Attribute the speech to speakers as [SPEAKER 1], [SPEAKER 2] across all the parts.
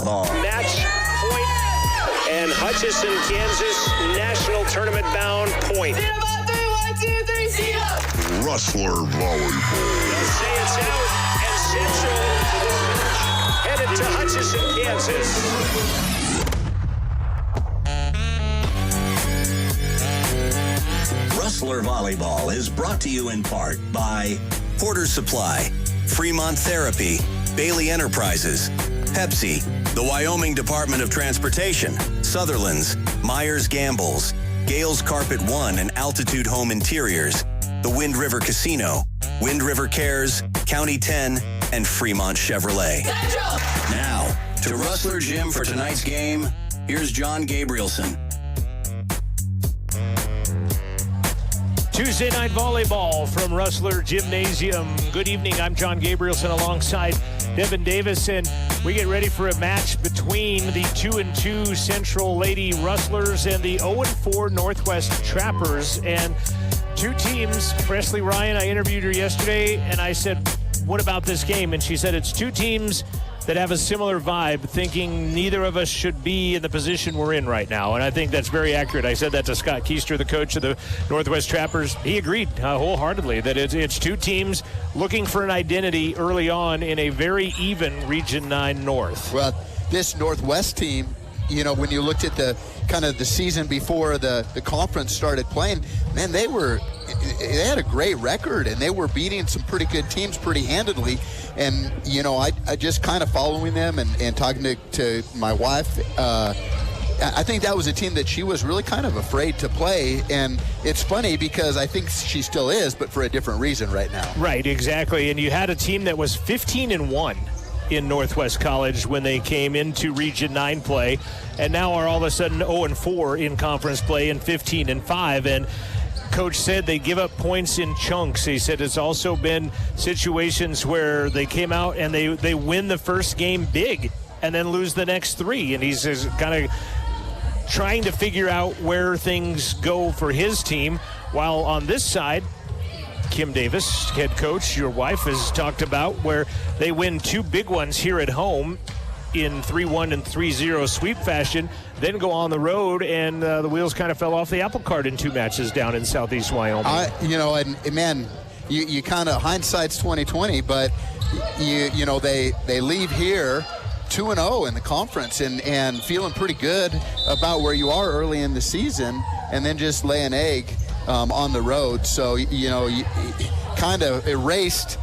[SPEAKER 1] volleyball.
[SPEAKER 2] Match point, and Hutchinson, Kansas, national tournament bound point.
[SPEAKER 3] Rustler volleyball.
[SPEAKER 2] They'll say it's out, and Central headed to Hutchinson, Kansas.
[SPEAKER 1] Rustler Volleyball is brought to you in part by Porter Supply, Fremont Therapy, Bailey Enterprises, Pepsi, the Wyoming Department of Transportation, Sutherland's, Myers Gambles, Gales Carpet One and Altitude Home Interiors, the Wind River Casino, Wind River Cares, County 10, and Fremont Chevrolet. Now, to Rustler Gym for tonight's game, here's John Gabrielson.
[SPEAKER 4] Tuesday night volleyball from Rustler Gymnasium. Good evening. I'm John Gabrielson alongside Devin Davis, and we get ready for a match between the 2-2 Central Lady Rustlers and the 0-4 Northwest Trappers. And two teams, Presley Ryan, I interviewed her yesterday, and I said, what about this game? And she said it's two teams that have a similar vibe, thinking neither of us should be in the position we're in right now. And I think that's very accurate. I said that to Scott Keister, the coach of the Northwest Trappers. He agreed wholeheartedly that it's two teams looking for an identity early on in a very even Region 9 North.
[SPEAKER 5] Well, this Northwest team, you know, when you looked at the kind of the season before the conference started playing, man, they had a great record, and they were beating some pretty good teams pretty handedly. And, you know, I just kind of following them and talking to my wife, I think that was a team that she was really kind of afraid to play. And it's funny because I think she still is, but for a different reason right now.
[SPEAKER 4] Right, exactly. And you had a team that was 15-1 in Northwest College when they came into Region 9 play, and now are all of a sudden 0-4 in conference play and 15-5. And Coach said they give up points in chunks. He said it's also been situations where they came out and they win the first game big and then lose the next three. And he's kind of trying to figure out where things go for his team. While on this side, Kim Davis, head coach, your wife, has talked about where they win two big ones here at home in 3-1 and 3-0 sweep fashion, then go on the road, and the wheels kind of fell off the apple cart in two matches down in southeast Wyoming.
[SPEAKER 5] Man, you kind of, hindsight's 20/20, but you know they leave here 2-0 in the conference and feeling pretty good about where you are early in the season, and then just lay an egg on the road. So you know, you kind of erased.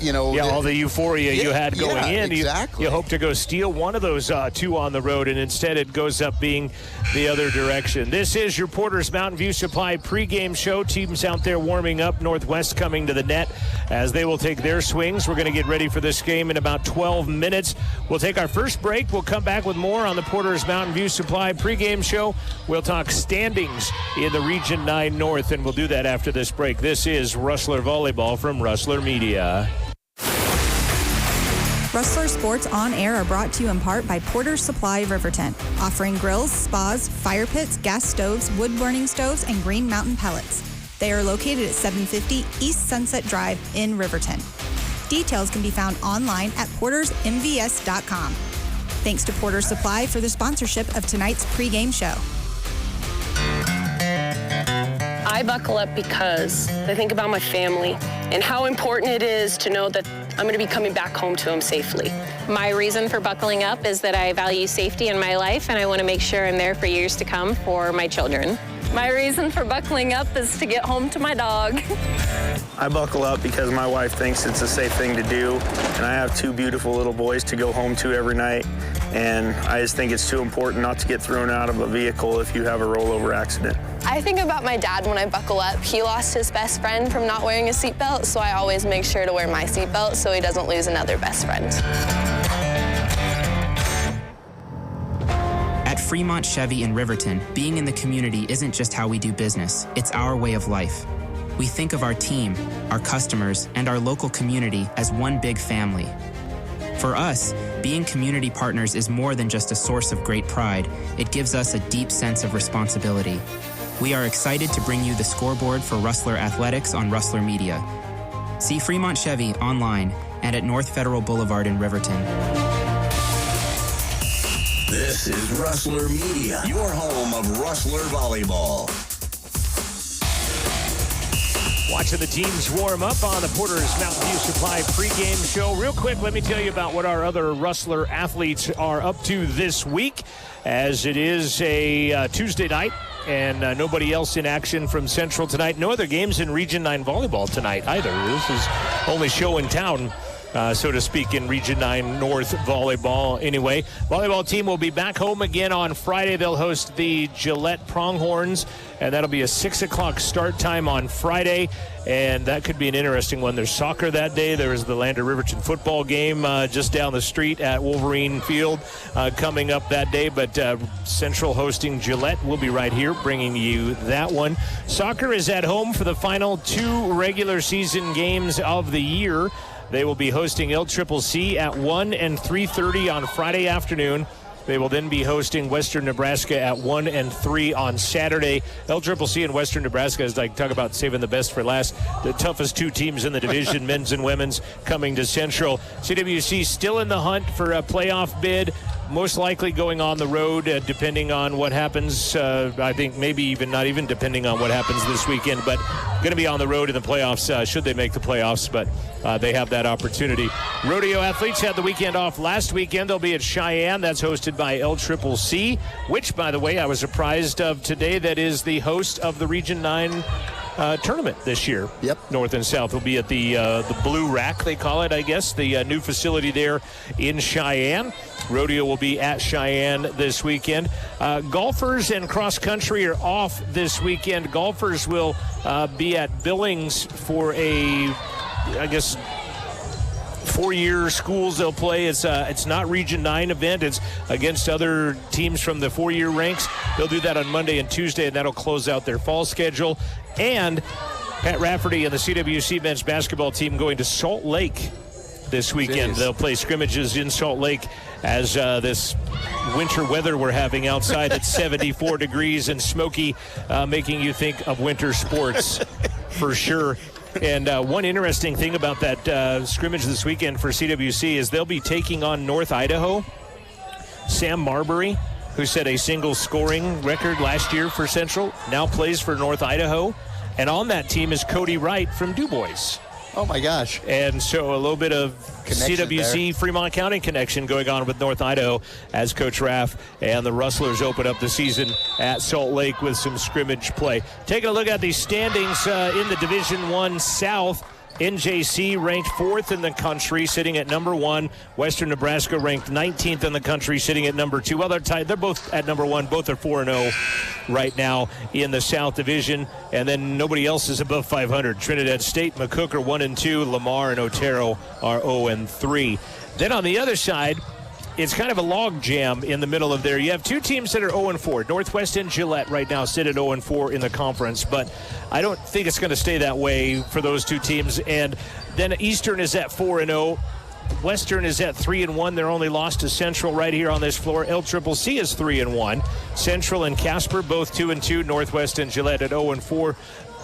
[SPEAKER 4] All the euphoria you had going in.
[SPEAKER 5] Exactly.
[SPEAKER 4] You hope to go steal one of those two on the road, and instead it goes up being the other direction. This is your Porter's Mountain View Supply pregame show. Teams out there warming up. Northwest coming to the net as they will take their swings. We're going to get ready for this game in about 12 minutes. We'll take our first break. We'll come back with more on the Porter's Mountain View Supply pregame show. We'll talk standings in the Region 9 North, and we'll do that after this break. This is Rustler Volleyball from Rustler Media.
[SPEAKER 6] Rustler Sports On Air are brought to you in part by Porter's Supply of Riverton, offering grills, spas, fire pits, gas stoves, wood-burning stoves, and Green Mountain pellets. They are located at 750 East Sunset Drive in Riverton. Details can be found online at portersmvs.com. Thanks to Porter's Supply for the sponsorship of tonight's pregame show.
[SPEAKER 7] I buckle up because I think about my family and how important it is to know that I'm going to be coming back home to them safely.
[SPEAKER 8] My reason for buckling up is that I value safety in my life, and I want to make sure I'm there for years to come for my children.
[SPEAKER 9] My reason for buckling up is to get home to my dog.
[SPEAKER 10] I buckle up because my wife thinks it's a safe thing to do, and I have two beautiful little boys to go home to every night, and I just think it's too important not to get thrown out of a vehicle if you have a rollover accident.
[SPEAKER 11] I think about my dad when I buckle up. He lost his best friend from not wearing a seatbelt, so I always make sure to wear my seatbelt so he doesn't lose another best friend.
[SPEAKER 12] At Fremont Chevy in Riverton, being in the community isn't just how we do business, it's our way of life. We think of our team, our customers, and our local community as one big family. For us, being community partners is more than just a source of great pride. It gives us a deep sense of responsibility. We are excited to bring you the scoreboard for Rustler Athletics on Rustler Media. See Fremont Chevy online and at North Federal Boulevard in Riverton.
[SPEAKER 1] This is Rustler Media, your home of Rustler Volleyball.
[SPEAKER 4] Watching the teams warm up on the Porter's Mountain View Supply pregame show. Real quick, let me tell you about what our other Rustler athletes are up to this week, as it is a Tuesday night and nobody else in action from Central tonight. No other games in Region 9 volleyball tonight either. This is only show in town, so to speak, in Region 9 North volleyball. Anyway, volleyball team will be back home again on Friday. They'll host the Gillette Pronghorns, and that'll be a 6 o'clock start time on Friday, and that could be an interesting one. There's soccer that day. There's the Lander Riverton football game just down the street at Wolverine Field coming up that day, but Central hosting Gillette. We'll be right here bringing you that one. Soccer is at home for the final 2 regular season games of the year. They will be hosting LCCC at 1 and 3:30 on Friday afternoon. They will then be hosting Western Nebraska at 1 and 3 on Saturday. LCCC and Western Nebraska, is like, talk about saving the best for last. The toughest 2 teams in the division, men's and women's, coming to Central. CWC still in the hunt for a playoff bid. Most likely going on the road, depending on what happens. I think maybe even not even depending on what happens this weekend, but going to be on the road in the playoffs should they make the playoffs, but they have that opportunity. Rodeo athletes had the weekend off last weekend. They'll be at Cheyenne. That's hosted by LCCC, which, by the way, I was surprised of today. That is the host of the Region 9 tournament this year.
[SPEAKER 5] Yep.
[SPEAKER 4] North and South will be at the Blue Rack, they call it, I guess, the new facility there in Cheyenne. Rodeo will be at Cheyenne this weekend. Golfers and cross country are off this weekend. Golfers will be at Billings for a, I guess, 4-year schools they'll play. It's not Region 9 event. It's against other teams from the 4-year ranks. They'll do that on Monday and Tuesday, and that'll close out their fall schedule. And Pat Rafferty and the CWC men's basketball team going to Salt Lake this weekend. They'll play scrimmages in Salt Lake as this winter weather we're having outside at 74 degrees and smoky, making you think of winter sports for sure. And one interesting thing about that scrimmage this weekend for CWC is they'll be taking on North Idaho. Sam Marbury, who set a single scoring record last year for Central, now plays for North Idaho. And on that team is Cody Wright from Du Bois.
[SPEAKER 5] Oh, my gosh.
[SPEAKER 4] And so a little bit of connection CWC there. Fremont County connection going on with North Idaho as Coach Raff and the Rustlers open up the season at Salt Lake with some scrimmage play. Taking a look at the standings in the Division I South. NJC ranked 4th in the country, sitting at number 1. Western Nebraska ranked 19th in the country, sitting at number 2. Well, they're tied. They're both at number 1. Both are 4-0 right now in the South Division. And then nobody else is above 500. Trinidad State, McCook are 1-2. Lamar and Otero are 0-3. Then on the other side, it's kind of a log jam in the middle of there. You have 2 teams that are 0-4. Northwest and Gillette right now sit at 0-4 in the conference, but I don't think it's going to stay that way for those 2 teams. And then Eastern is at 4-0. Western is at 3-1. They're only lost to Central right here on this floor. LCCC is 3-1. Central and Casper both 2-2. Northwest and Gillette at 0-4.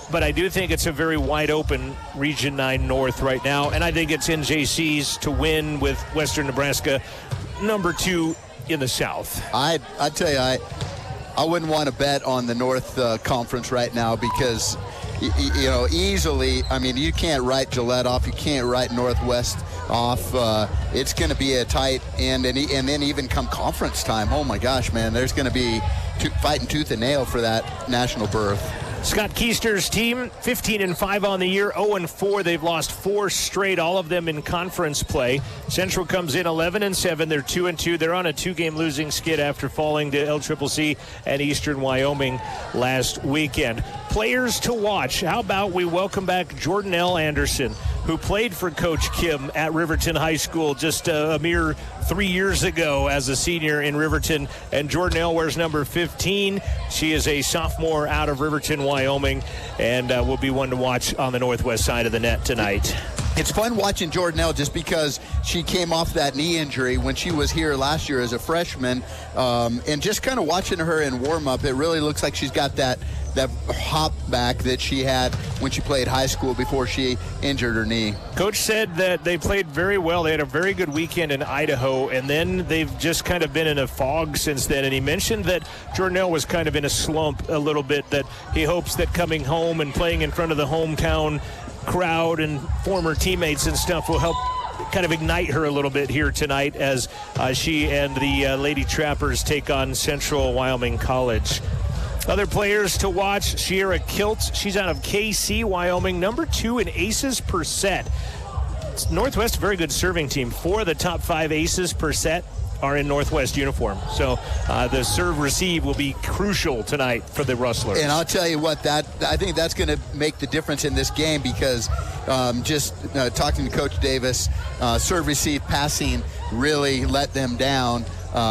[SPEAKER 4] But I do think it's a very wide open Region 9 North right now, and I think it's NJC's to win with Western Nebraska number 2 in the South.
[SPEAKER 5] I tell you, I wouldn't want to bet on the North Conference right now because, you know, easily, I mean, you can't write Gillette off. You can't write Northwest off. It's going to be a tight end, and then even come conference time, oh my gosh, man, there's going to be fighting tooth and nail for that national berth.
[SPEAKER 4] Scott Keister's team, 15-5 on the year, 0-4. They've lost 4 straight, all of them in conference play. Central comes in 11-7. They're 2-2. They're on a 2-game losing skid after falling to LCCC and Eastern Wyoming last weekend. Players to watch. How about we welcome back Jordan L. Anderson, who played for Coach Kim at Riverton High School just a mere 3 years ago as a senior in Riverton. And Jordan L. wears number 15. She is a sophomore out of Riverton, Wyoming, and will be one to watch on the northwest side of the net tonight.
[SPEAKER 5] It's fun watching Jordanelle just because she came off that knee injury when she was here last year as a freshman, and just kind of watching her in warm-up, it really looks like she's got that that hop back that she had when she played high school before she injured her knee.
[SPEAKER 4] Coach said that they played very well. They had a very good weekend in Idaho, and then they've just kind of been in a fog since then. And he mentioned that Jornell was kind of in a slump a little bit, that he hopes that coming home and playing in front of the hometown crowd and former teammates and stuff will help kind of ignite her a little bit here tonight as she and the Lady Trappers take on Central Wyoming College. Other players to watch, Sierra Kiltz. She's out of KC, Wyoming, number 2 in aces per set. Northwest, a very good serving team. 4 of the top 5 aces per set are in Northwest uniform. So the serve-receive will be crucial tonight for the Rustlers.
[SPEAKER 5] And I'll tell you what, I think that's going to make the difference in this game because talking to Coach Davis, serve-receive passing really let them down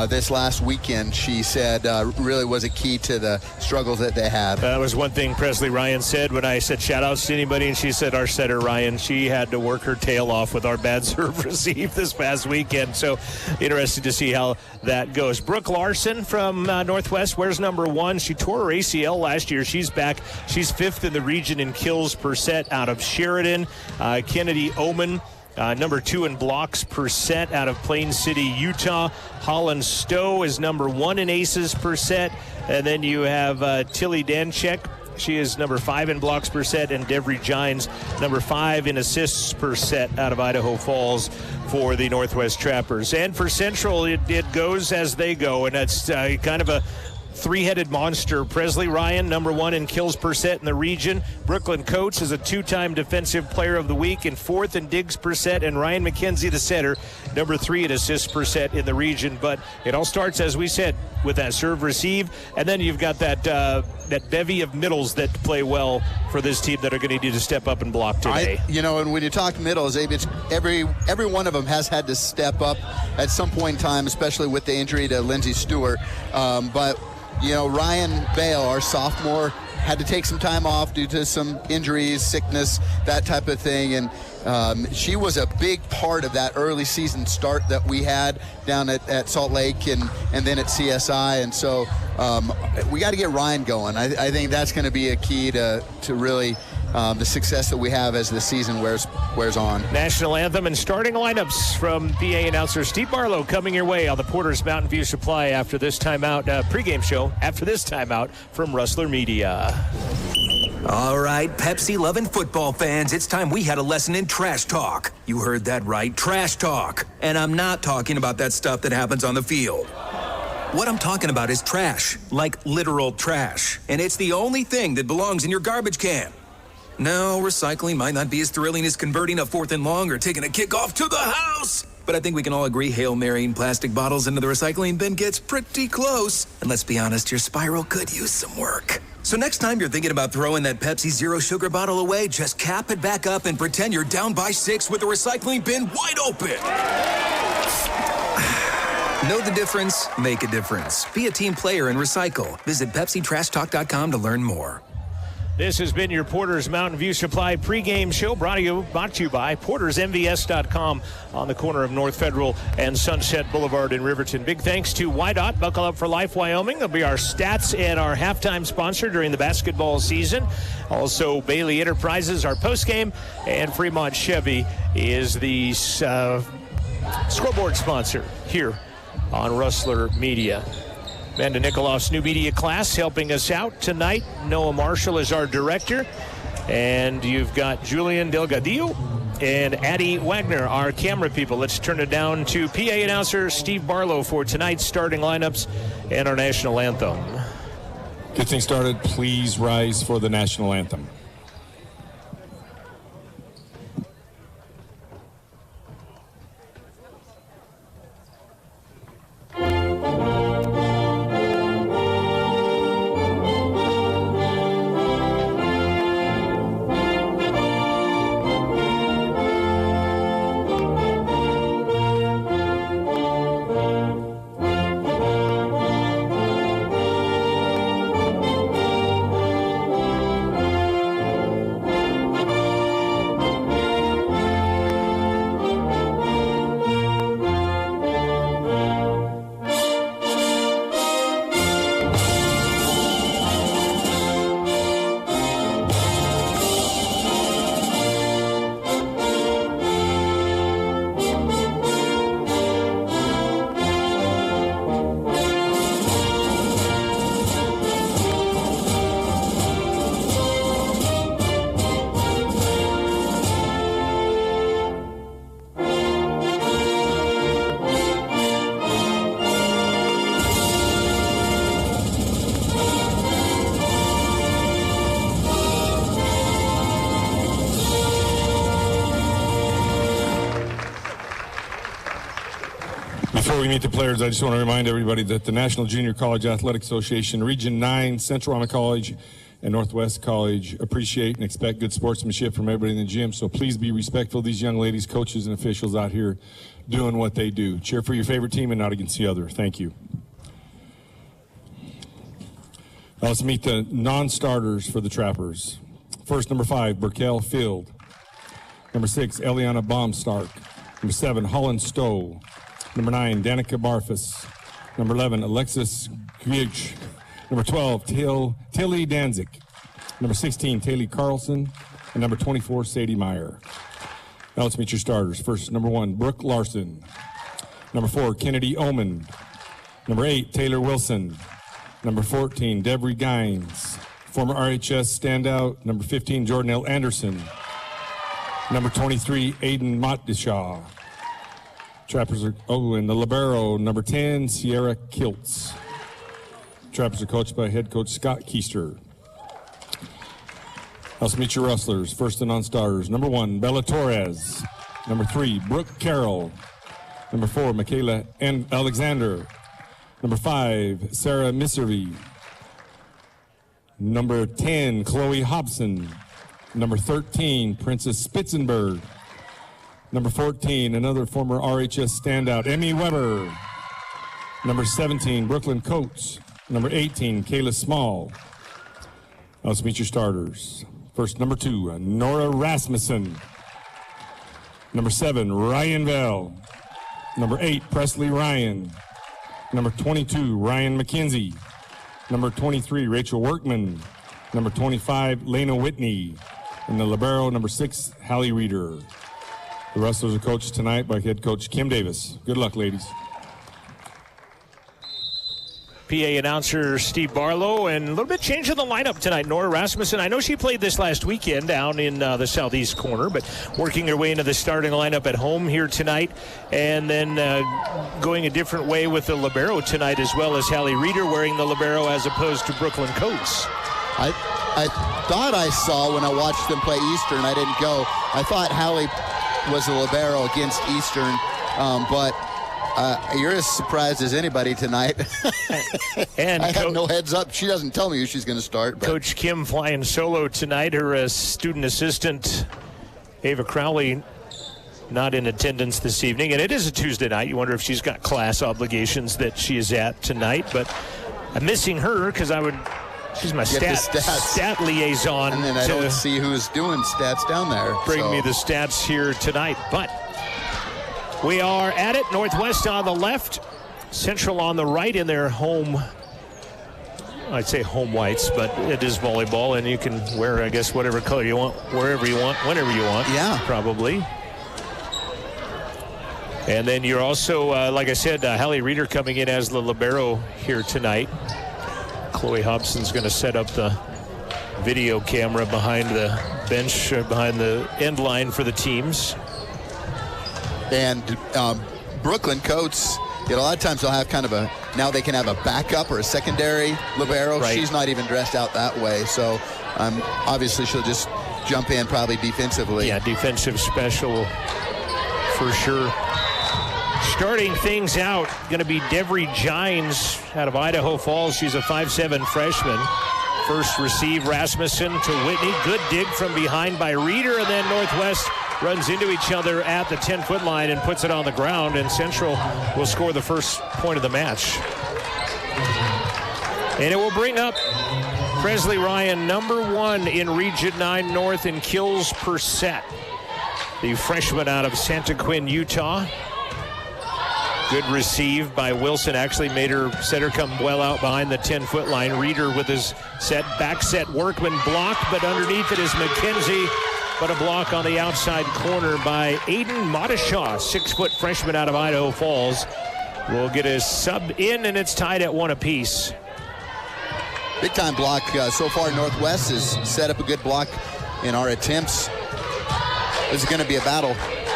[SPEAKER 5] this last weekend. She said really was a key to the struggles that they had.
[SPEAKER 4] That was one thing Presley Ryan said when I said shout-outs to anybody, and she said our setter Ryan, she had to work her tail off with our bad serve-receive this past weekend. So interested to see how that goes. Brooke Larson from Northwest wears number 1. She tore her ACL last year. She's back. She's 5th in the region in kills per set out of Sheridan. Kennedy Oman, number 2 in blocks per set out of Plain City, Utah. Holland Stowe is number 1 in aces per set. And then you have Tilly Danchek. She is number 5 in blocks per set. And Devry Gines, number 5 in assists per set out of Idaho Falls for the Northwest Trappers. And for Central, it goes as they go. And that's kind of a three-headed monster. Presley Ryan, number 1 in kills per set in the region. Brooklyn Coates is a 2-time defensive player of the week and 4th in digs per set. And Ryan McKenzie, the setter, number 3 in assists per set in the region. But it all starts, as we said, with that serve-receive. And then you've got that bevy of middles that play well for this team that are going to need to step up and block today.
[SPEAKER 5] And when you talk middles, it's every one of them has had to step up at some point in time, especially with the injury to Lindsey Stewart. But Ryan Bale, our sophomore, had to take some time off due to some injuries, sickness, that type of thing. And she was a big part of that early season start that we had down at Salt Lake and then at CSI. And so we got to get Ryan going. I think that's going to be a key to really the success that we have as the season wears on.
[SPEAKER 4] National anthem and starting lineups from PA announcer Steve Barlow coming your way on the Porter's Mountain View Supply after this timeout, pregame show after this timeout from Rustler Media.
[SPEAKER 13] All right, Pepsi-loving football fans, it's time we had a lesson in trash talk. You heard that right, trash talk. And I'm not talking about that stuff that happens on the field. What I'm talking about is trash, like literal trash. And it's the only thing that belongs in your garbage can. No, recycling might not be as thrilling as converting a 4th and long or taking a kickoff to the house. But I think we can all agree Hail Marrying plastic bottles into the recycling bin gets pretty close. And let's be honest, your spiral could use some work. So next time you're thinking about throwing that Pepsi Zero Sugar bottle away, just cap it back up and pretend you're down by 6 with the recycling bin wide open. Know the difference? Make a difference. Be a team player and recycle. Visit PepsiTrashTalk.com to learn more.
[SPEAKER 4] This has been your Porter's Mountain View Supply pregame show brought to you by PortersMVS.com on the corner of North Federal and Sunset Boulevard in Riverton. Big thanks to YDOT, Buckle Up for Life Wyoming. They'll be our stats and our halftime sponsor during the basketball season. Also, Bailey Enterprises, our postgame, and Fremont Chevy is the scoreboard sponsor here on Rustler Media. Amanda Nikoloff's new media class helping us out tonight. Noah Marshall is our director. And you've got Julian Delgadillo and Addie Wagner, our camera people. Let's turn it down to PA announcer Steve Barlow for tonight's starting lineups and our national anthem.
[SPEAKER 14] Get things started. Please rise for the national anthem. Before we meet the players, I just want to remind everybody that the National Junior College Athletic Association, Region 9, Central Honor College, and Northwest College appreciate and expect good sportsmanship from everybody in the gym. So please be respectful of these young ladies, coaches, and officials out here doing what they do. Cheer for your favorite team and not against the other. Thank you. Now let's meet the non-starters for the Trappers. First, number 5, Burkell Field. Number 6, Eliana Baumstark. Number 7, Holland Stowe. Number 9, Danica Barfus. Number 11, Alexis Griech. Number 12, Tilly Danzig. Number 16, Taylor Carlson. And number 24, Sadie Meyer. Now let's meet your starters. First, number 1, Brooke Larson. Number 4, Kennedy Oman. Number 8, Taylor Wilson. Number 14, Debbie Gines. Former RHS standout. Number 15, Jordan L. Anderson. Number 23, Aiden Motteshaw. Trappers are, and the libero, number 10, Sierra Kiltz. Trappers are coached by head coach Scott Keister. Let's meet your wrestlers. First and non-starters. Number 1, Bella Torres. Number 3, Brooke Carroll. Number 4, Michaela and Alexander. Number 5, Sarah Miservy. Number 10, Chloe Hobson. Number 13, Princess Spitzenberg. Number 14, another former RHS standout, Emmy Weber. Number 17, Brooklyn Coates. Number 18, Kayla Small. Now let's meet your starters. First, number 2, Nora Rasmussen. Number 7, Ryan Bell. Number 8, Presley Ryan. Number 22, Ryan McKenzie. Number 23, Rachel Workman. Number 25, Lena Whitney. And the libero, number 6, Hallie Reeder. The wrestlers are coached tonight by head coach Kim Davis. Good luck, ladies.
[SPEAKER 4] PA announcer Steve Barlow, and a little bit change in the lineup tonight. Nora Rasmussen, I know she played this last weekend down in the southeast corner, but working her way into the starting lineup at home here tonight, and then going a different way with the libero tonight, as well as Hallie Reeder wearing the libero as opposed to Brooklyn Coates.
[SPEAKER 5] I thought I saw when I watched them play Eastern, I didn't go, I thought Hallie was a libero against Eastern, but you're as surprised as anybody tonight.
[SPEAKER 4] And
[SPEAKER 5] I have no heads up. She doesn't tell me who she's going to start. But.
[SPEAKER 4] Coach Kim flying solo tonight. Her student assistant, Ava Crowley, not in attendance this evening. And it is a Tuesday night. You wonder if she's got class obligations that she is at tonight. But I'm missing her because she's my stat liaison.
[SPEAKER 5] And then I don't see who's doing stats down there.
[SPEAKER 4] Bring me the stats here tonight. But we are at it. Northwest on the left, Central on the right in their home. I'd say home whites, but it is volleyball, and you can wear, I guess, whatever color you want, wherever you want, whenever you want.
[SPEAKER 5] Yeah.
[SPEAKER 4] Probably. And then you're also, like I said, Hallie Reeder coming in as the libero here tonight. Chloe Hobson's going to set up the video camera behind the bench, behind the end line for the teams.
[SPEAKER 5] And Brooklyn Coates, a lot of times they'll have kind of now they can have a backup or a secondary libero.
[SPEAKER 4] Right.
[SPEAKER 5] She's not even dressed out that way. So obviously she'll just jump in probably defensively.
[SPEAKER 4] Yeah, defensive special for sure. Starting things out, going to be Devery Gines out of Idaho Falls. She's a 5'7" freshman. First receive, Rasmussen to Whitney. Good dig from behind by Reeder, and then Northwest runs into each other at the 10-foot line and puts it on the ground, and Central will score the first point of the match. And it will bring up Presley Ryan, number 1 in Region 9 North in kills per set. The freshman out of Santa Quin, Utah. Good receive by Wilson. Actually made her setter come well out behind the 10-foot line. Reeder with his back set. Workman blocked, but underneath it is McKenzie. But a block on the outside corner by Aiden Motteshaw, 6-foot freshman out of Idaho Falls. Will get a sub in, and it's tied at 1 apiece.
[SPEAKER 5] Big time block so far. Northwest has set up a good block in our attempts. This is going to be a battle.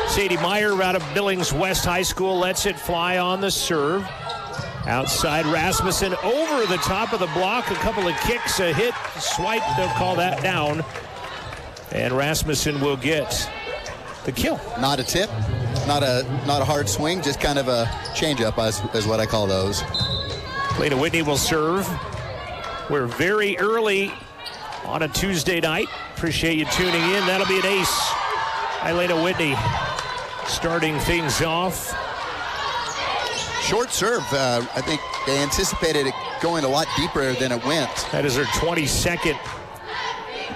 [SPEAKER 4] Sadie Meyer out of Billings West High School lets it fly on the serve. Outside Rasmussen over the top of the block. A couple of kicks, a hit, swipe, they'll call that down. And Rasmussen will get the kill.
[SPEAKER 5] Not a tip. not a hard swing, just kind of a changeup is what I call those.
[SPEAKER 4] Lena Whitney will serve. We're very early on a Tuesday night. Appreciate you tuning in. That'll be an ace. Lena Whitney starting things off.
[SPEAKER 5] Short serve. I think they anticipated it going a lot deeper than it went.
[SPEAKER 4] That is her 22nd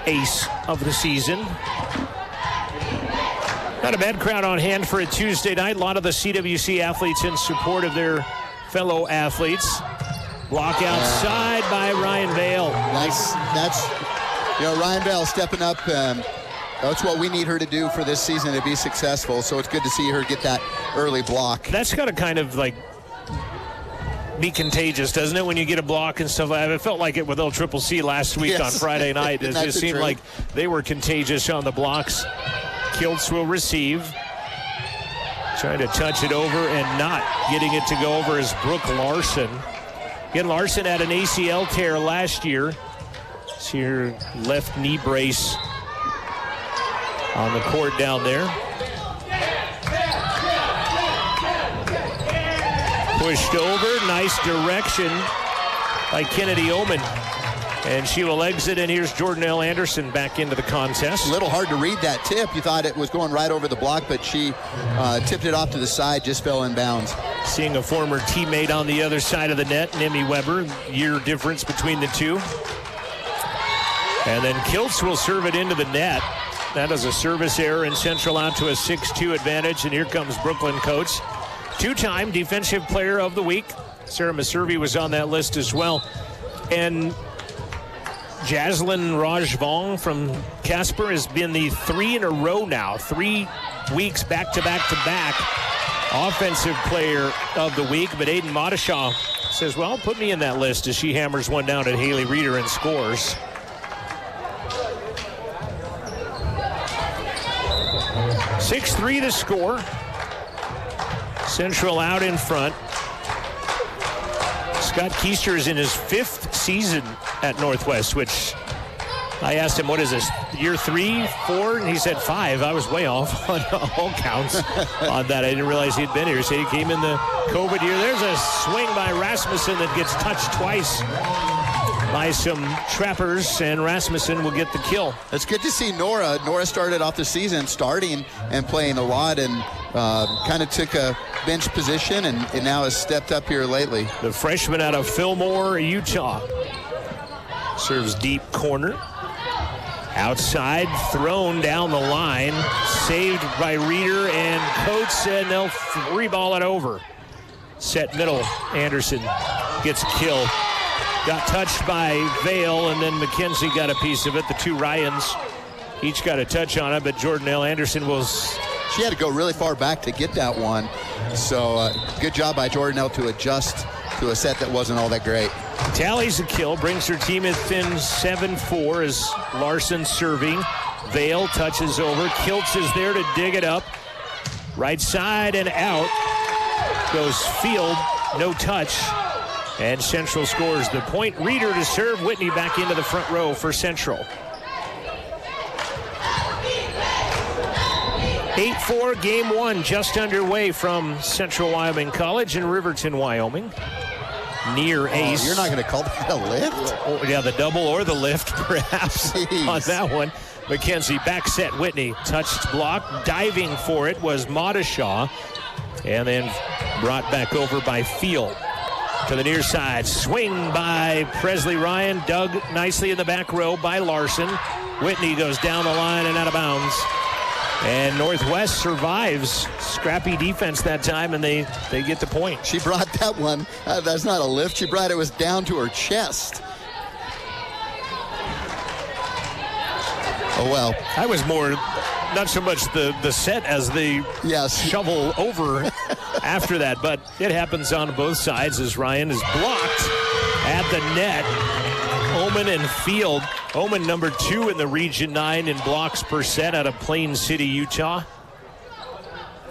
[SPEAKER 4] ace of the season. Not a bad crowd on hand for a Tuesday night. A lot of the CWC athletes in support of their fellow athletes. Block outside by Ryan Vale.
[SPEAKER 5] That's Ryan Vale stepping up. That's what we need her to do for this season to be successful. So it's good to see her get that early block.
[SPEAKER 4] That's got to kind of like be contagious, doesn't it, when you get a block and stuff like that? It felt like it with CCC last week on Friday night. It just seemed like they were contagious on the blocks. Kiltz will receive. Trying to touch it over and not getting it to go over is Brooke Larson. Again, Larson had an ACL tear last year. See her left knee brace on the court down there. Pushed over, nice direction by Kennedy Oman. And she will exit, and here's Jordan-Elle Anderson back into the contest.
[SPEAKER 5] A little hard to read that tip. You thought it was going right over the block, but she tipped it off to the side, just fell in bounds.
[SPEAKER 4] Seeing a former teammate on the other side of the net, Nemi Weber, year difference between the two. And then Kiltz will serve it into the net. That is a service error, and Central out to a 6-2 advantage. And here comes Brooklyn Coates. Two-time Defensive Player of the Week. Sarah Maservi was on that list as well. And Jaslyn Rajvong from Casper has been the 3 in a row now. 3 weeks back-to-back-to-back Offensive Player of the Week. But Aiden Modishaw says, well, put me in that list as she hammers one down at Haley Reeder and scores. .6-3 to score. Central out in front. Scott Keister is in his 5th season at Northwest, which I asked him, what is this, year 3, 4? And he said 5. I was way off on all counts on that. I didn't realize he'd been here. So he came in the COVID year. There's a swing by Rasmussen that gets touched twice by some trappers, and Rasmussen will get the kill.
[SPEAKER 5] It's good to see Nora. Nora started off the season starting and playing a lot, and kind of took a bench position and now has stepped up here lately.
[SPEAKER 4] The freshman out of Fillmore, Utah. Serves deep corner. Outside, thrown down the line. Saved by Reeder and Coates, and they'll free ball it over. Set middle, Anderson gets a kill. Got touched by Vale, and then McKenzie got a piece of it. The two Ryans each got a touch on it, but Jordan-Elle Anderson was...
[SPEAKER 5] She had to go really far back to get that one. So good job by Jordan-Elle to adjust to a set that wasn't all that great.
[SPEAKER 4] Tallies a kill, brings her team within 7-4 as Larson serving. Vale touches over. Kiltz is there to dig it up. Right side and out goes Field. No touch. And Central scores the point. Reeder to serve. Whitney back into the front row for Central. 8-4, game 1 just underway from Central Wyoming College in Riverton, Wyoming. Near ace.
[SPEAKER 5] You're not going to call that a lift?
[SPEAKER 4] Oh, yeah, the double or the lift, perhaps, on that one. McKenzie back set. Whitney touched block. Diving for it was Modishaw. And then brought back over by Field. To the near side. Swing by Presley Ryan. Dug nicely in the back row by Larson. Whitney goes down the line and out of bounds. And Northwest survives. Scrappy defense that time, and they get the point.
[SPEAKER 5] She brought that one. That's not a lift. She brought it was down to her chest. Oh, well.
[SPEAKER 4] I was more, not so much the set as the shovel over after that. But it happens on both sides as Ryan is blocked at the net. Oman and Field. Oman number 2 in the Region 9 in blocks per set out of Plain City, Utah.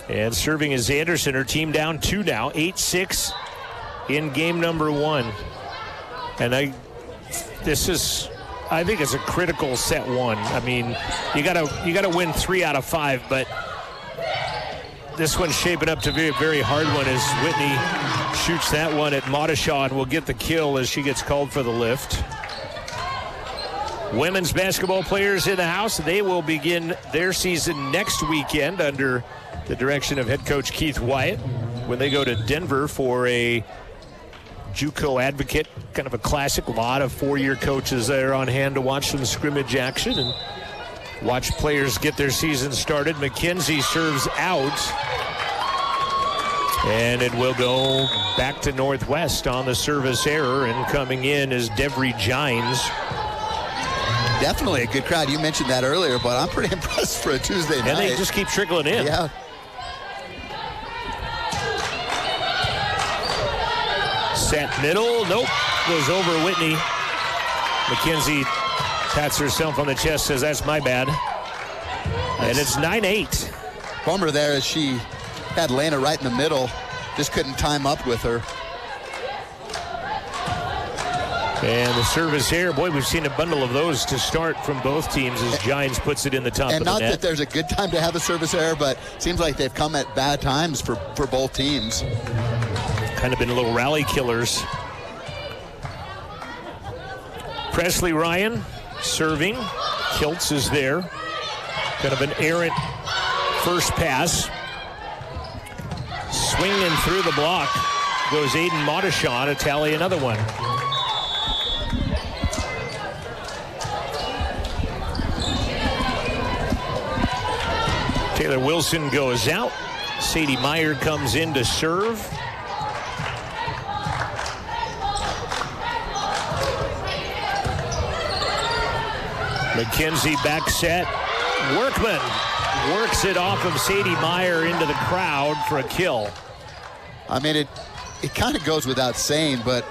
[SPEAKER 4] And serving is Anderson. Her team down 2 now. 8-6 in game number 1. And I think it's a critical set 1. I mean, you gotta win 3 out of 5, but this one's shaping up to be a very hard one as Whitney shoots that one at Modishaw and will get the kill as she gets called for the lift. Women's basketball players in the house, they will begin their season next weekend under the direction of head coach Keith Wyatt when they go to Denver for a JUCO Advocate, kind of a classic. A lot of four-year coaches there on hand to watch some scrimmage action and watch players get their season started. McKenzie serves out, and it will go back to Northwest on the service error, and coming in is Devry Gines.
[SPEAKER 5] Definitely a good crowd. You mentioned that earlier, but I'm pretty impressed for a Tuesday night.
[SPEAKER 4] And they just keep trickling in.
[SPEAKER 5] Yeah.
[SPEAKER 4] Set middle, nope, goes over Whitney. McKenzie pats herself on the chest, says, that's my bad. And it's 9-8.
[SPEAKER 5] Bummer there as she had Lena right in the middle. Just couldn't time up with her.
[SPEAKER 4] And the service here, boy, we've seen a bundle of those to start from both teams as Gines puts it in the top of the net.
[SPEAKER 5] And not that there's a good time to have a service error, but it seems like they've come at bad times for both teams.
[SPEAKER 4] Kind of been little rally killers. Presley Ryan serving. Kiltz is there. Kind of an errant first pass. Swinging through the block goes Aiden Modishaw to tally another one. Taylor Wilson goes out. Sadie Meyer comes in to serve. McKenzie back set. Workman works it off of Sadie Meyer into the crowd for a kill.
[SPEAKER 5] I mean, it kind of goes without saying, but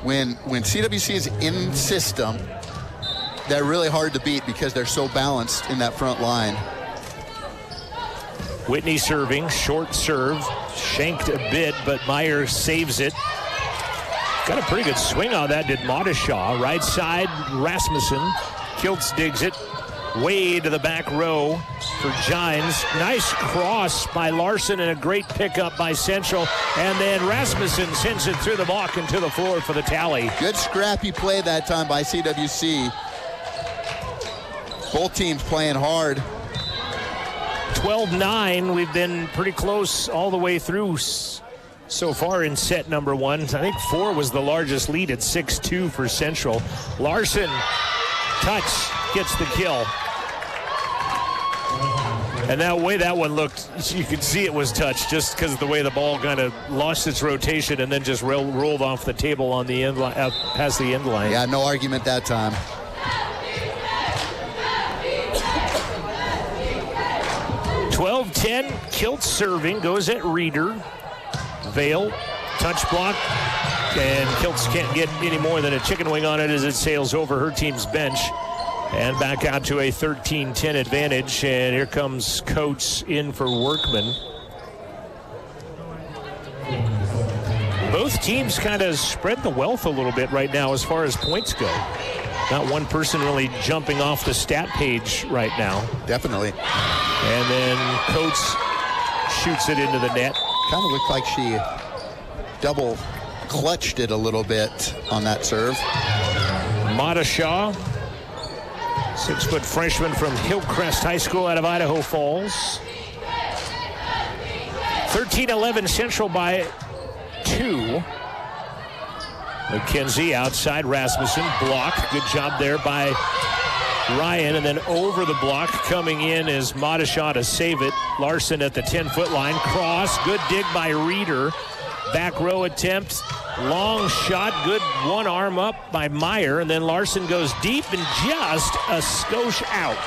[SPEAKER 5] when CWC is in system, they're really hard to beat because they're so balanced in that front line.
[SPEAKER 4] Whitney serving, short serve, shanked a bit, but Meyer saves it. Got a pretty good swing on that, did Modishaw. Right side, Rasmussen. Kiltz digs it. Way to the back row for Gines. Nice cross by Larson and a great pickup by Central. And then Rasmussen sends it through the block and to the floor for the tally.
[SPEAKER 5] Good scrappy play that time by CWC. Both teams playing hard.
[SPEAKER 4] 12-9. We've been pretty close all the way through so far in set number one. I think 4 was the largest lead at 6-2 for Central. Larson, touch, gets the kill. And that way that one looked, you could see it was touched just because of the way the ball kind of lost its rotation and then just rolled off the table on the end line, past the end line.
[SPEAKER 5] Yeah, no argument that time.
[SPEAKER 4] (12-10). Kiltz serving, goes at Reeder. Vale, touch block, and Kiltz can't get any more than a chicken wing on it as it sails over her team's bench. And back out to a 13-10 advantage. And here comes Coates in for Workman. Both teams kind of spread the wealth a little bit right now as far as points go. Not one person really jumping off the stat page right now.
[SPEAKER 5] Definitely.
[SPEAKER 4] And then Coates shoots it into the net.
[SPEAKER 5] Kind of looked like she double clutched it a little bit on that serve.
[SPEAKER 4] Modishaw, 6-foot freshman from Hillcrest High School out of Idaho Falls. 13-11 Central by 2. McKenzie outside, Rasmussen blocked. Good job there by Ryan, and then over the block coming in is Modishaw to save it. Larson at the 10-foot line. Cross, good dig by Reeder. Back row attempt, long shot, good one arm up by Meyer, and then Larson goes deep and just a skosh out.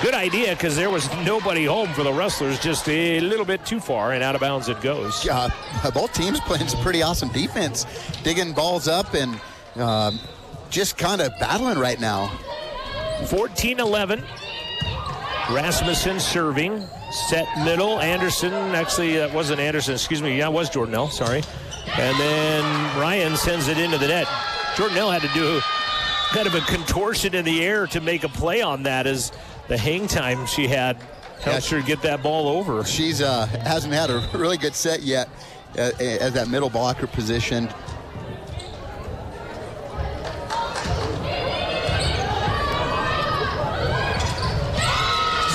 [SPEAKER 4] Good idea because there was nobody home for the Rustlers, just a little bit too far, and out of bounds it goes.
[SPEAKER 5] Yeah, both teams playing some pretty awesome defense, digging balls up and just kind of battling right now.
[SPEAKER 4] 14-11. Rasmussen serving. Set middle. Anderson. Actually, that wasn't Anderson. Excuse me. Yeah, it was Jordanelle. Sorry. And then Ryan sends it into the net. Jordanelle had to do kind of a contortion in the air to make a play on that as the hang time she had Helps her get that ball over.
[SPEAKER 5] She's hasn't had a really good set yet as that middle blocker position.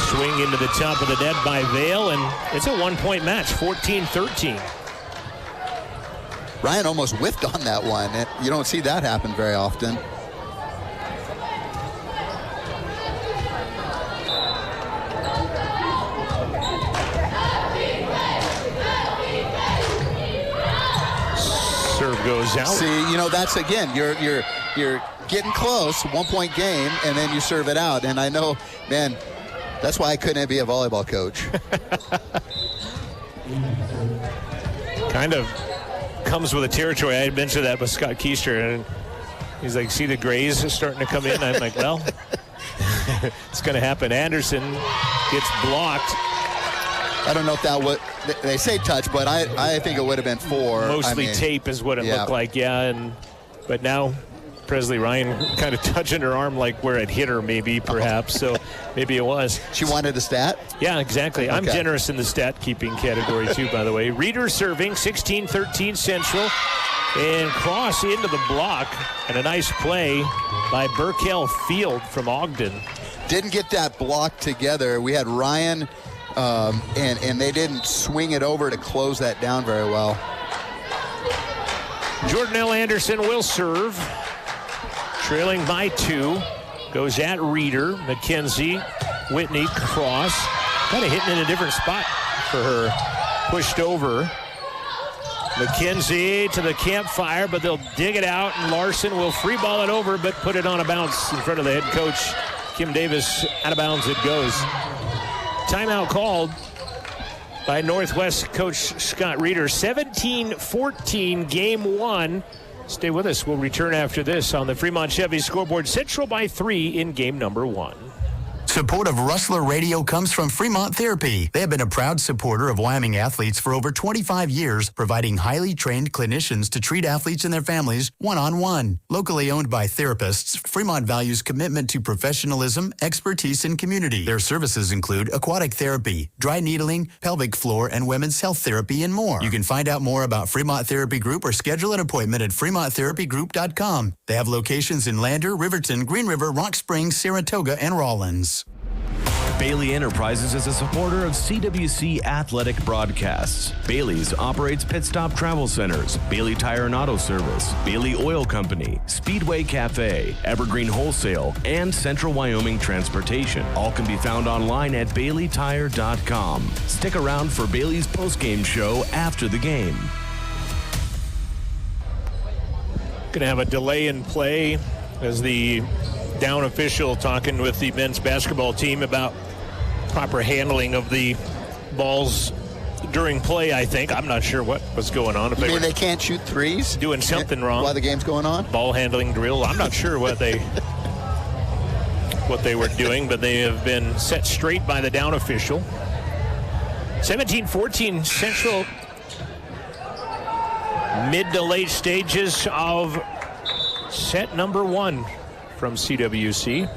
[SPEAKER 4] Swing into the top of the net by Vale, and it's a 1-point match, 14-13.
[SPEAKER 5] Ryan almost whiffed on that one. You don't see that happen very often.
[SPEAKER 4] Serve goes out.
[SPEAKER 5] See, that's again, you're getting close, 1-point game, and then you serve it out. And I know, man, that's why I couldn't be a volleyball coach.
[SPEAKER 4] Kind of comes with the territory. I had mentioned that with Scott Keister, and he's like, see the grays starting to come in? I'm like, well, it's going to happen. Anderson gets blocked.
[SPEAKER 5] I don't know if that would, they say touch, but I think it would have been 4.
[SPEAKER 4] Mostly tape is what it looked like, but now Presley Ryan kind of touching her arm like where it hit her, maybe, perhaps. So maybe it was.
[SPEAKER 5] She wanted a stat?
[SPEAKER 4] Yeah, exactly.
[SPEAKER 5] Okay.
[SPEAKER 4] I'm generous in the stat keeping category, too, by the way. Reeder serving, 16-13 Central. And cross into the block. And a nice play by Burkell Field from Ogden.
[SPEAKER 5] Didn't get that block together. We had Ryan, and they didn't swing it over to close that down very well.
[SPEAKER 4] Jordanelle Anderson will serve. Trailing by 2. Goes at Reeder. McKenzie. Whitney cross. Kind of hitting in a different spot for her. Pushed over. McKenzie to the campfire, but they'll dig it out, and Larson will free ball it over, but put it on a bounce in front of the head coach, Kim Davis. Out of bounds it goes. Timeout called by Northwest coach Scott Reeder. 17-14, game 1. Stay with us. We'll return after this on the Fremont Chevy scoreboard. Central by 3 in game number 1.
[SPEAKER 15] Support of Rustler Radio comes from Fremont Therapy. They have been a proud supporter of Wyoming athletes for over 25 years, providing highly trained clinicians to treat athletes and their families one-on-one. Locally owned by therapists, Fremont values commitment to professionalism, expertise, and community. Their services include aquatic therapy, dry needling, pelvic floor, and women's health therapy, and more. You can find out more about Fremont Therapy Group or schedule an appointment at FremontTherapyGroup.com. They have locations in Lander, Riverton, Green River, Rock Springs, Saratoga, and Rawlins.
[SPEAKER 16] Bailey Enterprises is a supporter of CWC athletic broadcasts. Bailey's operates Pit Stop Travel Centers, Bailey Tire and Auto Service, Bailey Oil Company, Speedway Cafe, Evergreen Wholesale, and Central Wyoming Transportation. All can be found online at BaileyTire.com. Stick around for Bailey's postgame show after the game.
[SPEAKER 4] Going to have a delay in play as the down official talking with the men's basketball team about proper handling of the balls during play, I think. I'm not sure what was going on.
[SPEAKER 5] If they can't shoot threes?
[SPEAKER 4] Doing something wrong.
[SPEAKER 5] While the game's going on?
[SPEAKER 4] Ball handling drill. I'm not sure what they were doing, but they have been set straight by the down official. 17-14 Central. Mid to late stages of set number 1 from CWC.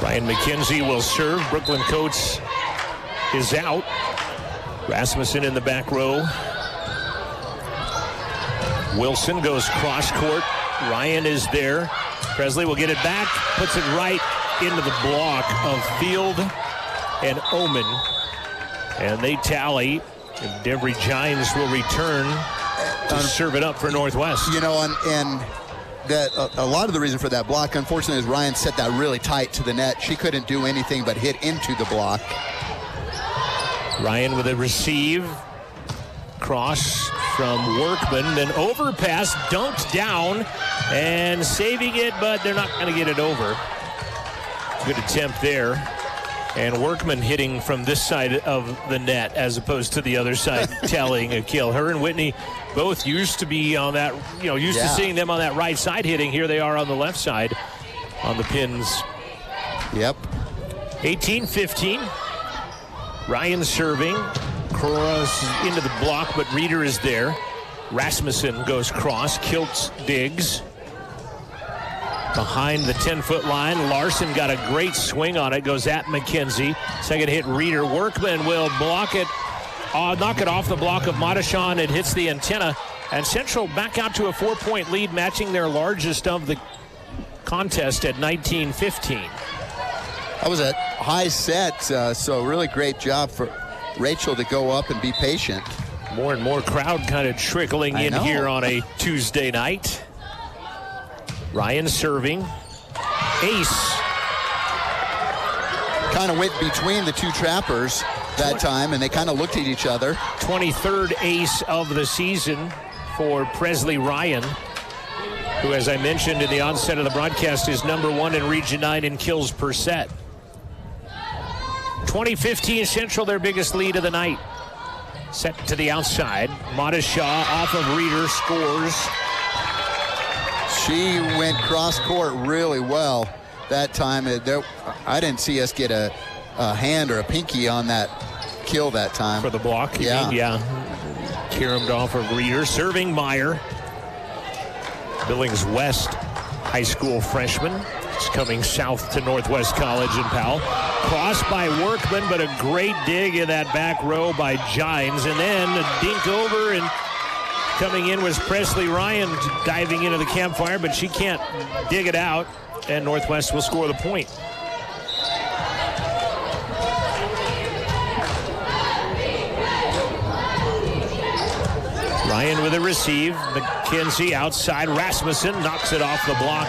[SPEAKER 4] Ryan McKenzie will serve. Brooklyn Coates is out. Rasmussen in the back row. Wilson goes cross court. Ryan is there. Presley will get it back. Puts it right into the block of Field and Omen. And they tally. And Devery Gines will return to serve it up for Northwest.
[SPEAKER 5] And that a lot of the reason for that block, unfortunately, is Ryan set that really tight to the net. She couldn't do anything but hit into the block.
[SPEAKER 4] Ryan with a receive. Cross from Workman. Then overpass, dunked down, and saving it, but they're not going to get it over. Good attempt there. And Workman hitting from this side of the net as opposed to the other side, tallying a kill. Her and Whitney both used to be on that, used to seeing them on that right side hitting. Here they are on the left side on the pins.
[SPEAKER 5] Yep.
[SPEAKER 4] 18-15. Ryan serving. Cross into the block, but Reeder is there. Rasmussen goes cross. Kiltz digs. behind the 10-foot line. Larson got a great swing on it. Goes at McKenzie. Second hit, Reeder. Workman will block it. Knock it off the block of Madashawn. It hits the antenna. And Central back out to a 4-point lead, matching their largest of the contest at 19-15.
[SPEAKER 5] That was a high set, so really great job for Rachel to go up and be patient.
[SPEAKER 4] More and more crowd kind of trickling in here on a Tuesday night. Ryan serving. Ace.
[SPEAKER 5] Kind of went between the two trappers that time, and they kind of looked at each other.
[SPEAKER 4] 23rd ace of the season for Presley Ryan, who, as I mentioned in the onset of the broadcast, is number 1 in Region 9 in kills per set. 2015 Central, their biggest lead of the night. Set to the outside. Madashaw off of Reeder, scores.
[SPEAKER 5] She went cross court really well that time. I didn't see us get a hand or a pinky on that kill that time.
[SPEAKER 4] For the block?
[SPEAKER 5] Yeah.
[SPEAKER 4] Caromed off of Reeder. Serving Meyer. Billings West high school freshman. It's coming south to Northwest College in Powell. Crossed by Workman, but a great dig in that back row by Gines. And then a dink over, and coming in was Presley Ryan diving into the campfire, but she can't dig it out, and Northwest will score the point. Ryan with a receive. McKenzie outside. Rasmussen knocks it off the block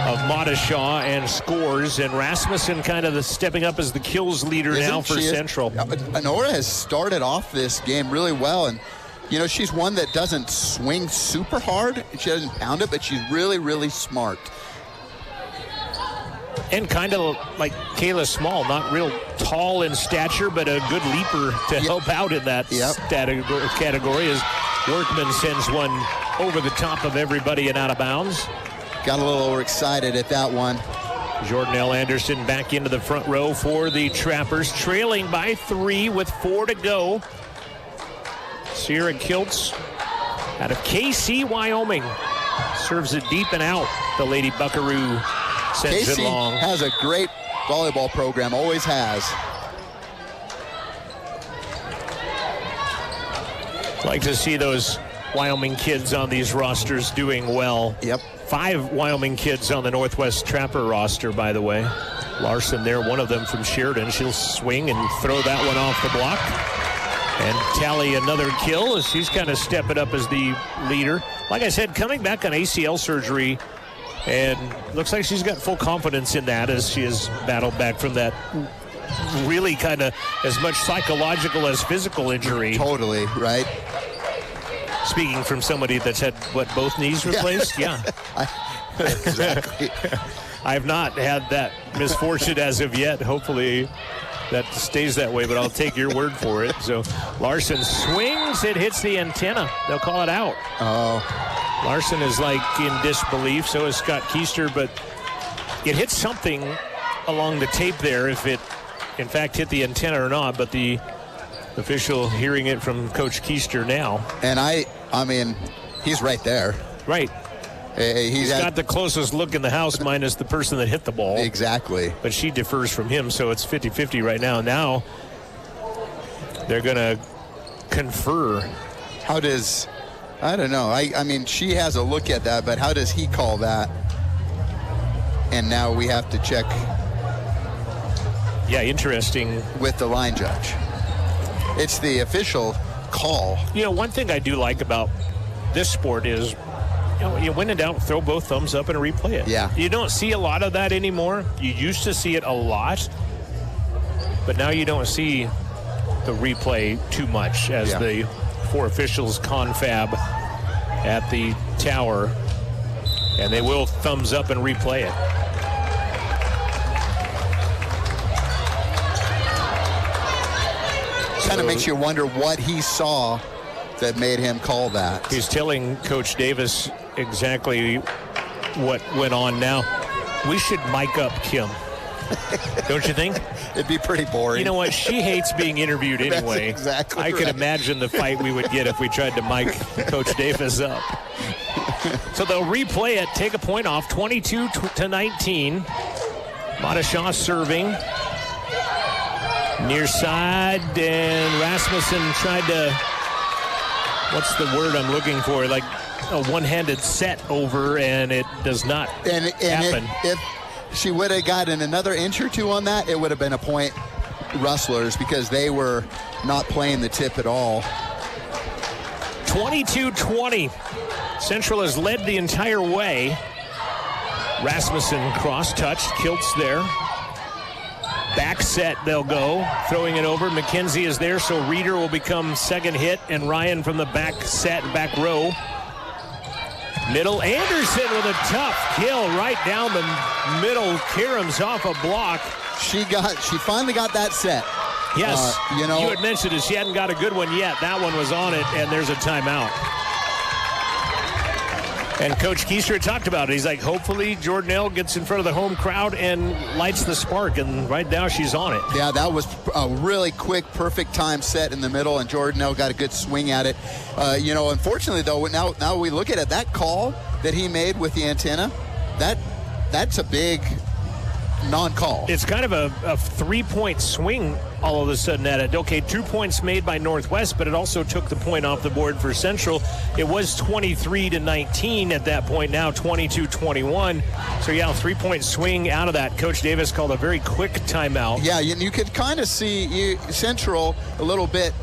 [SPEAKER 4] of Madashaw and scores. And Rasmussen kind of stepping up as the kills leader now for Central.
[SPEAKER 5] Honora has started off this game really well. And, you know, she's one that doesn't swing super hard. She doesn't pound it, but she's really, really smart.
[SPEAKER 4] And kind of like Kayla Small, not real tall in stature, but a good leaper to help out in that category as Workman sends one over the top of everybody and out of bounds.
[SPEAKER 5] Got a little overexcited at that one.
[SPEAKER 4] Jordan L. Anderson back into the front row for the Trappers, trailing by 3 with 4 to go. Sierra Kiltz out of KC, Wyoming, serves it deep and out. The Lady Buckaroo sends it long.
[SPEAKER 5] KC has a great volleyball program, always has.
[SPEAKER 4] Like to see those Wyoming kids on these rosters doing well.
[SPEAKER 5] Yep.
[SPEAKER 4] 5 Wyoming kids on the Northwest Trapper roster, by the way. Larson there, one of them from Sheridan. She'll swing and throw that one off the block and tally another kill as she's kind of stepping up as the leader. Like I said, coming back on ACL surgery, and looks like she's got full confidence in that as she has battled back from that really kind of as much psychological as physical injury.
[SPEAKER 5] Totally, right?
[SPEAKER 4] Speaking from somebody that's had, both knees replaced? Yeah.
[SPEAKER 5] Exactly.
[SPEAKER 4] I have not had that misfortune as of yet. Hopefully that stays that way, but I'll take your word for it. So Larson swings, it hits the antenna. They'll call it out.
[SPEAKER 5] Oh.
[SPEAKER 4] Larson is like in disbelief, so is Scott Keister, but it hit something along the tape there, if it in fact hit the antenna or not, but the official hearing it from Coach Keister now.
[SPEAKER 5] And I mean, he's right there.
[SPEAKER 4] Right. He's got the closest look in the house minus the person that hit the ball.
[SPEAKER 5] Exactly.
[SPEAKER 4] But she defers from him, so it's 50-50 right now. Now they're going to confer.
[SPEAKER 5] How does, I don't know. I mean, she has a look at that, but how does he call that? And now we have to check.
[SPEAKER 4] Yeah, interesting.
[SPEAKER 5] With the line judge. It's the official call.
[SPEAKER 4] You know, one thing I do like about this sport is, you win and out, throw both thumbs up and replay it.
[SPEAKER 5] Yeah.
[SPEAKER 4] You don't see a lot of that anymore. You used to see it a lot, but now you don't see the replay too much as the 4 officials confab at the tower, and they will thumbs up and replay it.
[SPEAKER 5] Kind of makes you wonder what he saw that made him call that.
[SPEAKER 4] He's telling Coach Davis exactly what went on. Now, we should mic up Kim. Don't you think?
[SPEAKER 5] It'd be pretty boring.
[SPEAKER 4] You know what? She hates being interviewed anyway.
[SPEAKER 5] That's exactly
[SPEAKER 4] I could imagine the fight we would get if we tried to mic Coach Davis up. So they'll replay it, take a point off, 22-19. Madashaw serving. Near side, and Rasmussen tried to, what's the word I'm looking for? Like a one-handed set over, and it does not happen.
[SPEAKER 5] If she would have gotten another inch or two on that, it would have been a point Rustlers, because they were not playing the tip at all.
[SPEAKER 4] 22-20. Central has led the entire way. Rasmussen cross-touched, Kiltz there. Back set they'll go, throwing it over. McKenzie is there, so Reeder will become second hit, and Ryan from the back set, back row. Middle, Anderson with a tough kill right down the middle. Karam's off a block.
[SPEAKER 5] She finally got that set.
[SPEAKER 4] Yes, you had mentioned it. She hadn't got a good one yet. That one was on it, and there's a timeout. And Coach Keister talked about it. He's like, hopefully Jordanelle gets in front of the home crowd and lights the spark, and right now she's on it.
[SPEAKER 5] Yeah, that was a really quick, perfect time set in the middle, and Jordanelle got a good swing at it. Unfortunately, though, now we look at it, that call that he made with the antenna, that's a big non-call.
[SPEAKER 4] It's kind of a 3-point swing all of a sudden at it. Okay, 2 points made by Northwest, but it also took the point off the board for Central. It was 23-19 at that point, now 22-21. So, yeah, 3-point swing out of that. Coach Davis called a very quick timeout.
[SPEAKER 5] Yeah, you could kind of see Central a little bit.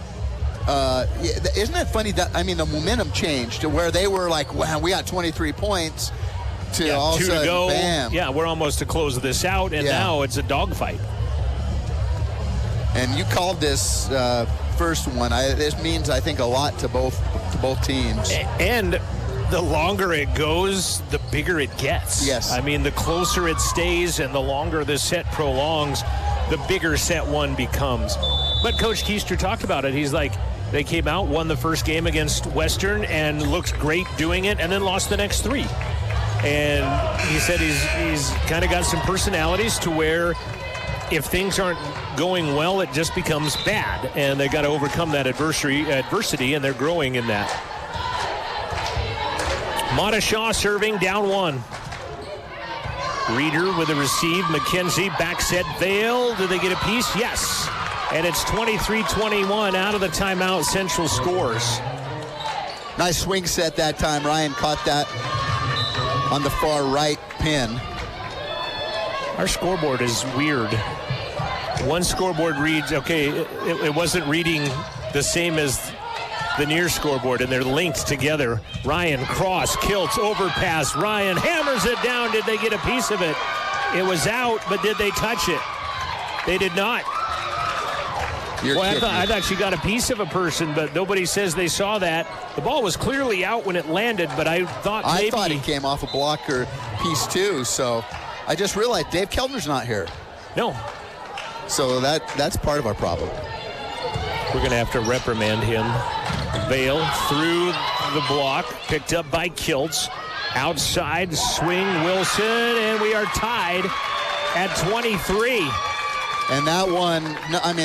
[SPEAKER 5] Isn't that funny that, the momentum changed to where they were like, wow, we got 23 points. To all
[SPEAKER 4] 2 to go.
[SPEAKER 5] Bam.
[SPEAKER 4] Yeah, we're almost to close this out, and now it's a dogfight.
[SPEAKER 5] And you called this first one. This means, I think, a lot to both teams.
[SPEAKER 4] And the longer it goes, the bigger it gets.
[SPEAKER 5] Yes.
[SPEAKER 4] The closer it stays and the longer the set prolongs, the bigger set one becomes. But Coach Keister talked about it. He's like, they came out, won the first game against Western, and looked great doing it, and then lost the next 3. And he said he's kind of got some personalities to where if things aren't going well, it just becomes bad. And they got to overcome that adversity, and they're growing in that. Madashaw serving, down 1. Reeder with a receive. McKenzie, back set. Vale, do they get a piece? Yes. And it's 23-21 out of the timeout. Central scores.
[SPEAKER 5] Nice swing set that time. Ryan caught that on the far right pin.
[SPEAKER 4] Our scoreboard is weird. One scoreboard reads, okay, it wasn't reading the same as the near scoreboard, and they're linked together. Ryan cross, Kiltz, overpass. Ryan hammers it down. Did they get a piece of it? It was out, but did they touch it? They did not. I thought she got a piece of a person, but nobody says they saw that. The ball was clearly out when it landed, but I thought
[SPEAKER 5] it came off a blocker piece too. So I just realized Dave Kellner's not here.
[SPEAKER 4] No.
[SPEAKER 5] So that's part of our problem.
[SPEAKER 4] We're going to have to reprimand him. Vale through the block, picked up by Kiltz. Outside swing, Wilson, and we are tied at 23.
[SPEAKER 5] And that one,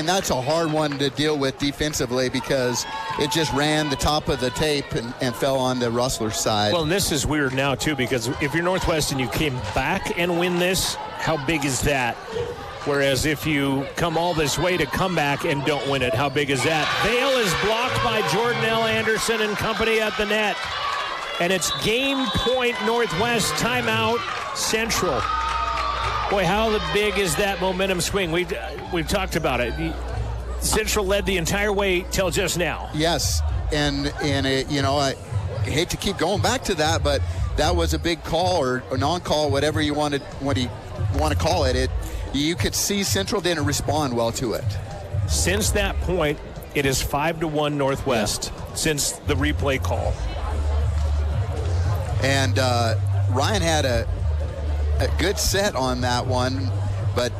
[SPEAKER 5] that's a hard one to deal with defensively because it just ran the top of the tape and fell on the Rustler's side.
[SPEAKER 4] Well, and this is weird now, too, because if you're Northwest and you came back and win this, how big is that? Whereas if you come all this way to come back and don't win it, how big is that? Vale is blocked by Jordanelle Anderson and company at the net. And it's game point Northwest, timeout Central. Boy, how big is that momentum swing? We've talked about it. Central led the entire way till just now.
[SPEAKER 5] Yes, and I hate to keep going back to that, but that was a big call or non-call, whatever you want to call it. You could see Central didn't respond well to it.
[SPEAKER 4] Since that point, it is 5-1 Northwest since the replay call.
[SPEAKER 5] And Ryan had a good set on that one, but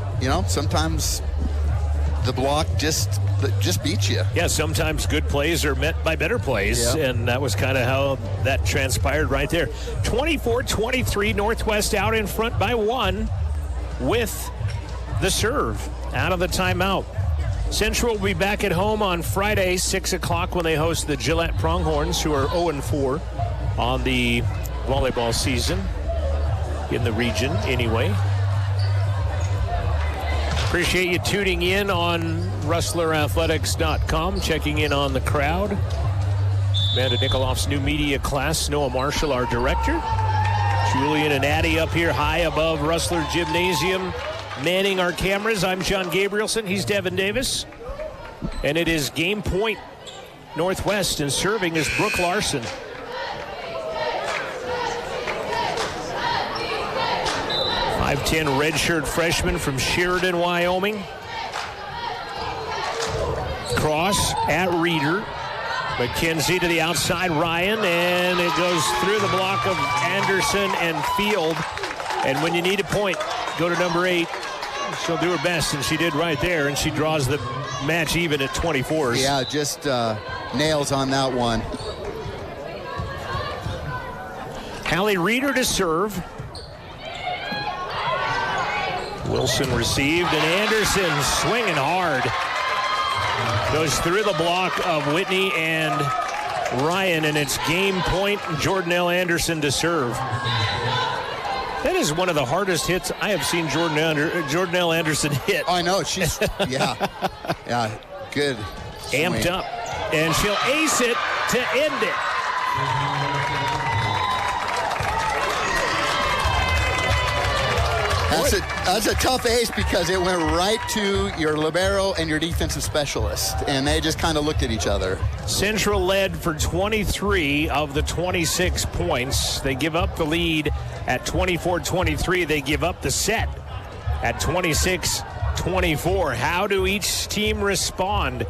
[SPEAKER 5] sometimes the block just beats you.
[SPEAKER 4] Yeah, sometimes good plays are met by better plays, and that was kind of how that transpired right there. 24-23, Northwest out in front by 1 with the serve out of the timeout. Central will be back at home on Friday, 6 o'clock when they host the Gillette Pronghorns, who are 0-4 on the volleyball season in the region anyway. Appreciate you tuning in on rustlerathletics.com, checking in on the crowd. Amanda Nikoloff's new media class, Noah Marshall, our director. Julian and Addie up here high above Rustler Gymnasium, manning our cameras. I'm John Gabrielson. He's Devin Davis. And it is game point Northwest, and serving is Brooke Larson. .5'10" redshirt freshman from Sheridan, Wyoming. Cross at Reeder. McKenzie to the outside, Ryan, and it goes through the block of Anderson and Field. And when you need a point, go to number 8. She'll do her best, and she did right there, and she draws the match even at 24s.
[SPEAKER 5] Yeah, just nails on that one.
[SPEAKER 4] Hallie Reeder to serve. Wilson received, and Anderson swinging hard. Goes through the block of Whitney and Ryan, and it's game point, Jordanelle Anderson to serve. That is one of the hardest hits I have seen Jordanelle Anderson hit.
[SPEAKER 5] I know, she's, yeah, good.
[SPEAKER 4] Amped up, and she'll ace it to end it.
[SPEAKER 5] That's a tough ace because it went right to your libero and your defensive specialist, and they just kind of looked at each other.
[SPEAKER 4] Central led for 23 of the 26 points. They give up the lead at 24-23. They give up the set at 26-24. How do each team respond?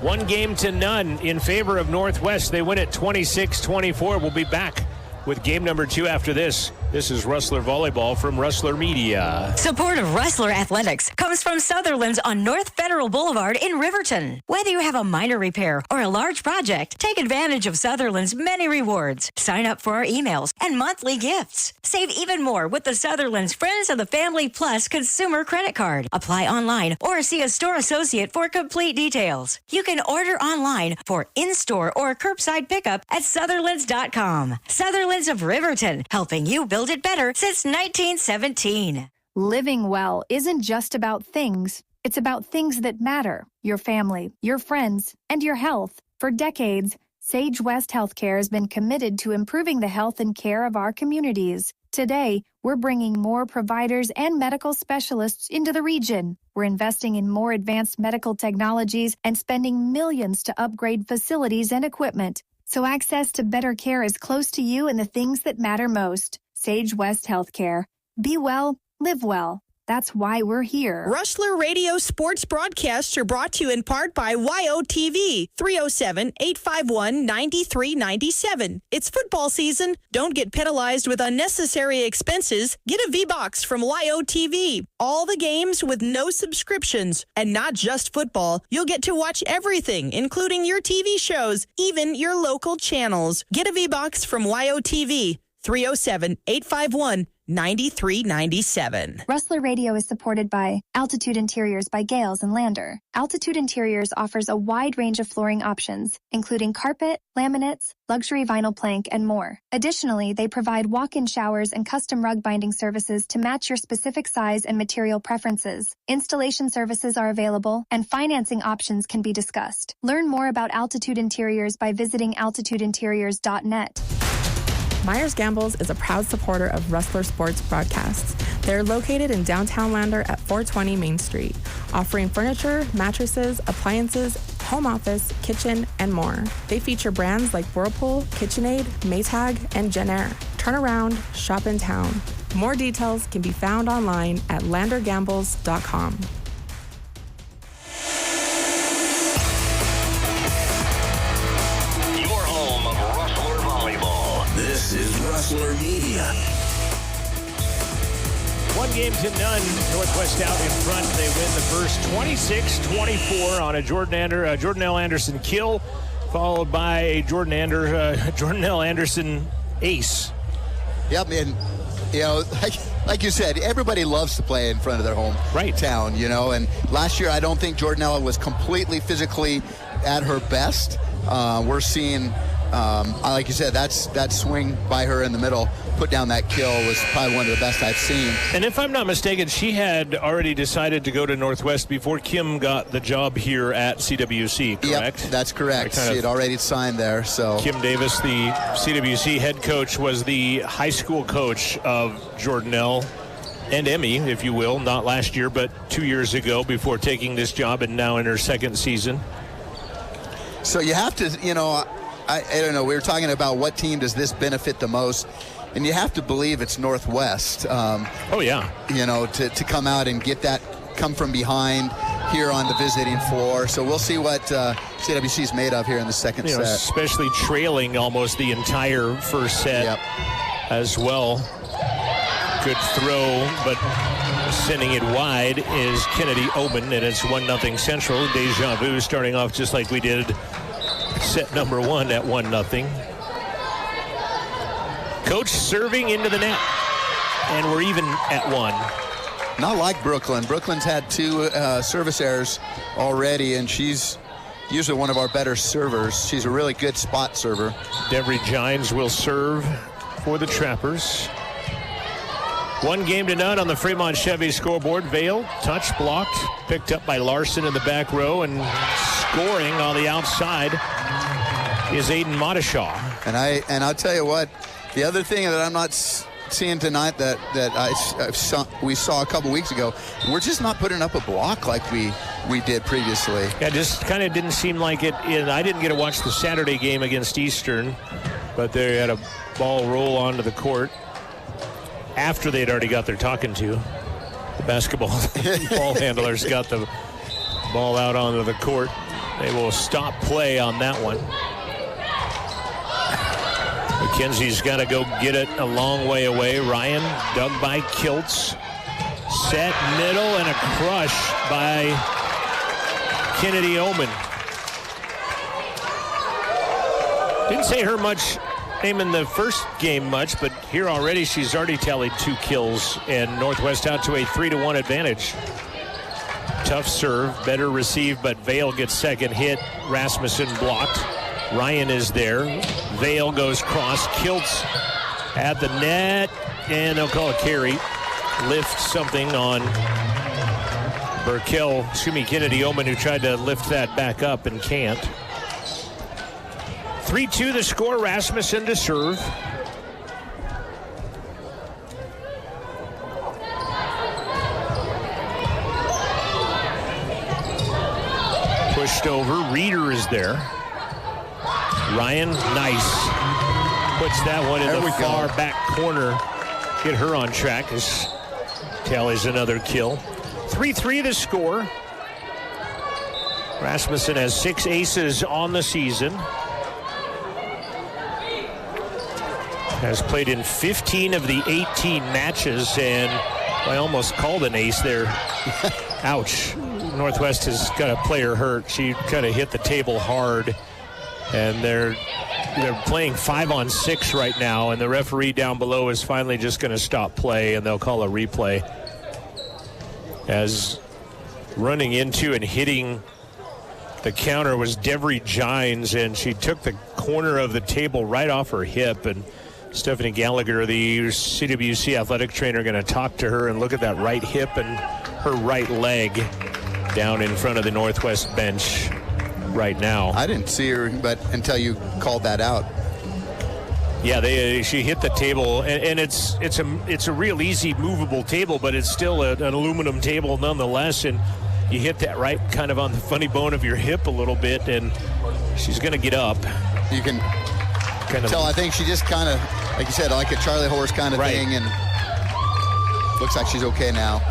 [SPEAKER 4] 1-0 in favor of Northwest. They win at 26-24. We'll be back with game number 2 after this. This is Rustler Volleyball from Rustler Media.
[SPEAKER 17] Support of Rustler Athletics comes from Sutherland's on North Federal Boulevard in Riverton. Whether you have a minor repair or a large project, take advantage of Sutherland's many rewards. Sign up for our emails and monthly gifts. Save even more with the Sutherland's Friends of the Family Plus consumer credit card. Apply online or see a store associate for complete details. You can order online for in-store or curbside pickup at Sutherlands.com. Sutherland's of Riverton, helping you build it better since 1917.
[SPEAKER 18] Living well isn't just about things. It's about things that matter. Your family, your friends, and your health. For decades, Sage West Healthcare has been committed to improving the health and care of our communities. Today, we're bringing more providers and medical specialists into the region. We're investing in more advanced medical technologies and spending millions to upgrade facilities and equipment, so access to better care is close to you and the things that matter most. Sage West Healthcare. Be well, live well. That's why we're here.
[SPEAKER 19] Rustler Radio sports broadcasts are brought to you in part by YOTV, 307-851-9397. It's football season. Don't get penalized with unnecessary expenses. Get a V-Box from YOTV. All the games with no subscriptions. And not just football. You'll get to watch everything, including your TV shows, even your local channels. Get a V-Box from YOTV, 307-851-9397.
[SPEAKER 18] Rustler Radio is supported by Altitude Interiors by Gales and Lander. Altitude Interiors offers a wide range of flooring options, including carpet, laminates, luxury vinyl plank, and more. Additionally, they provide walk-in showers and custom rug binding services to match your specific size and material preferences. Installation services are available, and financing options can be discussed. Learn more about Altitude Interiors by visiting altitudeinteriors.net.
[SPEAKER 20] Myers-Gambles is a proud supporter of Rustler Sports broadcasts. They're located in downtown Lander at 420 Main Street, offering furniture, mattresses, appliances, home office, kitchen, and more. They feature brands like Whirlpool, KitchenAid, Maytag, and Jenn-Air. Turn around, shop in town. More details can be found online at landergambles.com.
[SPEAKER 1] This is Rustler Media.
[SPEAKER 4] 1-0. Northwest out in front. They win the first 26-24 on a Jordanelle Anderson kill, followed by a Jordanelle Anderson ace.
[SPEAKER 5] Yep, and you know, like you said, everybody loves to play in front of their hometown, you know. And last year, I don't think Jordanelle was completely physically at her best. We're seeing like you said, that swing by her in the middle, put down that kill, was probably one of the best I've seen.
[SPEAKER 4] And if I'm not mistaken, she had already decided to go to Northwest before Kim got the job here at CWC, correct?
[SPEAKER 5] Yep, that's correct. She had already signed there. So
[SPEAKER 4] Kim Davis, the CWC head coach, was the high school coach of Jordanelle and Emmy, if you will, not last year, but 2 years ago before taking this job, and now in her second season.
[SPEAKER 5] So you have to, I don't know, we were talking about what team does this benefit the most, and you have to believe it's Northwest.
[SPEAKER 4] Oh, yeah.
[SPEAKER 5] To come out and get that, come from behind here on the visiting floor. So we'll see what CWC is made of here in the second set.
[SPEAKER 4] Especially trailing almost the entire first set as well. Good throw, but sending it wide is Kennedy Oman, and it's 1-0 Central. Deja vu starting off just like we did set number 1 at 1-0. Coach serving into the net, and we're even at 1.
[SPEAKER 5] Not like Brooklyn. Brooklyn's had 2 service errors already, and she's usually one of our better servers. She's a really good spot server.
[SPEAKER 4] Devery Gines will serve for the Trappers. 1-0 on the Fremont Chevy scoreboard. Vale, touch blocked, picked up by Larson in the back row, and scoring on the outside is Aiden Madashaw.
[SPEAKER 5] And I'll tell you what, the other thing that I'm not seeing tonight that we saw a couple weeks ago, we're just not putting up a block like we did previously.
[SPEAKER 4] Yeah, just kind of didn't seem like it. I didn't get to watch the Saturday game against Eastern, but they had a ball roll onto the court after they'd already got their talking to. The basketball ball handlers got the ball out onto the court. They will stop play on that one. McKenzie's got to go get it a long way away. Ryan dug by Kiltz. Set middle and a crush by Kennedy Oman. Didn't say her much name in the first game much, but here already she's already tallied 2 kills, and Northwest out to a 3-1 advantage. Tough serve, better received, but Vale gets second hit. Rasmussen blocked. Ryan is there. Vale goes cross. Kiltz at the net, and they'll call a carry. Lift something on Kennedy Oman, who tried to lift that back up and can't. 3-2 the score. Rasmussen to serve. Pushed over. Reeder is there. Ryan, nice. Puts that one in the far back corner. Get her on track as tallies another kill. 3-3 the score. Rasmussen has 6 aces on the season. Has played in 15 of the 18 matches, and I almost called an ace there. Ouch. Northwest has got a player hurt. She kind of hit the table hard, and they're playing 5-on-6 right now, and the referee down below is finally just going to stop play, and they'll call a replay. As running into and hitting the counter was Devery Gines, and she took the corner of the table right off her hip, and Stephanie Gallagher, the CWC athletic trainer, going to talk to her and look at that right hip and her right leg down in front of the Northwest bench right now.
[SPEAKER 5] I didn't see her, but until you called that out.
[SPEAKER 4] Yeah, she hit the table, and it's a real easy movable table, but it's still an aluminum table nonetheless, and you hit that right kind of on the funny bone of your hip a little bit, and she's going to get up.
[SPEAKER 5] You can tell, I think she just kind of, like you said, like a Charlie horse kind of thing, and looks like she's okay now.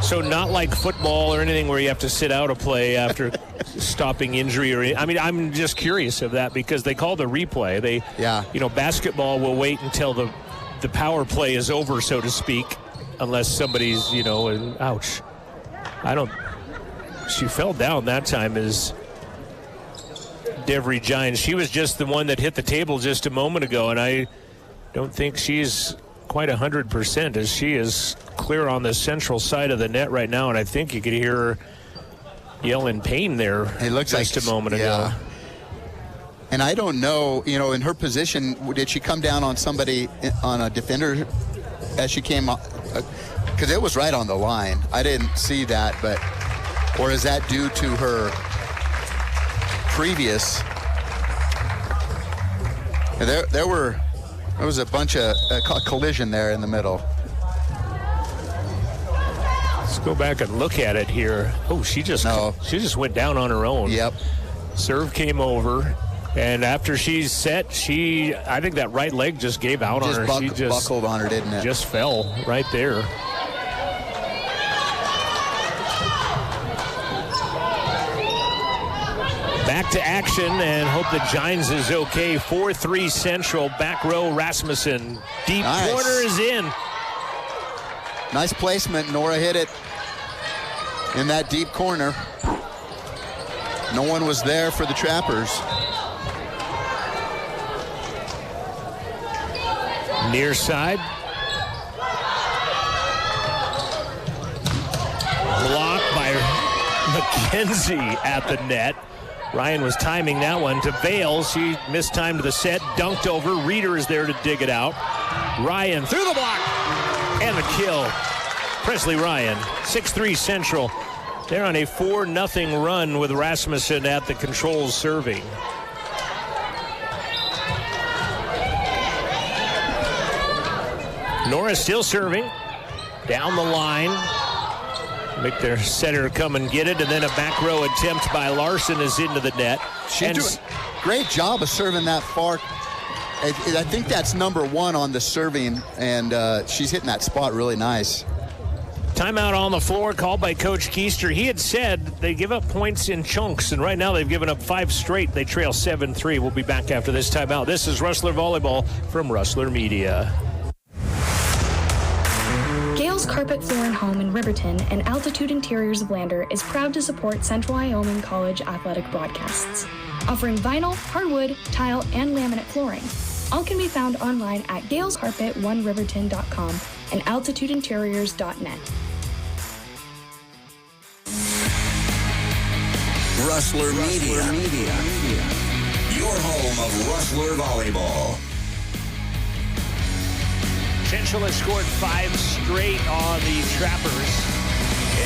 [SPEAKER 4] So not like football or anything where you have to sit out a play after stopping injury, I'm just curious of that because they call the replay. Basketball will wait until the power play is over, so to speak, unless somebody's, and ouch. She fell down that time as Devery Gines. She was just the one that hit the table just a moment ago, and I don't think she's quite 100% as she is clear on the central side of the net right now, and I think you could hear her yell in pain there.
[SPEAKER 5] It looks
[SPEAKER 4] just
[SPEAKER 5] like
[SPEAKER 4] a moment ago.
[SPEAKER 5] And I don't know, in her position, did she come down on somebody, on a defender as she came up? Because it was right on the line. I didn't see that, or is that due to her previous? There was a bunch of collision there in the middle.
[SPEAKER 4] Let's go back and look at it here. Oh, she just went down on her own.
[SPEAKER 5] Yep.
[SPEAKER 4] Serve came over. And after she's set, I think that right leg just gave out on her. She just
[SPEAKER 5] buckled on her, didn't it?
[SPEAKER 4] Just fell right there. Back to action, and hope the Giants is okay. 4-3 Central, back row Rasmussen. Deep corner is in.
[SPEAKER 5] Nice placement. Nora hit it in that deep corner. No one was there for the Trappers.
[SPEAKER 4] Near side. Blocked by McKenzie at the net. Ryan was timing that one to Vale. She mistimed the set, dunked over. Reeder is there to dig it out. Ryan through the block and the kill. Presley Ryan, 6-3 Central. They're on a 4-0 run with Rasmussen at the controls serving. Nora still serving. Down the line. Make their setter come and get it, and then a back row attempt by Larson is into the net.
[SPEAKER 5] She did a great job of serving that far. I think that's number one on the serving, and she's hitting that spot really nice.
[SPEAKER 4] Timeout on the floor called by Coach Keister. He had said they give up points in chunks, and right now they've given up 5 straight. They trail 7-3. We'll be back after this timeout. This is Rustler Volleyball from Rustler Media.
[SPEAKER 21] Gales Carpet Floor and Home in Riverton and Altitude Interiors of Lander is proud to support Central Wyoming College athletic broadcasts, offering vinyl, hardwood, tile, and laminate flooring. All can be found online at galescarpet1riverton.com and altitudeinteriors.net.
[SPEAKER 1] Rustler Media. Your home of Rustler Volleyball.
[SPEAKER 4] Central has scored 5 straight on the Trappers,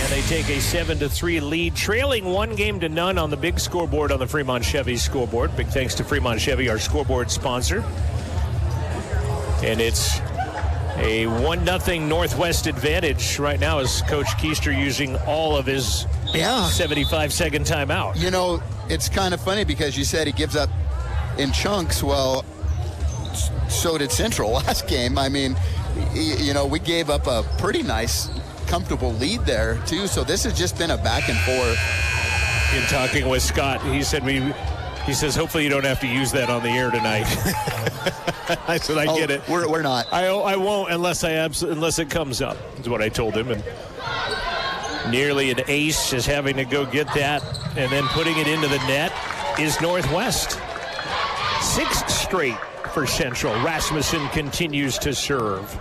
[SPEAKER 4] and they take a 7-3 lead, trailing 1-0 on the big scoreboard on the Fremont Chevy scoreboard. Big thanks to Fremont Chevy, our scoreboard sponsor. And it's a 1-0 Northwest advantage right now as Coach Keister using all of his 75-second timeout.
[SPEAKER 5] You know, it's kind of funny because you said he gives up in chunks. Well, so did Central last game. I mean, you know, we gave up a pretty nice, comfortable lead there, too. So this has just been a back and forth.
[SPEAKER 4] In talking with Scott, he says, hopefully you don't have to use that on the air tonight. I said, I get it.
[SPEAKER 5] We're not.
[SPEAKER 4] I won't unless it comes up, is what I told him. And nearly an ace is having to go get that, and then putting it into the net is Northwest. 6 straight for Central. Rasmussen continues to serve.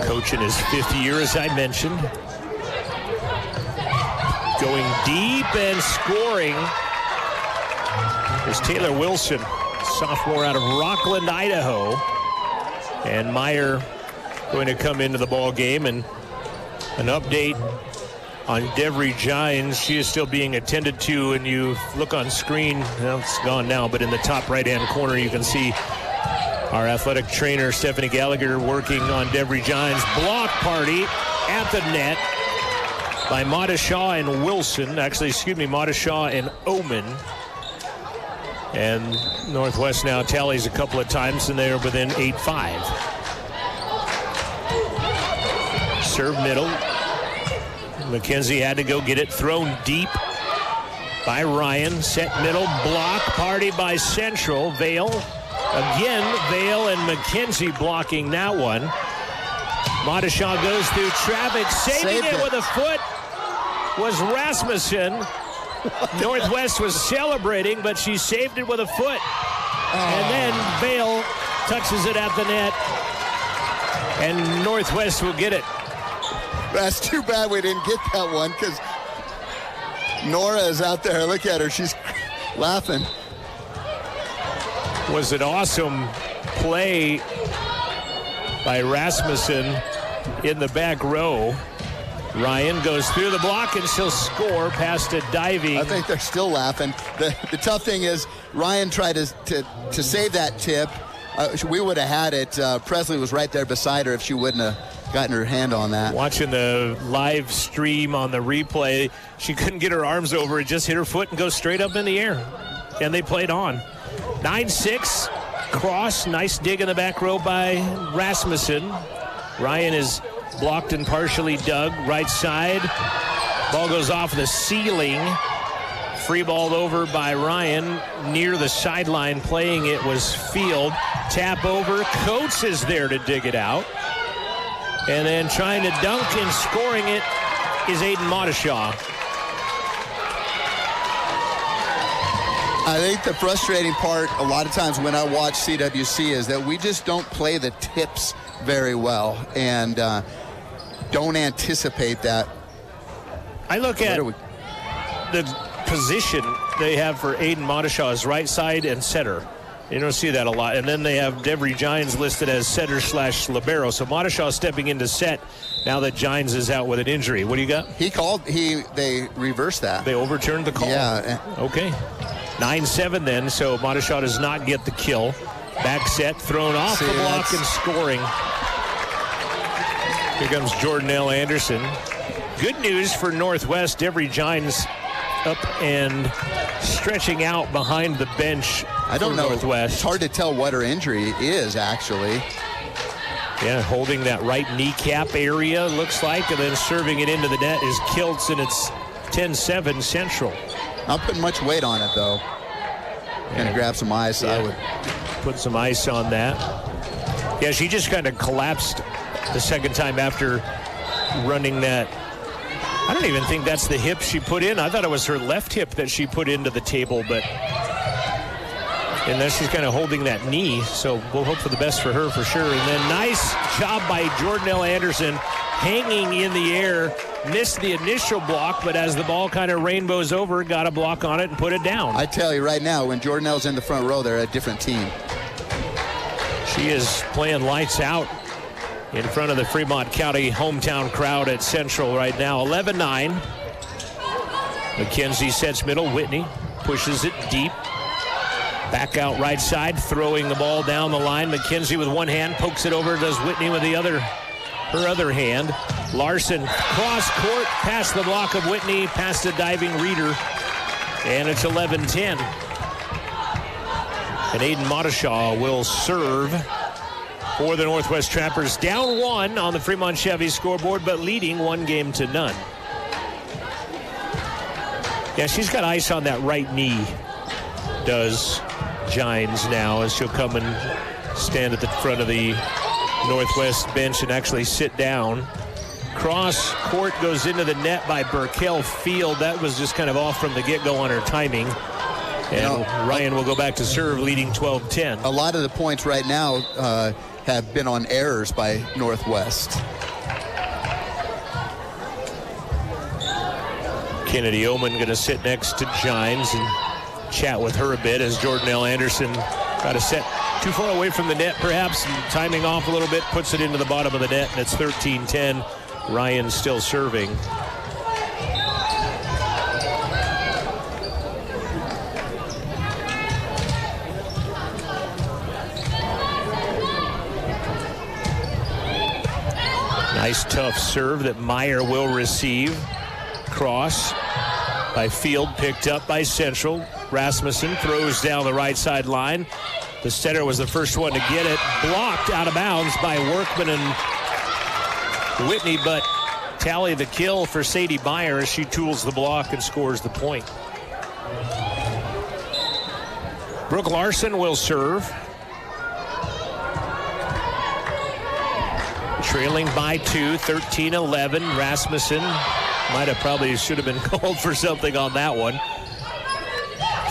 [SPEAKER 4] Coach in his 5th year, as I mentioned. Going deep and scoring. There's Taylor Wilson, sophomore out of Rockland, Idaho. And Meyer going to come into the ball game. And an update on Devry Gines. She is still being attended to, and you look on screen, well, it's gone now, but in the top right-hand corner you can see our athletic trainer Stephanie Gallagher working on Devry Gines. Block party at the net by Mata Shaw and Wilson. Actually, Mata Shaw and Oman. And Northwest now tallies a couple of times, and they're within 8-5. Serve middle. McKenzie had to go get it, thrown deep by Ryan. Set middle, block party by Central. Vale, again, Vale and McKenzie blocking that one. Matashaw goes through traffic, saving it with a foot was Rasmussen. Northwest was celebrating, but she saved it with a foot. And then Vale touches it at the net. And Northwest will get it.
[SPEAKER 5] That's too bad we didn't get that one because Nora is out there. Look at her. She's laughing.
[SPEAKER 4] Was an awesome play by Rasmussen in the back row. Ryan goes through the block and she'll score past a diving.
[SPEAKER 5] I think they're still laughing. The tough thing is Ryan tried to save that tip. We would have had it. Presley was right there beside her if she wouldn't have gotten her hand on that.
[SPEAKER 4] Watching the live stream on the replay, she couldn't get her arms over it, just hit her foot and go straight up in the air. And they played on. 9-6, cross, nice dig in the back row by Rasmussen. Ryan is blocked and partially dug, right side. Ball goes off the ceiling. Free ball over by Ryan near the sideline. Playing it was Field. Tap over. Coates is there to dig it out. And then trying to dunk and scoring it is Aiden Modeshaw.
[SPEAKER 5] I think the frustrating part a lot of times when I watch CWC is that we just don't play the tips very well and don't anticipate that.
[SPEAKER 4] I look at the position they have for Aiden Modeshaw as right side and center. You don't see that a lot. And then they have Devery Gines listed as center/libero. So Modeshaw stepping into set now that Gines is out with an injury. What do you got?
[SPEAKER 5] They reversed that.
[SPEAKER 4] They overturned the call?
[SPEAKER 5] Yeah.
[SPEAKER 4] Okay. 9-7 then, so Modeshaw does not get the kill. Back set, thrown off the block and scoring. Here comes Jordan L. Anderson. Good news for Northwest. Devery Gines up and stretching out behind the bench.
[SPEAKER 5] I don't know.
[SPEAKER 4] Northwest.
[SPEAKER 5] It's hard to tell what her injury is, actually.
[SPEAKER 4] Yeah, holding that right kneecap area, looks like, and then serving it into the net is Kiltz, and it's 10-7 Central.
[SPEAKER 5] Not putting much weight on it, though. Gonna grab some ice.
[SPEAKER 4] Yeah.
[SPEAKER 5] I would
[SPEAKER 4] put some ice on that. Yeah, she just kind of collapsed the second time after running that. I don't even think that's the hip she put in. I thought it was her left hip that she put into the table, but and then she's kind of holding that knee, so we'll hope for the best for her for sure. And then nice job by Jordan L. Anderson hanging in the air. Missed the initial block, but as the ball kind of rainbows over, got a block on it and put it down.
[SPEAKER 5] I tell you right now, when Jordan L's in the front row, they're a different team.
[SPEAKER 4] She is playing lights out in front of the Fremont County hometown crowd at Central right now. 11-9. McKenzie sets middle. Whitney pushes it deep. Back out right side, throwing the ball down the line. McKenzie with one hand pokes it over, does Whitney with her other hand. Larson cross court, past the block of Whitney, past a diving Reeder, and it's 11-10. And Aiden Modeshaw will serve for the Northwest Trappers. Down one on the Fremont Chevy scoreboard, but leading 1-0. Yeah, she's got ice on that right knee, does Gines now, as she'll come and stand at the front of the Northwest bench and actually sit down. Cross court goes into the net by Burkell Field. That was just kind of off from the get-go on her timing. And Ryan will go back to serve, leading 12-10.
[SPEAKER 5] A lot of the points right now have been on errors by Northwest.
[SPEAKER 4] Kennedy Oman going to sit next to Gines and chat with her a bit as Jordan L. Anderson got a set too far away from the net, perhaps, and timing off a little bit, puts it into the bottom of the net, and it's 13-10. Ryan still serving. Nice tough serve that Meyer will receive. Cross by Field, picked up by Central. Rasmussen throws down the right side line. The setter was the first one to get it. Blocked out of bounds by Workman and Whitney, but tally the kill for Sadie Meyer as she tools the block and scores the point. Brooke Larson will serve. Trailing by 2, 13-11. Rasmussen should have been called for something on that one.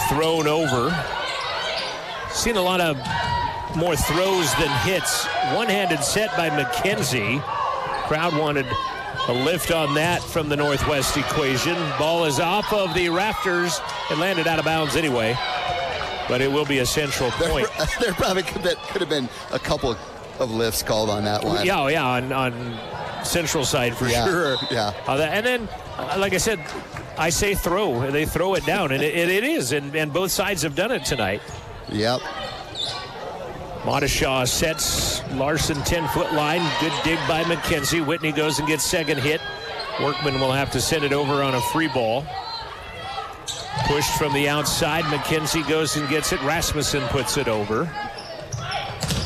[SPEAKER 4] Thrown over. Seen a lot of more throws than hits. One-handed set by McKenzie. Crowd wanted a lift on that from the Northwest equation. Ball is off of the rafters. It landed out of bounds anyway, but it will be a Central point.
[SPEAKER 5] There probably could have been a couple of lifts called on that one.
[SPEAKER 4] Yeah, on Central side for sure.
[SPEAKER 5] Yeah.
[SPEAKER 4] And then, like I said, I say throw. They throw it down, and it is, and both sides have done it tonight.
[SPEAKER 5] Yep.
[SPEAKER 4] Modishaw sets Larson 10-foot line. Good dig by McKenzie. Whitney goes and gets second hit. Workman will have to send it over on a free ball. Pushed from the outside. McKenzie goes and gets it. Rasmussen puts it over.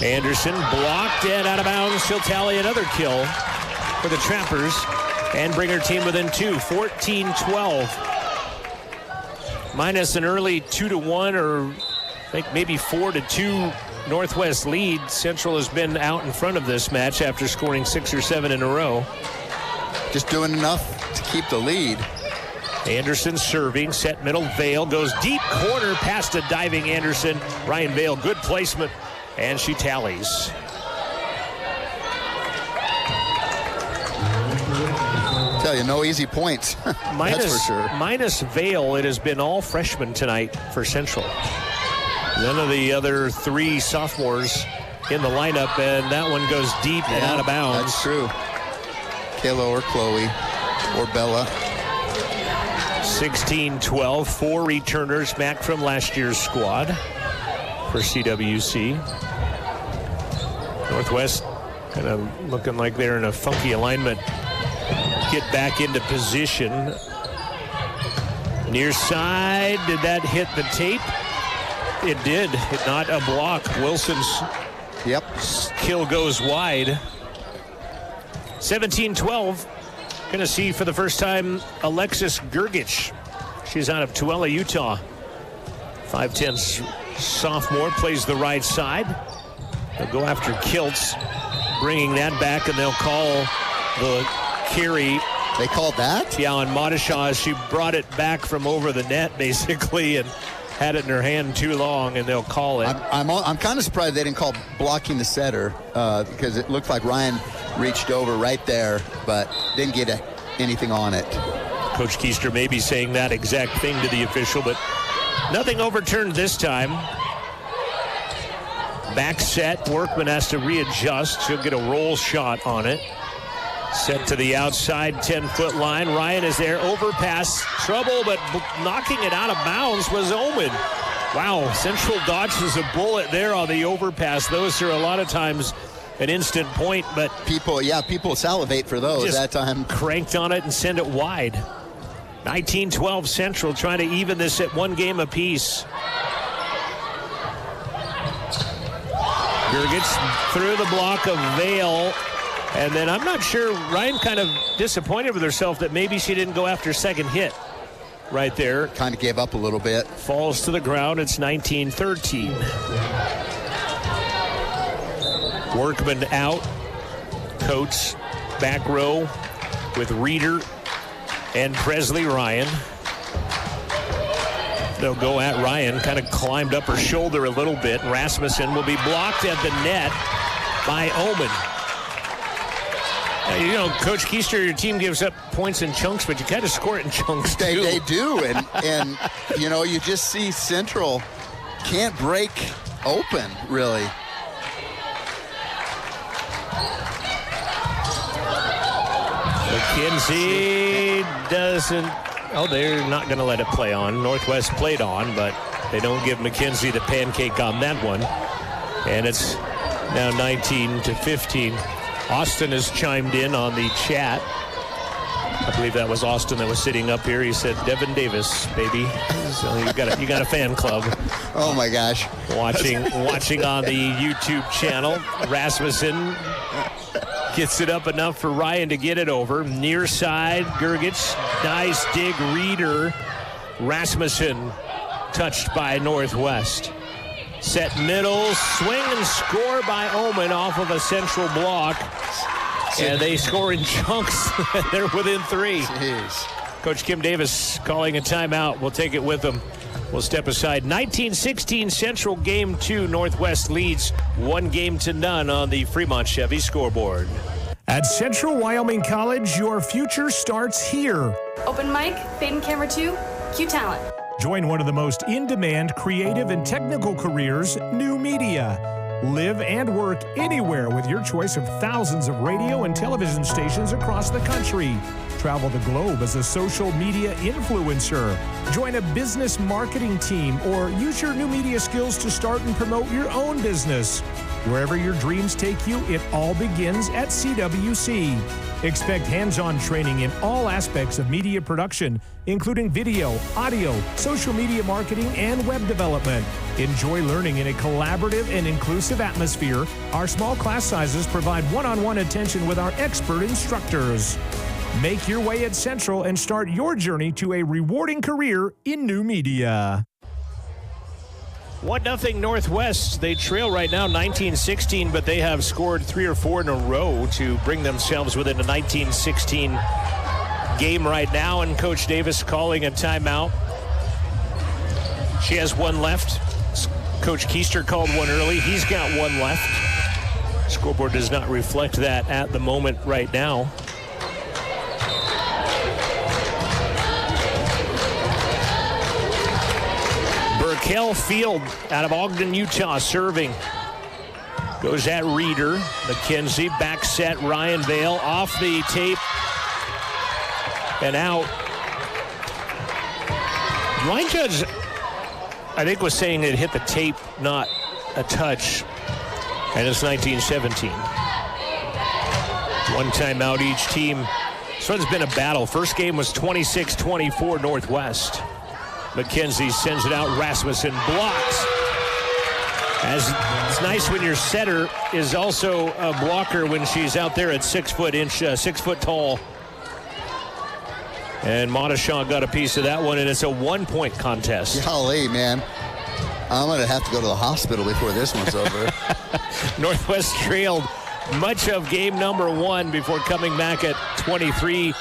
[SPEAKER 4] Anderson blocked and out of bounds. She'll tally another kill for the Trappers and bring her team within 2, 14-12. Minus an early 2-1 or I think maybe 4-2 Northwest lead. Central has been out in front of this match after scoring 6 or 7 in a row.
[SPEAKER 5] Just doing enough to keep the lead.
[SPEAKER 4] Anderson serving, set middle. Vale goes deep corner past a diving Anderson. Ryan Vale, good placement, and she tallies.
[SPEAKER 5] Tell you, no easy points. That's for sure.
[SPEAKER 4] Minus Vale, it has been all freshmen tonight for Central. None of the other 3 sophomores in the lineup, and that one goes deep and out of bounds.
[SPEAKER 5] That's true. Kayla or Chloe or Bella.
[SPEAKER 4] 16-12, 4 returners back from last year's squad for CWC. Northwest kind of looking like they're in a funky alignment. Get back into position. Near side, did that hit the tape? It did. It not a block. Wilson's kill goes wide. 17-12. Going to see for the first time Alexis Gergich. She's out of Tooele, Utah. 5'10" sophomore, plays the right side. They'll go after Kiltz, bringing that back, and they'll call the carry.
[SPEAKER 5] They called that?
[SPEAKER 4] Yeah, on Modishaw. She brought it back from over the net, basically, and had it in her hand too long, and they'll call it.
[SPEAKER 5] I'm kind of surprised they didn't call blocking the setter because it looked like Ryan reached over right there, but didn't get anything on it.
[SPEAKER 4] Coach Keister may be saying that exact thing to the official, but nothing overturned this time. Back set. Workman has to readjust. She'll get a roll shot on it. Set to the outside 10-foot line. Ryan is there. Overpass. Trouble, but knocking it out of bounds was Omen. Wow, Central dodges a bullet there on the overpass. Those are a lot of times an instant point, but
[SPEAKER 5] people salivate for those that time.
[SPEAKER 4] Cranked on it and send it wide. 19-12 Central trying to even this at 1 game apiece. Gergich through the block of Vale. And then I'm not sure, Ryan kind of disappointed with herself that maybe she didn't go after second hit right there.
[SPEAKER 5] Kind of gave up a little bit.
[SPEAKER 4] Falls to the ground. It's 19-13. Workman out. Coates back row with Reeder and Presley Ryan. They'll go at Ryan, kind of climbed up her shoulder a little bit. Rasmussen will be blocked at the net by Omen. You know, Coach Keister, your team gives up points in chunks, but you kind of score it in chunks, too.
[SPEAKER 5] They do, and you know, you just see Central can't break open, really.
[SPEAKER 4] McKenzie doesn't... Oh, they're not going to let it play on. Northwest played on, but they don't give McKenzie the pancake on that one. And it's now 19-15. Austin has chimed in on the chat. I believe that was Austin that was sitting up here. He said, Devin Davis, baby. So you got a fan club.
[SPEAKER 5] Oh, my gosh.
[SPEAKER 4] Watching on the YouTube channel. Rasmussen gets it up enough for Ryan to get it over. Near side, Gergich. Nice dig, Reeder. Rasmussen touched by Northwest. Set middle, swing and score by Omen off of a Central block. And they score in chunks. They're within 3.
[SPEAKER 5] Jeez.
[SPEAKER 4] Coach Kim Davis calling a timeout. We'll take it with them We'll step aside. 1916 Central Game 2. Northwest leads 1-0 on the Fremont Chevy scoreboard.
[SPEAKER 3] At Central Wyoming College, your future starts here.
[SPEAKER 21] Open mic, fade and camera 2, Q Talent.
[SPEAKER 3] Join one of the most in-demand creative and technical careers, new media. Live and work anywhere with your choice of thousands of radio and television stations across the country. Travel the globe as a social media influencer. Join a business marketing team or use your new media skills to start and promote your own business. Wherever your dreams take you, it all begins at CWC. Expect hands-on training in all aspects of media production, including video, audio, social media marketing, and web development. Enjoy learning in a collaborative and inclusive atmosphere. Our small class sizes provide one-on-one attention with our expert instructors. Make your way at Central and start your journey to a rewarding career in new media.
[SPEAKER 4] 1-0 Northwest. They trail right now 19-16, but they have scored 3 or 4 in a row to bring themselves within a 19-16 game right now, and Coach Davis calling a timeout. She has one left. Coach Keister called one early. He's got one left. Scoreboard does not reflect that at the moment right now. Burkell Field out of Ogden, Utah, serving. Goes at Reeder. McKenzie, back set, Ryan Vale off the tape and out. Line judge, I think, was saying it hit the tape, not a touch, and it's 19-17. One timeout each team. This one's been a battle. First game was 26-24 Northwest. McKenzie sends it out. Rasmussen blocks. As it's nice when your setter is also a blocker when she's out there at 6 foot tall. And Modeshaw got a piece of that one, and it's a 1-point contest.
[SPEAKER 5] Golly, man. I'm going to have to go to the hospital before this one's over.
[SPEAKER 4] Northwest trailed much of game number 1 before coming back at 23-22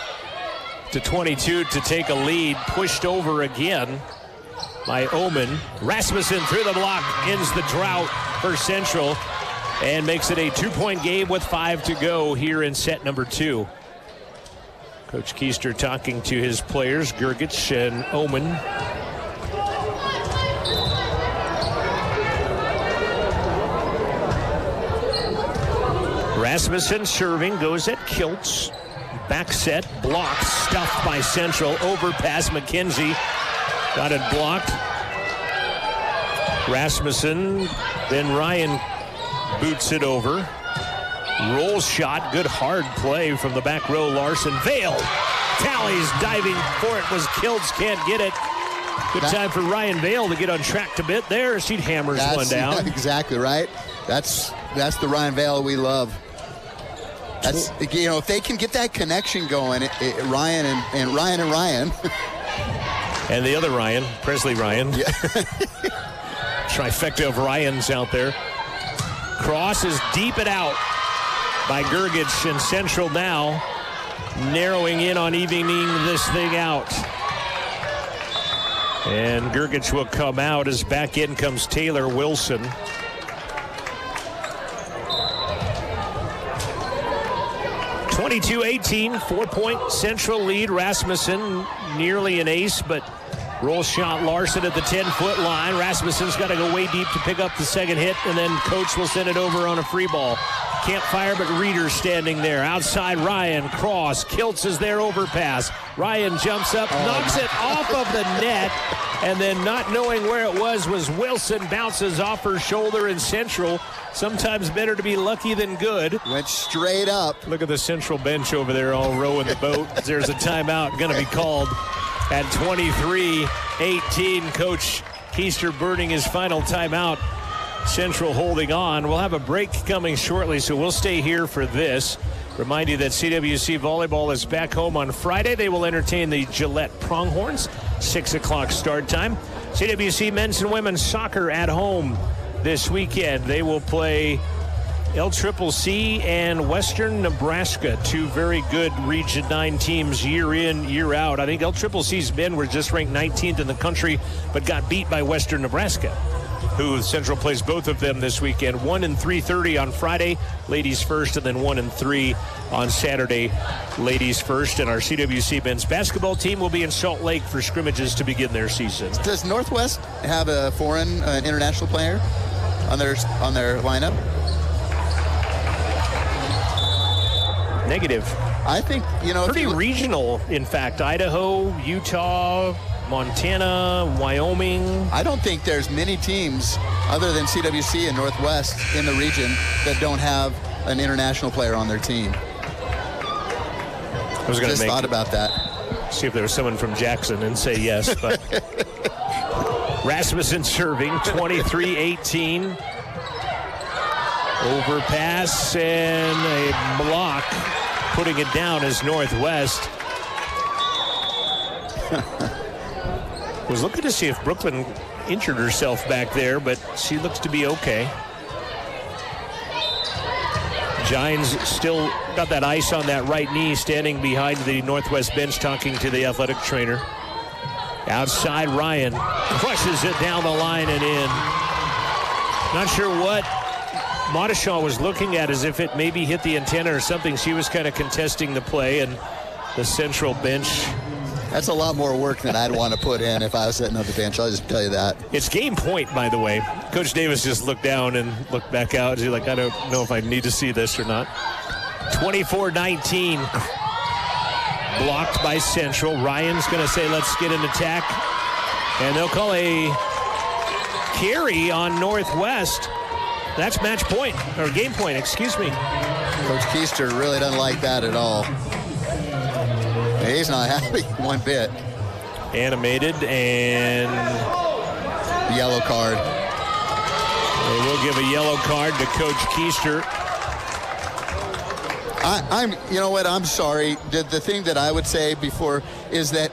[SPEAKER 4] to take a lead. Pushed over again by Omen. Rasmussen through the block, ends the drought for Central and makes it a 2-point game with 5 to go here in set number 2. Coach Keister talking to his players, Gergich and Omen. Rasmussen serving, goes at Kiltz. Back set, blocked, stuffed by Central. Overpass, McKenzie. Got it blocked. Rasmussen, then Ryan boots it over. Roll shot, good hard play from the back row. Larson, Vale tallies, diving for it was Kiltz, can't get it. Good time for Ryan Vale to get on track to bit there. She hammers one down.
[SPEAKER 5] Yeah, exactly right. That's the Ryan Vale we love. That's, you know, if they can get that connection going, Ryan and Ryan.
[SPEAKER 4] And the other Ryan, Presley Ryan.
[SPEAKER 5] Yeah.
[SPEAKER 4] Trifecta of Ryans out there. Cross is deep and out by Gergich, and Central now narrowing in on evening this thing out. And Gergich will come out as back in comes Taylor Wilson. (22-18), 4-point Central lead. Rasmussen nearly an ace, but roll shot Larson at the 10-foot line. Rasmussen's got to go way deep to pick up the second hit, and then coach will send it over on a free ball. Can't fire, but Reeder's standing there. Outside Ryan, cross. Kiltz is there, overpass. Ryan jumps up, knocks it off of the net, and then not knowing where it was Wilson. Bounces off her shoulder, and Central, sometimes better to be lucky than good.
[SPEAKER 5] Went straight up.
[SPEAKER 4] Look at the Central bench over there all rowing the boat. There's a timeout going to be called at 23-18. Coach Keister burning his final timeout. Central holding on. We'll have a break coming shortly, so we'll stay here for this. Remind you that CWC Volleyball is back home on Friday. They will entertain the Gillette Pronghorns. 6 o'clock start time. CWC men's and women's soccer at home this weekend. They will play LCCC and Western Nebraska, two very good Region 9 teams year in, year out. I think LCCC's men were just ranked 19th in the country, but got beat by Western Nebraska, who Central plays both of them this weekend. 1 and 3:30 on Friday, ladies first, and then 1 and 3 on Saturday, ladies first. And our CWC men's basketball team will be in Salt Lake for scrimmages to begin their season.
[SPEAKER 5] Does Northwest have a foreign international player on their lineup?
[SPEAKER 4] Negative.
[SPEAKER 5] I think,
[SPEAKER 4] pretty regional, in fact. Idaho, Utah, Montana, Wyoming.
[SPEAKER 5] I don't think there's many teams other than CWC and Northwest in the region that don't have an international player on their team.
[SPEAKER 4] I was going to
[SPEAKER 5] thought about that.
[SPEAKER 4] See if there was someone from Jackson and say yes, but Rasmussen serving, 23-18. Overpass and a block. Putting it down is Northwest. Was looking to see if Brooklyn injured herself back there, but she looks to be okay. Gines still got that ice on that right knee, standing behind the Northwest bench talking to the athletic trainer. Outside, Ryan crushes it down the line and in. Not sure what Modeshaw was looking at, as if it maybe hit the antenna or something. She was kind of contesting the play, and the Central bench.
[SPEAKER 5] That's a lot more work than I'd want to put in if I was sitting on the bench. I'll just tell you that.
[SPEAKER 4] It's game point, by the way. Coach Davis just looked down and looked back out. He's like, I don't know if I need to see this or not. 24-19. Blocked by Central. Ryan's going to say, let's get an attack. And they'll call a carry on Northwest. That's match point, or game point, excuse me.
[SPEAKER 5] Coach Keister really doesn't like that at all. He's not happy one bit.
[SPEAKER 4] Animated and
[SPEAKER 5] yellow card.
[SPEAKER 4] They will give a yellow card to Coach Keister.
[SPEAKER 5] I'm sorry. The thing that I would say before is that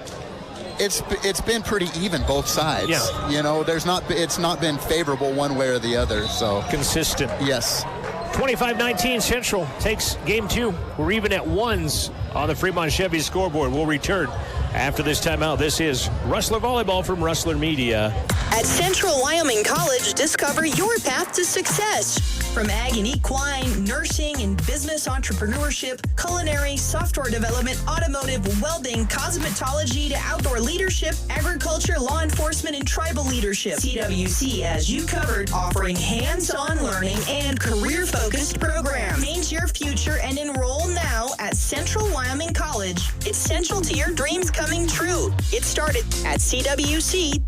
[SPEAKER 5] it's been pretty even both sides.
[SPEAKER 4] Yeah.
[SPEAKER 5] It's not been favorable one way or the other. So
[SPEAKER 4] consistent.
[SPEAKER 5] Yes.
[SPEAKER 4] 25-19 Central takes game 2. We're even at ones on the Fremont Chevy scoreboard. We'll return after this timeout. This is Rustler Volleyball from Rustler Media.
[SPEAKER 19] At Central Wyoming College, discover your path to success. From ag and equine, nursing and business entrepreneurship, culinary, software development, automotive, welding, cosmetology to outdoor leadership, agriculture, law enforcement, and tribal leadership. CWC has you covered, offering hands-on learning and career-focused programs. Change your future and enroll now at Central Wyoming College. It's central to your dreams coming true. Get started at cwc.edu.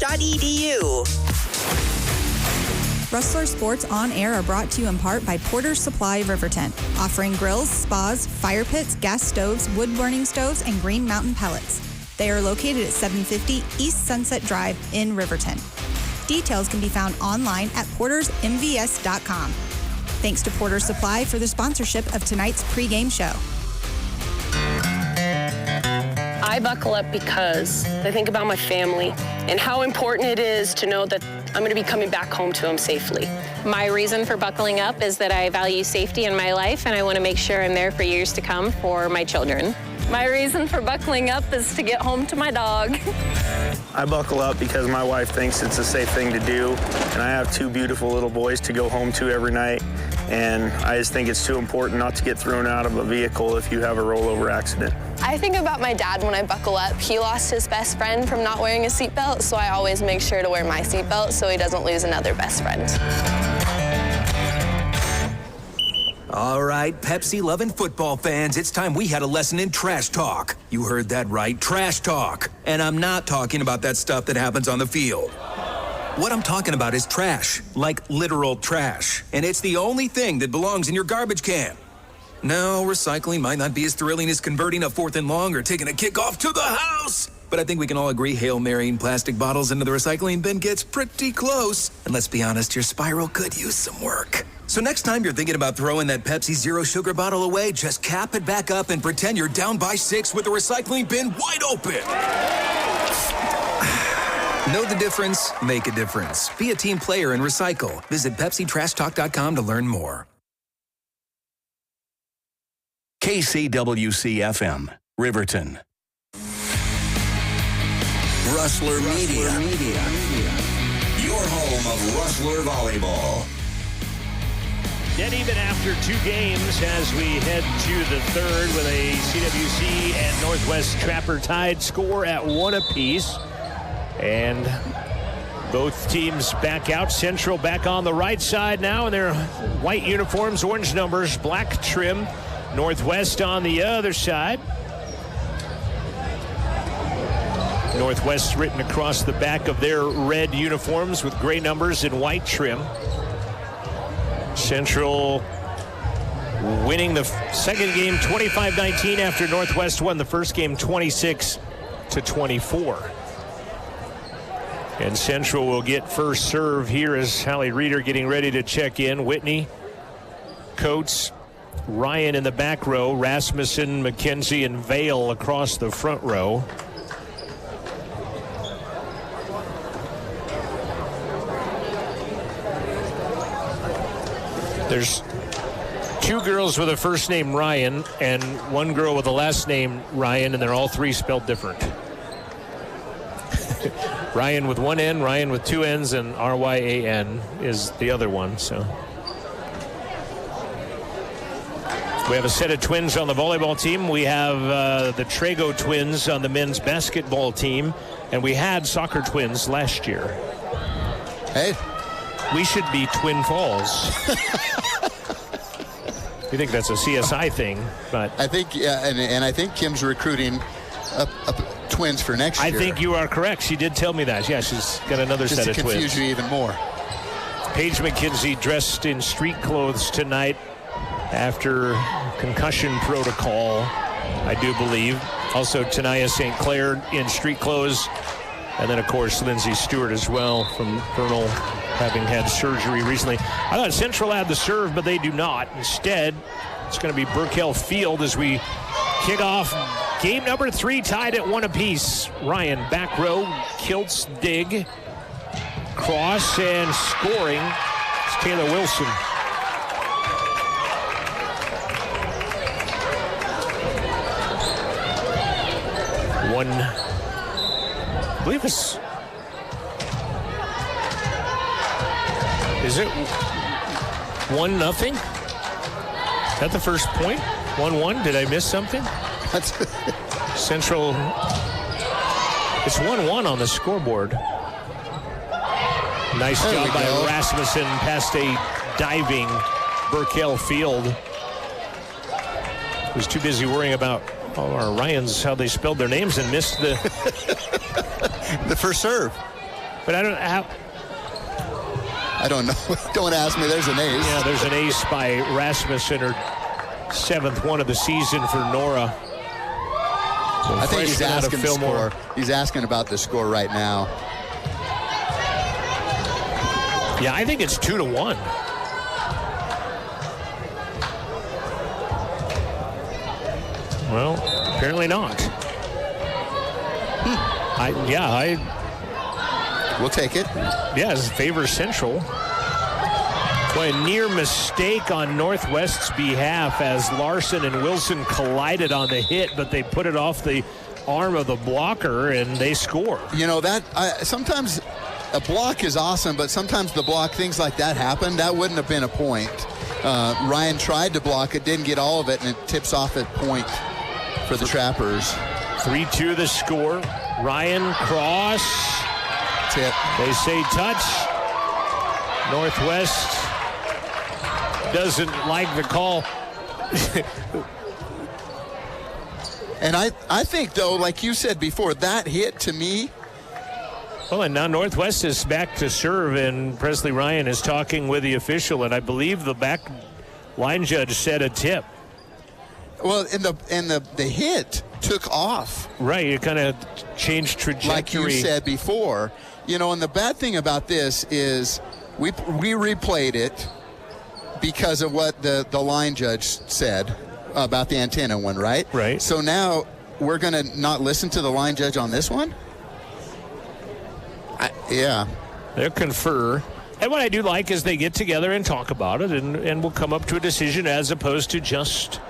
[SPEAKER 6] Rustler Sports On Air are brought to you in part by Porter's Supply of Riverton, offering grills, spas, fire pits, gas stoves, wood-burning stoves, and Green Mountain pellets. They are located at 750 East Sunset Drive in Riverton. Details can be found online at portersmvs.com. Thanks to Porter's Supply for the sponsorship of tonight's pregame show.
[SPEAKER 7] I buckle up because I think about my family and how important it is to know that I'm going to be coming back home to them safely.
[SPEAKER 8] My reason for buckling up is that I value safety in my life, and I want to make sure I'm there for years to come for my children.
[SPEAKER 9] My reason for buckling up is to get home to my dog.
[SPEAKER 10] I buckle up because my wife thinks it's a safe thing to do, and I have two beautiful little boys to go home to every night, and I just think it's too important not to get thrown out of a vehicle if you have a rollover accident.
[SPEAKER 11] I think about my dad when I buckle up. He lost his best friend from not wearing a seatbelt, so I always make sure to wear my seatbelt so he doesn't lose another best friend.
[SPEAKER 13] All right, Pepsi-loving football fans, it's time we had a lesson in trash talk. You heard that right, trash talk. And I'm not talking about that stuff that happens on the field. What I'm talking about is trash, like literal trash. And it's the only thing that belongs in your garbage can. No, recycling might not be as thrilling as converting a 4th and long or taking a kickoff to the house. But I think we can all agree Hail Marrying plastic bottles into the recycling bin gets pretty close. And let's be honest, your spiral could use some work. So next time you're thinking about throwing that Pepsi Zero Sugar bottle away, just cap it back up and pretend you're down by 6 with the recycling bin wide open. Know the difference? Make a difference. Be a team player and recycle. Visit PepsiTrashTalk.com to learn more.
[SPEAKER 1] KCWC FM, Riverton. Rustler Media. Your home of Rustler Volleyball.
[SPEAKER 4] Yet even after 2 games as we head to the third with a CWC and Northwest Trapper tied score at 1 apiece. And both teams back out. Central back on the right side now in their white uniforms, orange numbers, black trim. Northwest on the other side. Northwest written across the back of their red uniforms with gray numbers and white trim. Central winning the second game 25-19 after Northwest won the first game 26-24. And Central will get first serve here as Hallie Reeder getting ready to check in. Whitney, Coates, Ryan in the back row, Rasmussen, McKenzie, and Vale across the front row. There's 2 girls with a first name Ryan and 1 girl with a last name Ryan, and they're all 3 spelled different. Ryan with 1 N, Ryan with 2 N's, and R-Y-A-N is the other one. So we have a set of twins on the volleyball team. We have the Trago twins on the men's basketball team, and we had soccer twins last year.
[SPEAKER 5] Hey.
[SPEAKER 4] We should be Twin Falls. You think that's a CSI thing, but
[SPEAKER 5] I think, yeah, and I think Kim's recruiting twins for next year.
[SPEAKER 4] I think you are correct. She did tell me that. Yeah, she's got another set of twins.
[SPEAKER 5] Just to confuse you even more.
[SPEAKER 4] Paige McKenzie dressed in street clothes tonight after concussion protocol, I do believe. Also, Tanaya St. Clair in street clothes. And then, of course, Lindsay Stewart as well from Vernal, having had surgery recently. I thought Central had the serve, but they do not. Instead, it's going to be Burkell Field as we kick off game number 3, tied at 1 apiece. Ryan, back row, kilts, dig, cross, and scoring. It's Taylor Wilson. I believe it's, is it 1-0? Is that the first point? 1-1? Did I miss something? Central, it's 1-1 on the scoreboard. Nice job by Rasmussen past a diving Burkell Field. Was too busy worrying about our Ryans, how they spelled their names, and missed the
[SPEAKER 5] the first serve.
[SPEAKER 4] But I don't know.
[SPEAKER 5] Don't ask me. There's an ace.
[SPEAKER 4] Yeah, there's an ace by Rasmussen, her 7th one of the season for Nora.
[SPEAKER 5] I think he's asking the score. He's asking about the score right now.
[SPEAKER 4] Yeah, I think it's 2-1. Well, apparently not.
[SPEAKER 5] We'll take it.
[SPEAKER 4] Yes, favors Central. Boy, a near mistake on Northwest's behalf as Larson and Wilson collided on the hit, but they put it off the arm of the blocker and they score.
[SPEAKER 5] You know, that sometimes a block is awesome, but sometimes the block, things like that happen. That wouldn't have been a point. Ryan tried to block it, didn't get all of it, and it tips off at point for the Trappers.
[SPEAKER 4] 3-2 the score. Ryan, cross.
[SPEAKER 5] Tip.
[SPEAKER 4] They say touch. Northwest doesn't like the call.
[SPEAKER 5] And I think, though, like you said before, that hit to me.
[SPEAKER 4] Well, and now Northwest is back to serve, and Presley Ryan is talking with the official, and I believe the back line judge said a tip.
[SPEAKER 5] Well, and the hit took off.
[SPEAKER 4] Right, it kind of changed trajectory.
[SPEAKER 5] Like you said before. You know, and the bad thing about this is we replayed it because of what the line judge said about the antenna one, right?
[SPEAKER 4] Right.
[SPEAKER 5] So now we're going to not listen to the line judge on this one? Yeah.
[SPEAKER 4] They'll confer. And what I do like is they get together and talk about it, and we'll come up to a decision as opposed to just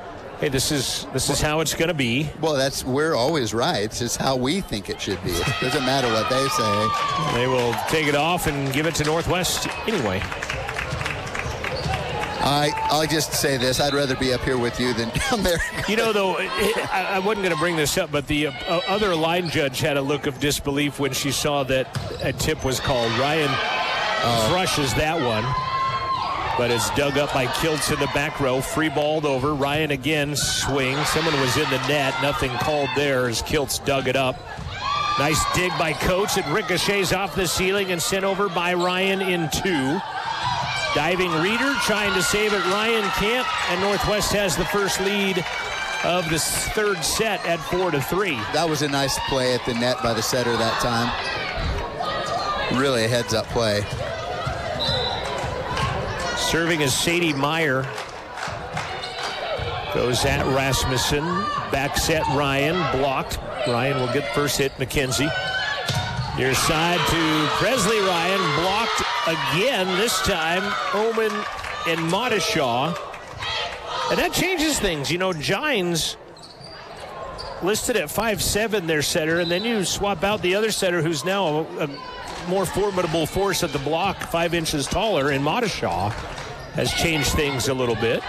[SPEAKER 4] Hey, this is how it's going to be.
[SPEAKER 5] Well, we're always right. It's just how we think it should be. It doesn't matter what they say.
[SPEAKER 4] They will take it off and give it to Northwest anyway.
[SPEAKER 5] I'll just say this. I'd rather be up here with you than down there.
[SPEAKER 4] You know, though, I wasn't going to bring this up, but the other line judge had a look of disbelief when she saw that a tip was called. Ryan crushes that one, but it's dug up by Kiltz in the back row. Free balled over. Ryan again swings. Someone was in the net. Nothing called there as Kiltz dug it up. Nice dig by Coates. It ricochets off the ceiling and sent over by Ryan in 2. Diving Reeder trying to save it. Ryan can't, and Northwest has the first lead of the third set at 4-3.
[SPEAKER 5] That was a nice play at the net by the setter that time. Really a heads-up play.
[SPEAKER 4] Serving is Sadie Meyer. Goes at Rasmussen. Back set Ryan. Blocked. Ryan will get first hit. McKenzie. Near side to Presley Ryan. Blocked again. This time Oman and Modishaw. And that changes things. You know, Gines listed at 5'7", their setter, and then you swap out the other setter who's now a more formidable force at the block, 5 inches taller, and Modishaw has changed things a little bit.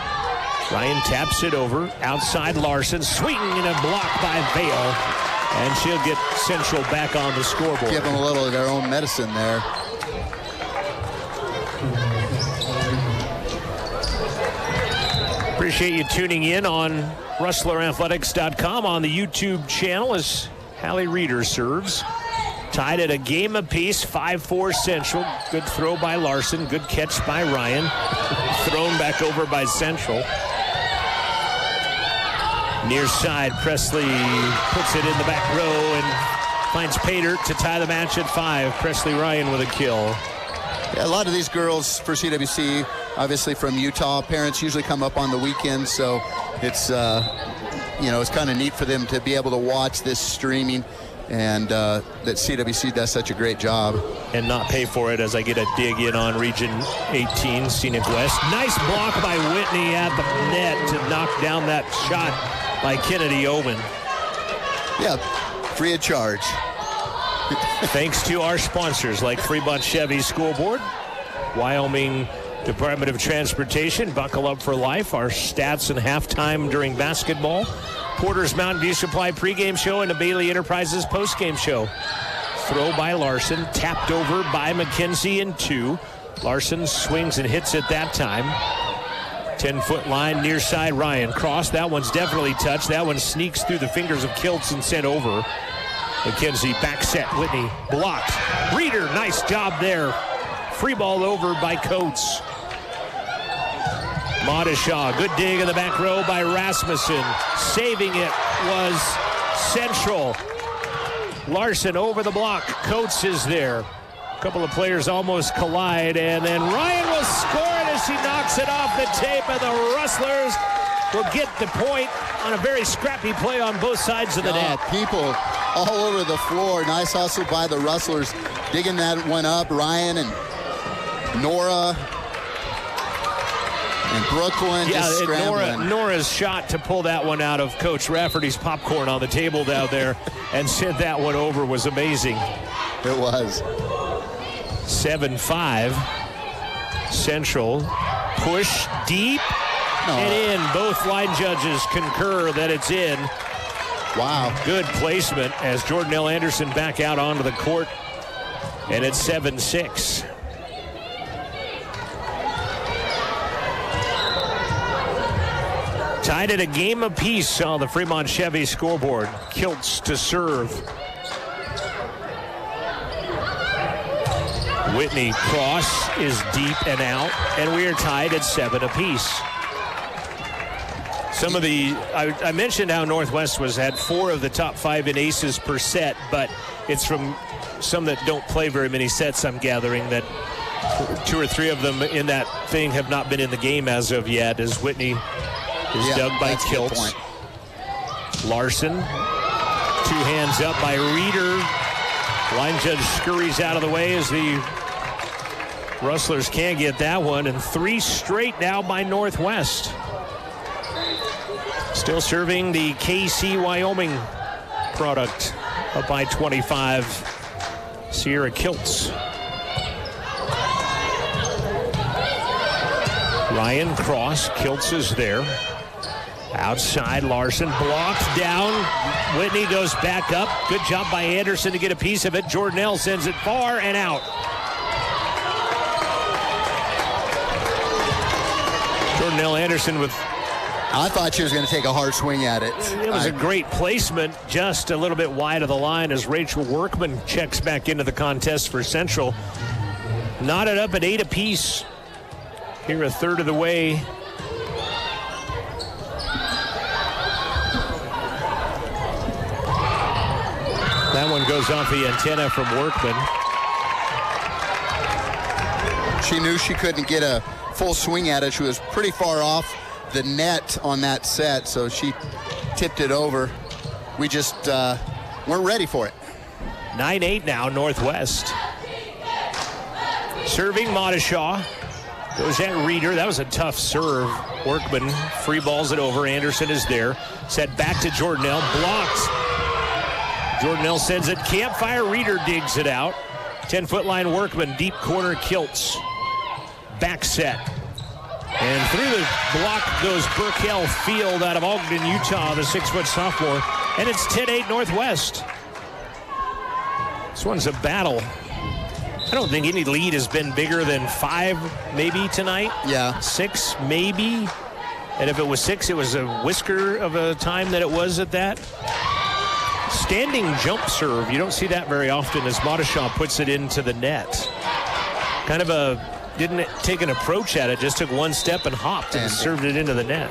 [SPEAKER 4] Ryan taps it over. Outside Larson. Swing and a block by Vale. And she'll get Central back on the scoreboard.
[SPEAKER 5] Give them a little of their own medicine there.
[SPEAKER 4] Appreciate you tuning in on RustlerAthletics.com on the YouTube channel as Hallie Reeder serves. Tied at a game apiece, 5-4 Central. Good throw by Larson. Good catch by Ryan. Thrown back over by Central. Near side, Presley puts it in the back row and finds Pater to tie the match at 5. Presley Ryan with a kill.
[SPEAKER 5] Yeah, a lot of these girls for CWC, obviously from Utah, parents usually come up on the weekends, so it's it's kind of neat for them to be able to watch this streaming, and that CWC does such a great job.
[SPEAKER 4] And not pay for it as I get a dig in on Region 18, Scenic West. Nice block by Whitney at the net to knock down that shot by Kennedy Owen.
[SPEAKER 5] Yeah, free of charge.
[SPEAKER 4] Thanks to our sponsors like Fremont Chevy School Board, Wyoming Department of Transportation, Buckle Up for Life, our stats and halftime during basketball, Porter's Mountain View Supply pregame show, and the Bailey Enterprises postgame show. Throw by Larson, tapped over by McKenzie in 2. Larson swings and hits it that time. 10-foot line near side, Ryan. Cross, that one's definitely touched. That one sneaks through the fingers of Kiltz and sent over. McKenzie back set, Whitney blocked. Reeder, nice job there. Free ball over by Coates. Modishaw, good dig in the back row by Rasmussen. Saving it was Central. Larson over the block. Coates is there. A couple of players almost collide, and then Ryan will score it as she knocks it off the tape, and the Rustlers will get the point on a very scrappy play on both sides of the net.
[SPEAKER 5] People all over the floor. Nice hustle by the Rustlers, digging that one up. Ryan and Nora and Brooklyn just scrambling.
[SPEAKER 4] Nora's shot to pull that one out of Coach Rafferty's popcorn on the table down there and sent that one over was amazing.
[SPEAKER 5] It was.
[SPEAKER 4] 7-5. Central push deep and in. Both line judges concur that it's in.
[SPEAKER 5] Wow.
[SPEAKER 4] Good placement as Jordan L. Anderson back out onto the court. And it's 7-6. Tied at a game apiece on the Fremont Chevy scoreboard. Kiltz to serve. Whitney cross is deep and out, and we are tied at 7 apiece. Some of the, I mentioned how Northwest had 4 of the top 5 in aces per set, but it's from some that don't play very many sets, I'm gathering, that 2 or 3 of them in that thing have not been in the game as of yet, as Whitney is dug by Kiltz. Larson, 2 hands up by Reeder. Line judge scurries out of the way as the Rustlers can't get that one, and 3 straight now by Northwest. Still serving the KC Wyoming product up by 25. Sierra Kiltz. Ryan cross. Kiltz is there. Outside, Larson blocked down. Whitney goes back up. Good job by Anderson to get a piece of it. Jordanelle sends it far and out. Jordanelle Anderson with...
[SPEAKER 5] I thought she was going to take a hard swing at it.
[SPEAKER 4] It was a great placement, just a little bit wide of the line as Rachel Workman checks back into the contest for Central. Knotted up at 8 apiece. Here a third of the way. That one goes off the antenna from Workman.
[SPEAKER 5] She knew she couldn't get a full swing at it. She was pretty far off the net on that set, so she tipped it over. We just weren't ready for it.
[SPEAKER 4] 9-8 now, Northwest. Serving Modishaw. Goes at Reeder. That was a tough serve. Workman free balls it over. Anderson is there. Set back to Jordanelle. Blocked. Jordanelle sends it. Campfire. Reeder digs it out. 10-foot line Workman. Deep corner Kiltz. Back set. And through the block goes Burkell Field out of Ogden, Utah, the 6-foot sophomore. And it's 10-8 Northwest. This one's a battle. I don't think any lead has been bigger than 5 maybe tonight.
[SPEAKER 5] Yeah.
[SPEAKER 4] 6 maybe. And if it was 6, it was a whisker of a time that it was at that. Standing jump serve. You don't see that very often as Modishaw puts it into the net. Kind of a... Didn't take an approach at it, just took one step and hopped and served it into the net.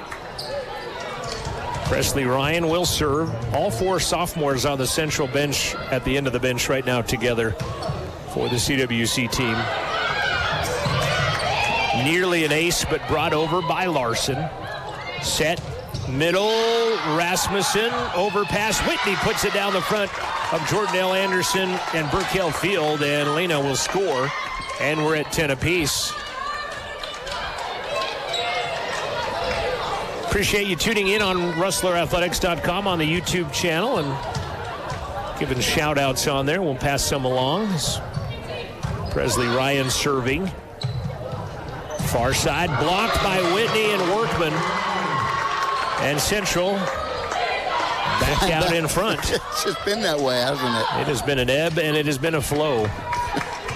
[SPEAKER 4] Presley Ryan will serve. All 4 sophomores on the Central bench at the end of the bench right now together for the CWC team. Nearly an ace, but brought over by Larson. Set, middle, Rasmussen, overpass. Whitney puts it down the front of Jordanelle Anderson and Burkell Field, and Lena will score. And we're at 10 apiece. Appreciate you tuning in on RustlerAthletics.com on the YouTube channel and giving shout outs on there. We'll pass some along. Presley Ryan serving. Far side blocked by Whitney and Workman. And Central back out in front.
[SPEAKER 5] It's just been that way, hasn't it?
[SPEAKER 4] It has been an ebb and it has been a flow.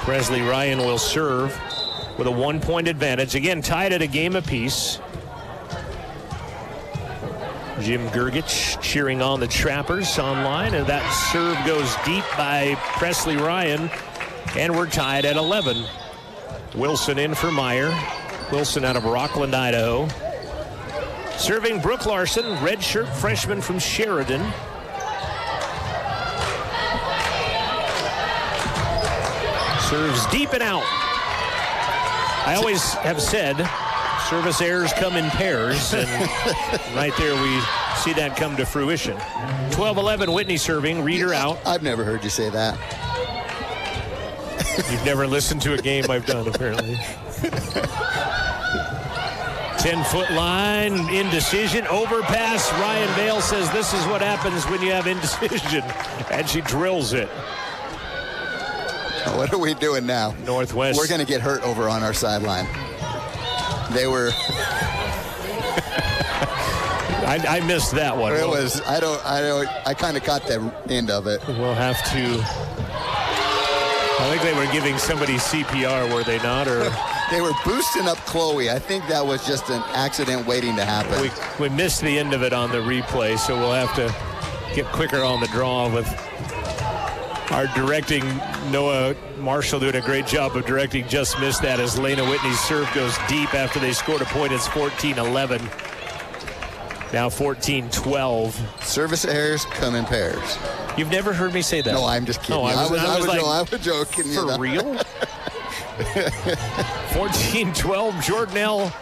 [SPEAKER 4] Presley Ryan will serve with a 1-point advantage. Again, tied at a game apiece. Jim Gergich cheering on the Trappers online, and that serve goes deep by Presley Ryan, and we're tied at 11. Wilson in for Meyer. Wilson out of Rockland, Idaho. Serving Brooke Larson, redshirt freshman from Sheridan. Serves deep and out. I always have said service errors come in pairs, and right there we see that come to fruition. 12-11 Whitney serving, Reeder out.
[SPEAKER 5] I've never heard you say that.
[SPEAKER 4] You've never listened to a game I've done, apparently. 10-foot line, indecision, overpass. Ryan Bale says this is what happens when you have indecision, and she drills it.
[SPEAKER 5] What are we doing now?
[SPEAKER 4] Northwest.
[SPEAKER 5] We're going to get hurt over on our sideline. They were.
[SPEAKER 4] I missed that one.
[SPEAKER 5] It was. I kind of caught the end of it.
[SPEAKER 4] We'll have to. I think they were giving somebody CPR, were they not? Or
[SPEAKER 5] they were boosting up Chloe. I think that was just an accident waiting to happen.
[SPEAKER 4] We missed the end of it on the replay, so we'll have to get quicker on the draw with our directing. Noah Marshall doing a great job of directing. Just missed that as Lena Whitney's serve goes deep after they scored a point. It's 14-11. Now 14-12.
[SPEAKER 5] Service errors come in pairs.
[SPEAKER 4] You've never heard me say that?
[SPEAKER 5] No, I'm just kidding.
[SPEAKER 4] Oh, I
[SPEAKER 5] was joking.
[SPEAKER 4] For real? 14-12, Jordanelle,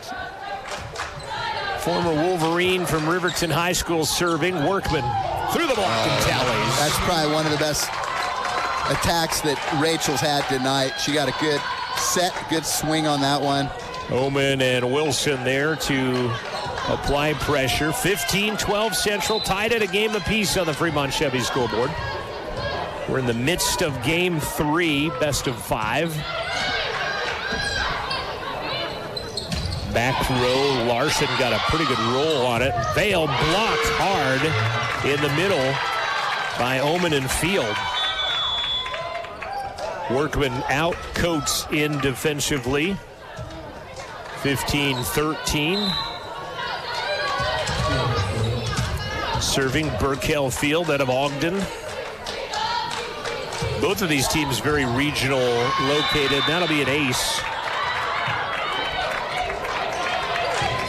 [SPEAKER 4] former Wolverine from Riverton High School, serving. Workman through the block and tallies.
[SPEAKER 5] That's probably one of the best attacks that Rachel's had tonight. She got a good set, good swing on that one.
[SPEAKER 4] Oman and Wilson there to apply pressure. 15-12 Central, tied at a game apiece on the Fremont Chevy scoreboard. We're in the midst of game 3, best of 5. Back row, Larson got a pretty good roll on it. Vale blocked hard in the middle by Oman and Field. Workman out, Coates in defensively. 15-13. Serving Burkell Field out of Ogden. Both of these teams very regional located. That'll be an ace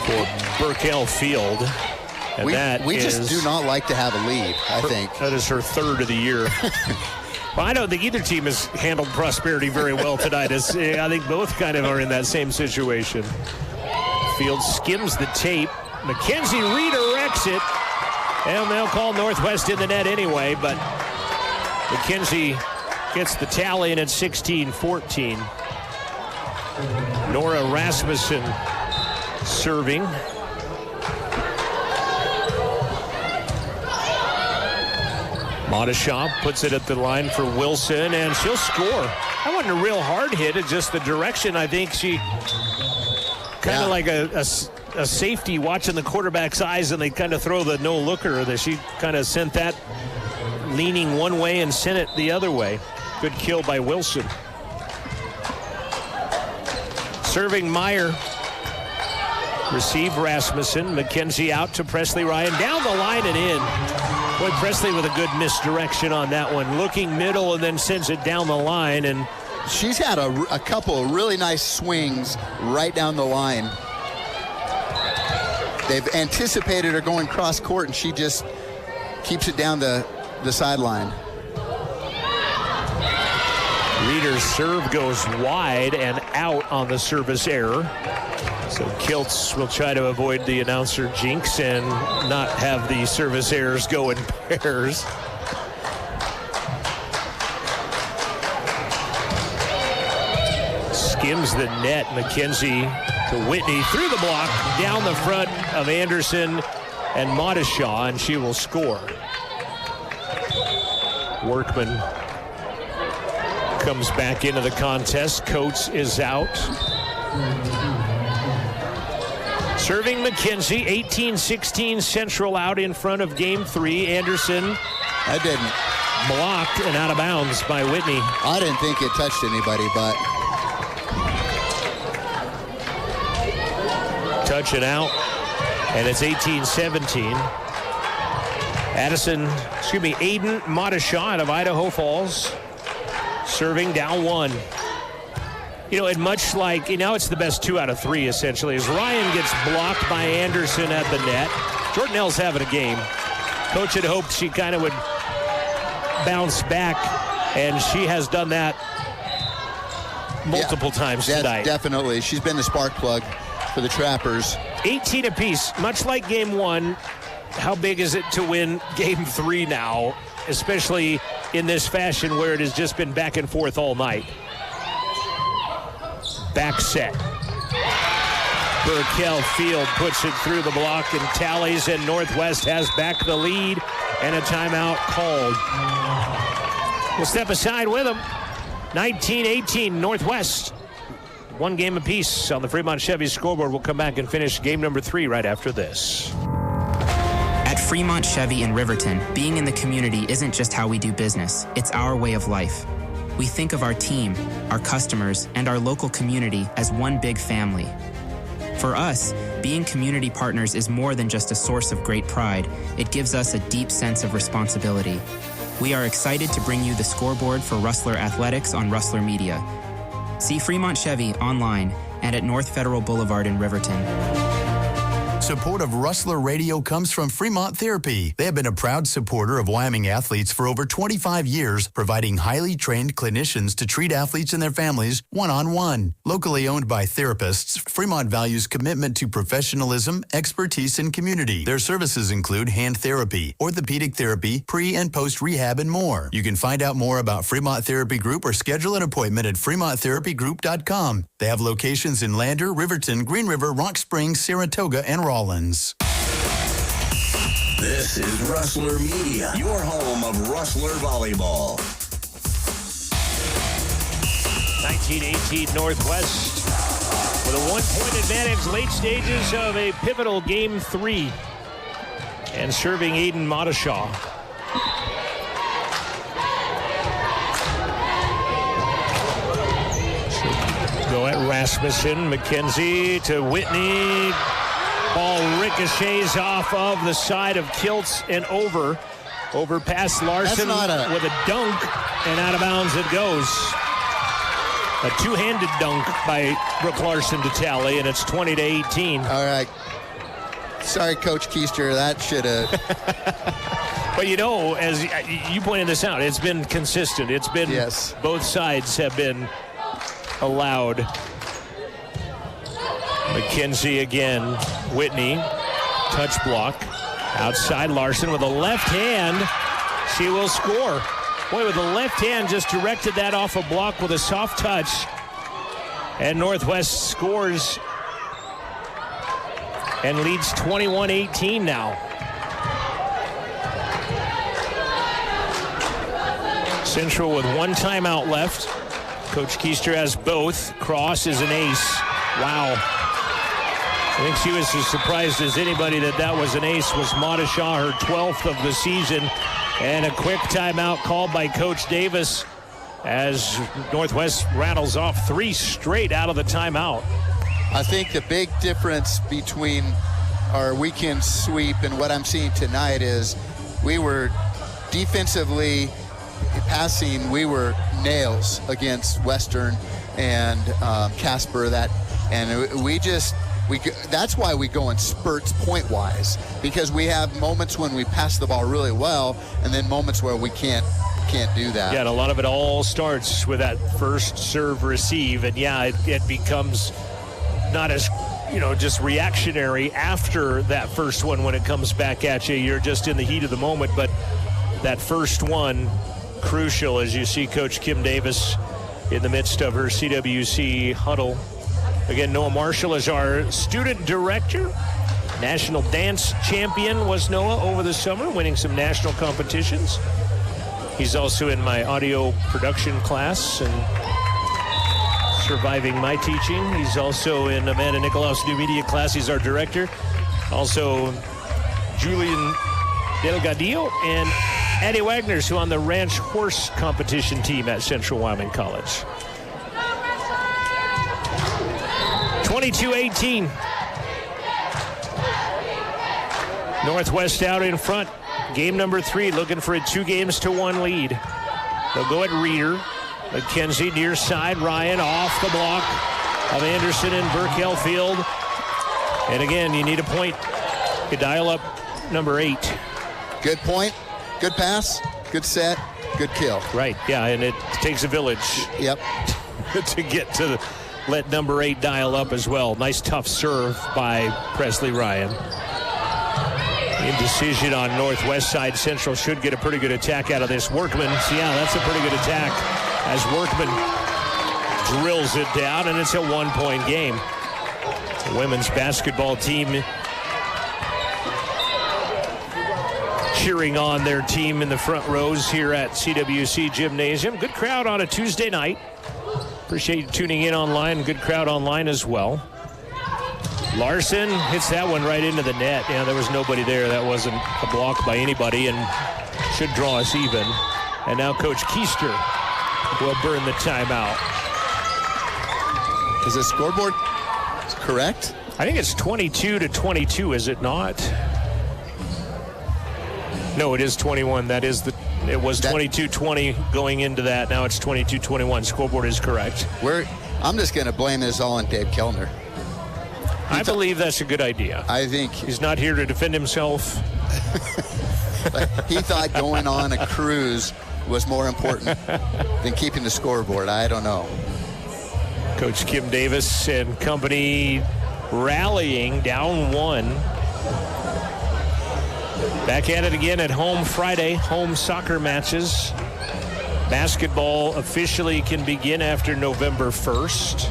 [SPEAKER 4] for Burkell Field. And
[SPEAKER 5] we just do not like to have a lead, I think.
[SPEAKER 4] That is her third of the year. Well, I don't think either team has handled Prosperity very well tonight. I think both kind of are in that same situation. Field skims the tape. McKenzie redirects it. And they'll call Northwest in the net anyway, but McKenzie gets the tally in at 16-14. Nora Rasmussen serving. Modeshaw puts it at the line for Wilson, and she'll score. That wasn't a real hard hit. It's just the direction. I think she kind of like a safety watching the quarterback's eyes, and they kind of throw the no-looker. That she kind of sent that leaning one way and sent it the other way. Good kill by Wilson. Serving Meyer. Receive Rasmussen. McKenzie out to Presley Ryan. Down the line and in. Boy, Presley with a good misdirection on that one. Looking middle and then sends it down the line. And
[SPEAKER 5] she's had a couple of really nice swings right down the line. They've anticipated her going cross court, and she just keeps it down the sideline.
[SPEAKER 4] Reeder's serve goes wide and out on the service error. So Kiltz will try to avoid the announcer jinx and not have the service errors go in pairs. Skims the net. McKenzie to Whitney through the block, down the front of Anderson and Modeshaw, and she will score. Workman comes back into the contest. Coates is out. Serving McKenzie, 18-16 Central out in front of game 3. Anderson.
[SPEAKER 5] I didn't.
[SPEAKER 4] Blocked and out of bounds by Whitney.
[SPEAKER 5] I didn't think it touched anybody, but.
[SPEAKER 4] Touch it out, and it's 18-17. Aiden Modeshaw out of Idaho Falls. Serving down 1. You know, and much like, now it's the best 2 out of 3, essentially, as Ryan gets blocked by Anderson at the net. Jordanelle's having a game. Coach had hoped she kind of would bounce back, and she has done that multiple times tonight.
[SPEAKER 5] Definitely. She's been the spark plug for the Trappers.
[SPEAKER 4] 18 apiece, much like game 1. How big is it to win game 3 now, especially in this fashion where it has just been back and forth all night? Back set. Burkell Field puts it through the block and tallies, and Northwest has back the lead and a timeout called. We'll step aside with them. 19-18 Northwest. 1 game apiece on the Fremont Chevy scoreboard. We'll come back and finish game number 3 right after this.
[SPEAKER 12] At Fremont Chevy in Riverton, being in the community isn't just how we do business, it's our way of life. We think of our team, our customers, and our local community as one big family. For us, being community partners is more than just a source of great pride. It gives us a deep sense of responsibility. We are excited to bring you the scoreboard for Rustler Athletics on Rustler Media. See Fremont Chevy online and at North Federal Boulevard in Riverton.
[SPEAKER 15] Support of Rustler Radio comes from Fremont Therapy. They have been a proud supporter of Wyoming athletes for over 25 years, providing highly trained clinicians to treat athletes and their families one-on-one. Locally owned by therapists, Fremont values commitment to professionalism, expertise, and community. Their services include hand therapy, orthopedic therapy, pre- and post-rehab, and more. You can find out more about Fremont Therapy Group or schedule an appointment at FremontTherapyGroup.com. They have locations in Lander, Riverton, Green River, Rock Springs, Saratoga, and Rawlins.
[SPEAKER 1] This is Rustler Media, your home of Rustler Volleyball.
[SPEAKER 4] 1918 Northwest with a 1-point advantage, late stages of a pivotal Game 3. And serving Aiden Modeshaw. Go at Rasmussen, McKenzie to Whitney. Ball ricochets off of the side of Kiltz and over past Larson with a dunk, and out of bounds it goes. A two-handed dunk by Brooke Larson to tally, and it's 20-18.
[SPEAKER 5] All right. Sorry, Coach Keister, that should have.
[SPEAKER 4] But as you pointed this out, it's been consistent. It's been both sides have been allowed. McKenzie again. Whitney, touch block. Outside Larson with a left hand. She will score. Boy, with the left hand just directed that off a block with a soft touch. And Northwest scores and leads 21-18 now. Central with one timeout left. Coach Keister has both. Cross is an ace. Wow. I think she was as surprised as anybody that was an ace. Was Modeshaw, her 12th of the season. And a quick timeout called by Coach Davis as Northwest rattles off 3 straight out of the timeout.
[SPEAKER 5] I think the big difference between our weekend sweep and what I'm seeing tonight is we were defensively passing, we were nails against Western and Casper. That's why we go in spurts point-wise, because we have moments when we pass the ball really well and then moments where we can't do that.
[SPEAKER 4] Yeah, and a lot of it all starts with that first serve receive, and it becomes not as just reactionary after that first one when it comes back at you. You're just in the heat of the moment, but that first one, crucial as you see Coach Kim Davis in the midst of her CWC huddle. Again, Noah Marshall is our student director. National dance champion was Noah over the summer, winning some national competitions. He's also in my audio production class and surviving my teaching. He's also in Amanda Nikolaus' new media class. He's our director. Also, Julian Delgadillo and Addie Wagner's, who on the ranch horse competition team at Central Wyoming College. 22-18. Northwest out in front. Game number 3, looking for a 2-1 lead. They'll go at Reeder. McKenzie near side. Ryan off the block of Anderson and Burkell Field. And again, you need a point to dial up number 8.
[SPEAKER 5] Good point, good pass, good set, good kill.
[SPEAKER 4] Right, yeah, and it takes a village.
[SPEAKER 5] Yep.
[SPEAKER 4] To get to let number 8 dial up as well. Nice tough serve by Presley Ryan. Indecision on Northwest side. Central should get a pretty good attack out of this. Workman, that's a pretty good attack as Workman drills it down, and it's a 1-point game. The women's basketball team cheering on their team in the front rows here at CWC Gymnasium. Good crowd on a Tuesday night. Appreciate you tuning in online. Good crowd online as well. Larson hits that one right into the net. Yeah, there was nobody there. That wasn't a block by anybody and should draw us even. And now Coach Keister will burn the timeout.
[SPEAKER 5] Is the scoreboard correct?
[SPEAKER 4] I think it's 22-22, is it not? No, it is 21. It was 22-20 going into that. Now it's 22-21. Scoreboard is correct.
[SPEAKER 5] I'm just going to blame this all on Dave Kellner.
[SPEAKER 4] I believe that's a good idea.
[SPEAKER 5] I think
[SPEAKER 4] he's not here to defend himself.
[SPEAKER 5] He thought going on a cruise was more important than keeping the scoreboard. I don't know.
[SPEAKER 4] Coach Kim Davis and company rallying down 1. Back at it again at home Friday. Home soccer matches. Basketball officially can begin after November 1st.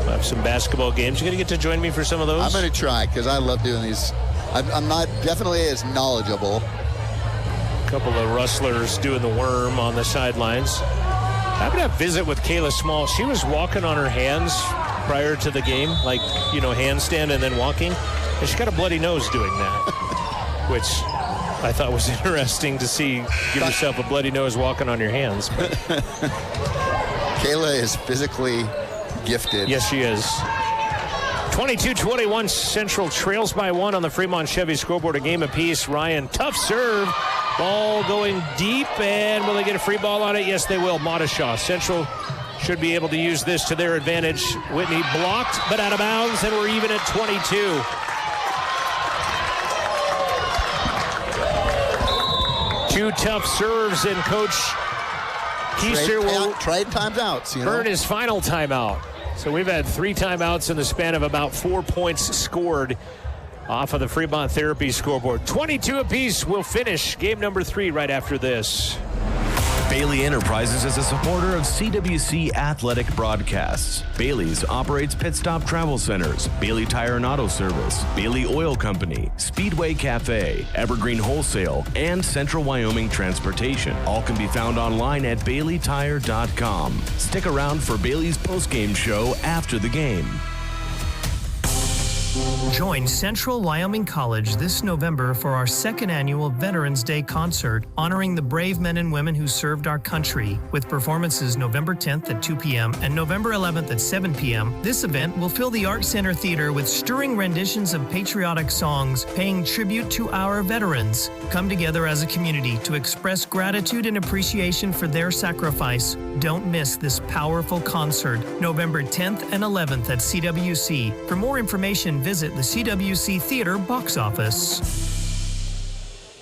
[SPEAKER 4] We'll have some basketball games. You going to get to join me for some of those?
[SPEAKER 5] I'm going to try because I love doing these. I'm not definitely as knowledgeable.
[SPEAKER 4] A couple of rustlers doing the worm on the sidelines. I'm going to visit with Kayla Small. She was walking on her hands prior to the game, like, handstand and then walking. And she got a bloody nose doing that, which I thought was interesting to see. Give yourself a bloody nose walking on your hands. But
[SPEAKER 5] Kayla is physically gifted.
[SPEAKER 4] Yes, she is. 22-21, Central trails by 1 on the Fremont Chevy scoreboard, a game apiece. Ryan, tough serve. Ball going deep, and will they get a free ball on it? Yes, they will. Modeshaw. Central should be able to use this to their advantage. Whitney blocked, but out of bounds, and we're even at 22. Two tough serves, and Coach Keister will
[SPEAKER 5] trade timeouts.
[SPEAKER 4] Burn his final timeout. So we've had 3 timeouts in the span of about 4 points scored off of the Fremont Therapy scoreboard. 22 apiece. We'll finish game number 3 right after this.
[SPEAKER 16] Bailey Enterprises is a supporter of CWC Athletic Broadcasts. Bailey's operates Pit Stop Travel Centers, Bailey Tire and Auto Service, Bailey Oil Company, Speedway Cafe, Evergreen Wholesale, and Central Wyoming Transportation. All can be found online at BaileyTire.com. Stick around for Bailey's postgame show after the game.
[SPEAKER 2] Join Central Wyoming College this November for our 2nd annual Veterans Day concert, honoring the brave men and women who served our country. With performances November 10th at 2 p.m. and November 11th at 7 p.m., this event will fill the Art Center Theater with stirring renditions of patriotic songs, paying tribute to our veterans. Come together as a community to express gratitude and appreciation for their sacrifice. Don't miss this powerful concert, November 10th and 11th at CWC. For more information, visit the CWC Theater box office.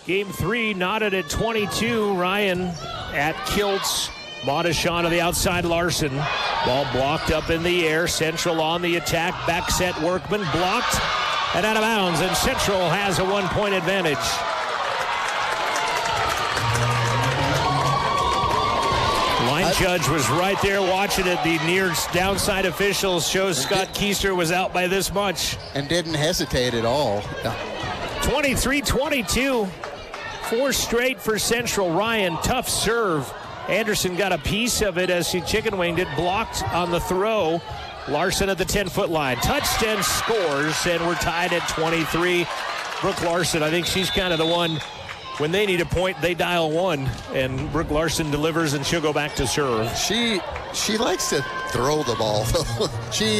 [SPEAKER 4] Game 3 knotted at 22. Ryan at kilts. Modeshaw to the outside. Larson. Ball blocked up in the air. Central on the attack. Back set. Workman blocked and out of bounds. And Central has a 1-point advantage. Line judge was right there watching it. The near downside officials shows Scott Keister was out by this much.
[SPEAKER 5] And didn't hesitate at all.
[SPEAKER 4] 23-22. 4 straight for Central. Ryan, tough serve. Anderson got a piece of it as she chicken winged it. Blocked on the throw. Larson at the 10-foot line. Touched and scores, and we're tied at 23. Brooke Larson, I think she's kind of the one. When they need a point, they dial 1, and Brooke Larson delivers, and she'll go back to serve.
[SPEAKER 5] She likes to throw the ball.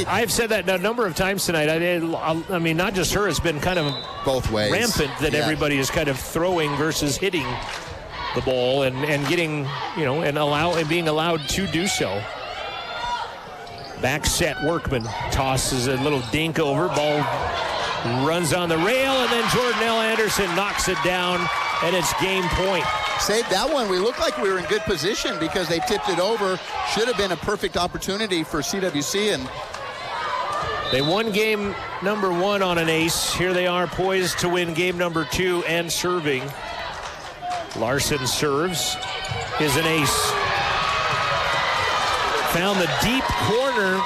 [SPEAKER 4] I've said that a number of times tonight. I mean, not just her. It's been kind of
[SPEAKER 5] both ways
[SPEAKER 4] rampant that everybody is kind of throwing versus hitting the ball and getting, and being allowed to do so. Back set. Workman tosses a little dink over. Ball runs on the rail, and then Jordan L. Anderson knocks it down. And it's game point.
[SPEAKER 5] Saved that one. We looked like we were in good position because they tipped it over. Should have been a perfect opportunity for CWC. And
[SPEAKER 4] they won game number 1 on an ace. Here they are poised to win game number 2 and serving. Larson serves. Is an ace. Found the deep corner.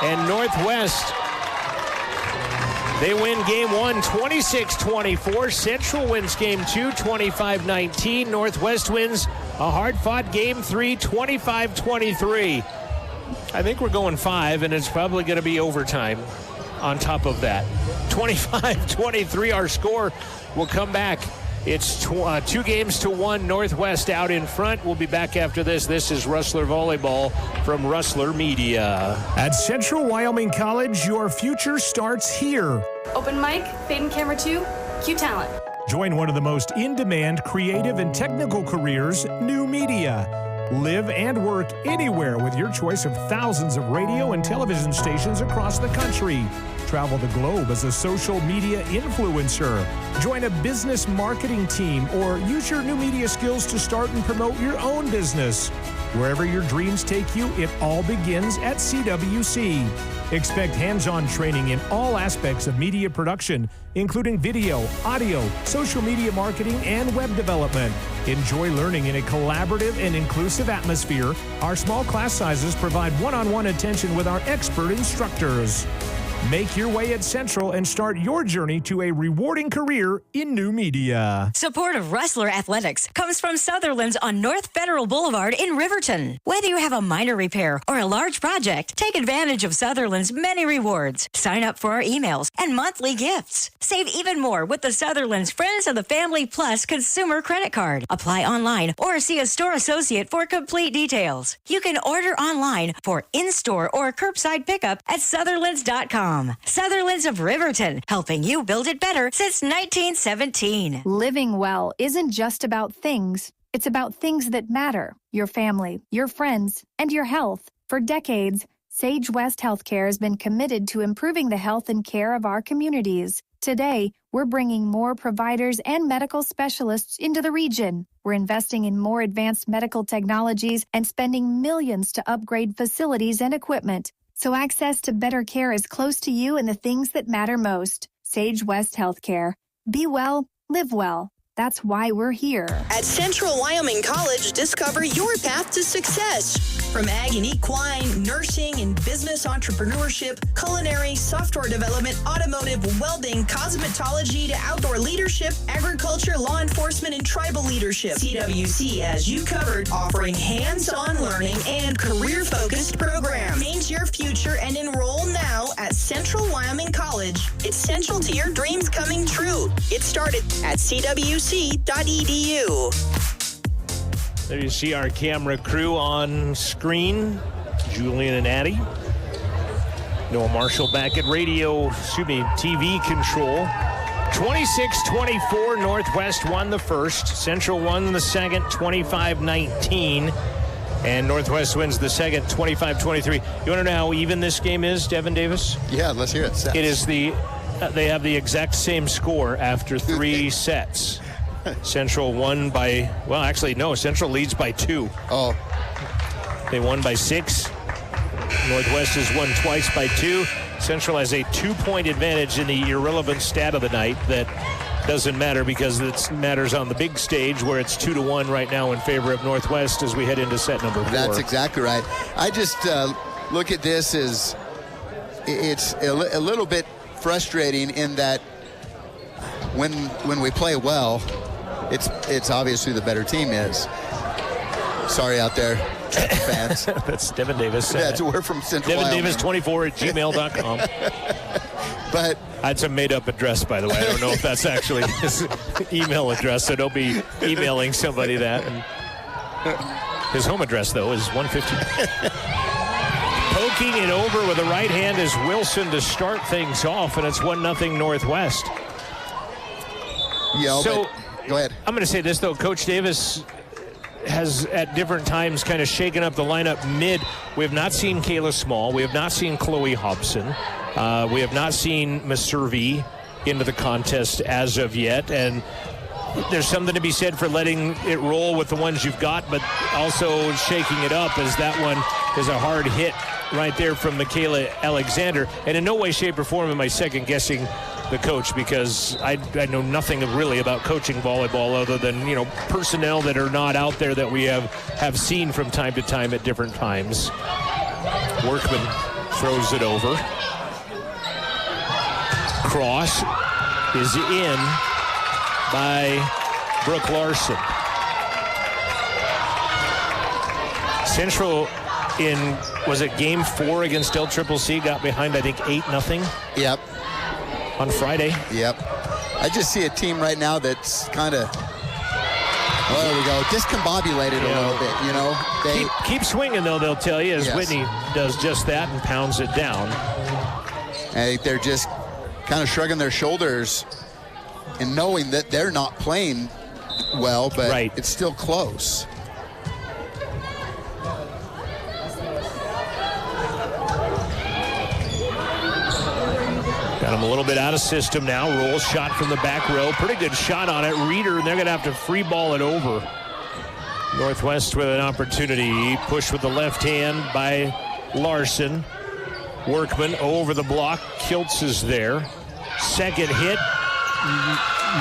[SPEAKER 4] And Northwest, they win game 1, 26-24. Central wins game 2, 25-19. Northwest wins a hard-fought game 3, 25-23. I think we're going 5, and it's probably going to be overtime on top of that. 25-23, our score. Will come back. It's 2-1 Northwest out in front. We'll be back after this. This is Rustler Volleyball from Rustler Media.
[SPEAKER 3] At Central Wyoming College, your future starts here.
[SPEAKER 21] Open mic, fade and camera 2, Q Talent.
[SPEAKER 3] Join one of the most in-demand creative and technical careers, new media. Live and work anywhere with your choice of thousands of radio and television stations across the country. Travel the globe as a social media influencer. Join a business marketing team or use your new media skills to start and promote your own business. Wherever your dreams take you, it all begins at CWC. Expect hands-on training in all aspects of media production, including video, audio, social media marketing, and web development. Enjoy learning in a collaborative and inclusive atmosphere. Our small class sizes provide one-on-one attention with our expert instructors. Make your way at Central and start your journey to a rewarding career in new media.
[SPEAKER 17] Support of Rustler Athletics comes from Sutherland's on North Federal Boulevard in Riverton. Whether you have a minor repair or a large project, take advantage of Sutherland's many rewards. Sign up for our emails and monthly gifts. Save even more with the Sutherland's Friends of the Family Plus consumer credit card. Apply online or see a store associate for complete details. You can order online for in-store or curbside pickup at Sutherlands.com. Sutherland's of Riverton, helping you build it better since 1917.
[SPEAKER 18] Living well isn't just about things. It's about things that matter. Your family, your friends, and your health. For decades, Sage West Healthcare has been committed to improving the health and care of our communities. Today, we're bringing more providers and medical specialists into the region. We're investing in more advanced medical technologies and spending millions to upgrade facilities and equipment. So access to better care is close to you and the things that matter most. Sage West Healthcare. Be well, live well. That's why we're here.
[SPEAKER 19] At Central Wyoming College, discover your path to success. From ag and equine, nursing and business entrepreneurship, culinary, software development, automotive, welding, cosmetology to outdoor leadership, agriculture, law enforcement, and tribal leadership. CWC has you covered, offering hands-on learning and career-focused programs. Change your future and enroll now at Central Wyoming College. It's central to your dreams coming true. Get started at CWC.edu.
[SPEAKER 4] There you see our camera crew on screen. Julian and Addie. Noah Marshall back at TV control. 26-24, Northwest won the first. Central won the second, 25-19. And Northwest wins the second, 25-23. You want to know how even this game is, Devin Davis?
[SPEAKER 5] Yeah, let's hear it.
[SPEAKER 4] It is they have the exact same score after 3 sets. Central won by, Central leads by 2.
[SPEAKER 5] Oh.
[SPEAKER 4] They won by 6. Northwest has won twice by 2. Central has a 2-point advantage in the irrelevant stat of the night that doesn't matter because it matters on the big stage where it's 2-1 right now in favor of Northwest as we head into set number 4.
[SPEAKER 5] That's exactly right. I just look at this as it's a little bit frustrating in that when we play well, it's obviously the better team is. Sorry out there, fans.
[SPEAKER 4] That's Devin Davis.
[SPEAKER 5] We're from Central Wyoming.
[SPEAKER 4] DevinDavis24@gmail.com.
[SPEAKER 5] But
[SPEAKER 4] that's a made-up address, by the way. I don't know if that's actually his email address, so don't be emailing somebody that. And his home address, though, is 115. Poking it over with the right hand is Wilson to start things off, and it's 1-0 Northwest.
[SPEAKER 5] Yeah,
[SPEAKER 4] so
[SPEAKER 5] go ahead.
[SPEAKER 4] I'm going to say this, though. Coach Davis has at different times kind of shaken up the lineup mid. We have not seen Kayla Small. We have not seen Chloe Hobson. We have not seen Maservi into the contest as of yet. And there's something to be said for letting it roll with the ones you've got, but also shaking it up as that one is a hard hit right there from Michaela Alexander. And in no way, shape, or form am I second-guessing the coach because I know nothing really about coaching volleyball other than, personnel that are not out there that we have seen from time to time at different times. Workman throws it over. Cross is in by Brooke Larson. Central was it game 4 against LCCC, got behind, I think, 8-0?
[SPEAKER 5] Yep.
[SPEAKER 4] On Friday.
[SPEAKER 5] Yep. I just see a team right now that's kind of, there we go, discombobulated a little bit, They
[SPEAKER 4] keep swinging, though, they'll tell you, as Whitney does just that and pounds it down.
[SPEAKER 5] I think they're just kind of shrugging their shoulders and knowing that they're not playing well, but it's still close.
[SPEAKER 4] Got him a little bit out of system now. Rolls shot from the back row. Pretty good shot on it. Reeder, and they're going to have to free ball it over. Northwest with an opportunity. Push with the left hand by Larson. Workman over the block. Kiltz is there. Second hit.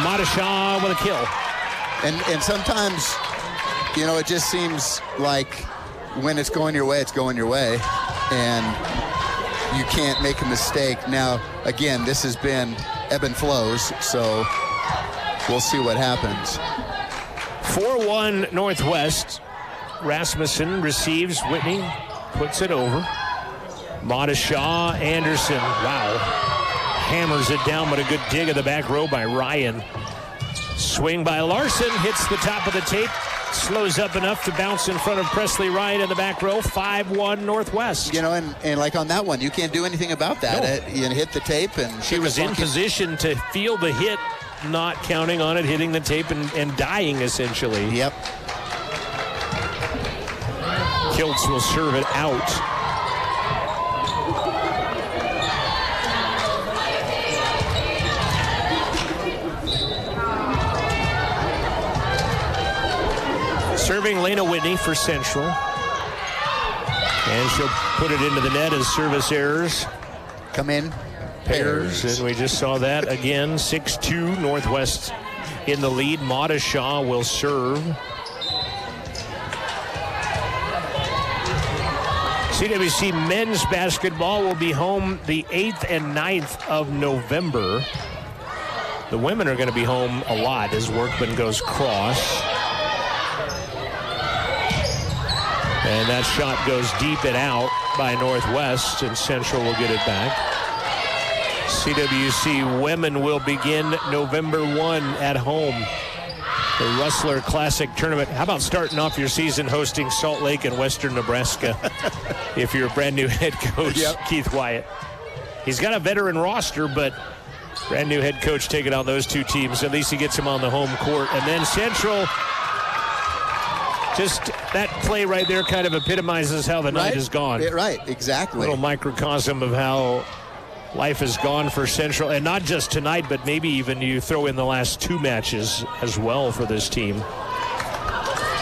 [SPEAKER 4] Madashaw with a kill.
[SPEAKER 5] And sometimes, it just seems like when it's going your way, it's going your way. And you can't make a mistake. Now, again, this has been ebb and flows, so we'll see what happens.
[SPEAKER 4] 4-1 Northwest. Rasmussen receives. Whitney puts it over. Madashaw, Anderson. Wow. Hammers it down, but a good dig of the back row by Ryan. Swing by Larson. Hits the top of the tape. Slows up enough to bounce in front of Presley Ryan in the back row. 5-1 Northwest.
[SPEAKER 5] And like on that one, you can't do anything about that.
[SPEAKER 4] No.
[SPEAKER 5] You hit the tape, and
[SPEAKER 4] she was in position to feel the hit, not counting on it, hitting the tape and dying essentially.
[SPEAKER 5] Yep.
[SPEAKER 4] Kiltz will serve it out. Serving Lena Whitney for Central. And she'll put it into the net as service errors
[SPEAKER 5] come in.
[SPEAKER 4] Pairs. And we just saw that again. 6-2 Northwest in the lead. Madashaw will serve. CWC men's basketball will be home the 8th and 9th of November. The women are going to be home a lot as Workman goes cross. And that shot goes deep and out by Northwest, and Central will get it back. CWC women will begin November 1 at home. The Rustler Classic Tournament. How about starting off your season hosting Salt Lake and Western Nebraska if you're a brand new head coach, Keith Wyatt? He's got a veteran roster, but brand new head coach taking on those two teams. At least he gets them on the home court. And then Central, just that play right there kind of epitomizes how the night has gone.
[SPEAKER 5] Right, exactly.
[SPEAKER 4] A little microcosm of how life has gone for Central, and not just tonight, but maybe even you throw in the last two matches as well for this team.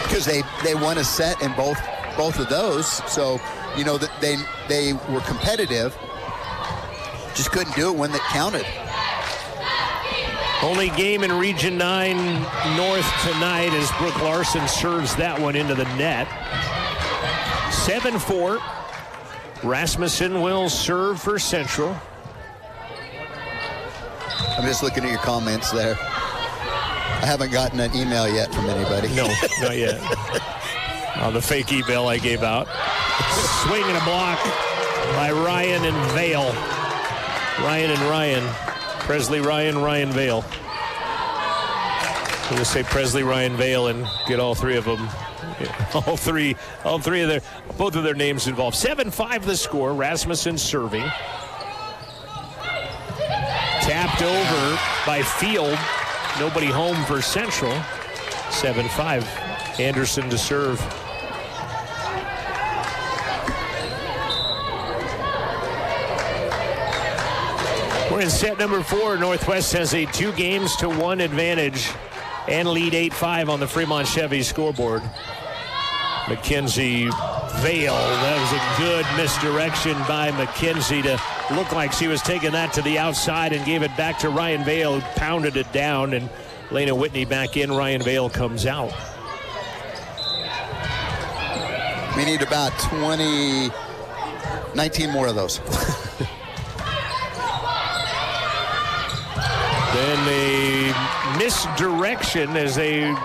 [SPEAKER 5] Because they won a set in both of those, so that they were competitive, just couldn't do it when it counted.
[SPEAKER 4] Only game in Region 9 North tonight as Brooke Larson serves that one into the net. 7-4. Rasmussen will serve for Central.
[SPEAKER 5] I'm just looking at your comments there. I haven't gotten an email yet from anybody.
[SPEAKER 4] No, not yet. The fake email I gave out. Swing and a block by Ryan and Vale. Ryan and Ryan. Presley Ryan, Ryan Vale. I'm going to say Presley Ryan Vale and get all three of them. All three of both of their names involved. 7-5 the score. Rasmussen serving. Tapped over by Field. Nobody home for Central. 7-5. Anderson to serve. We're in set number 4. Northwest has a 2-1 advantage and lead 8-5 on the Fremont Chevy scoreboard. McKenzie Vale. That was a good misdirection by McKenzie to look like she was taking that to the outside and gave it back to Ryan Vale, who pounded it down, and Lena Whitney back in. Ryan Vale comes out.
[SPEAKER 5] We need about 19 more of those.
[SPEAKER 4] Then a misdirection as a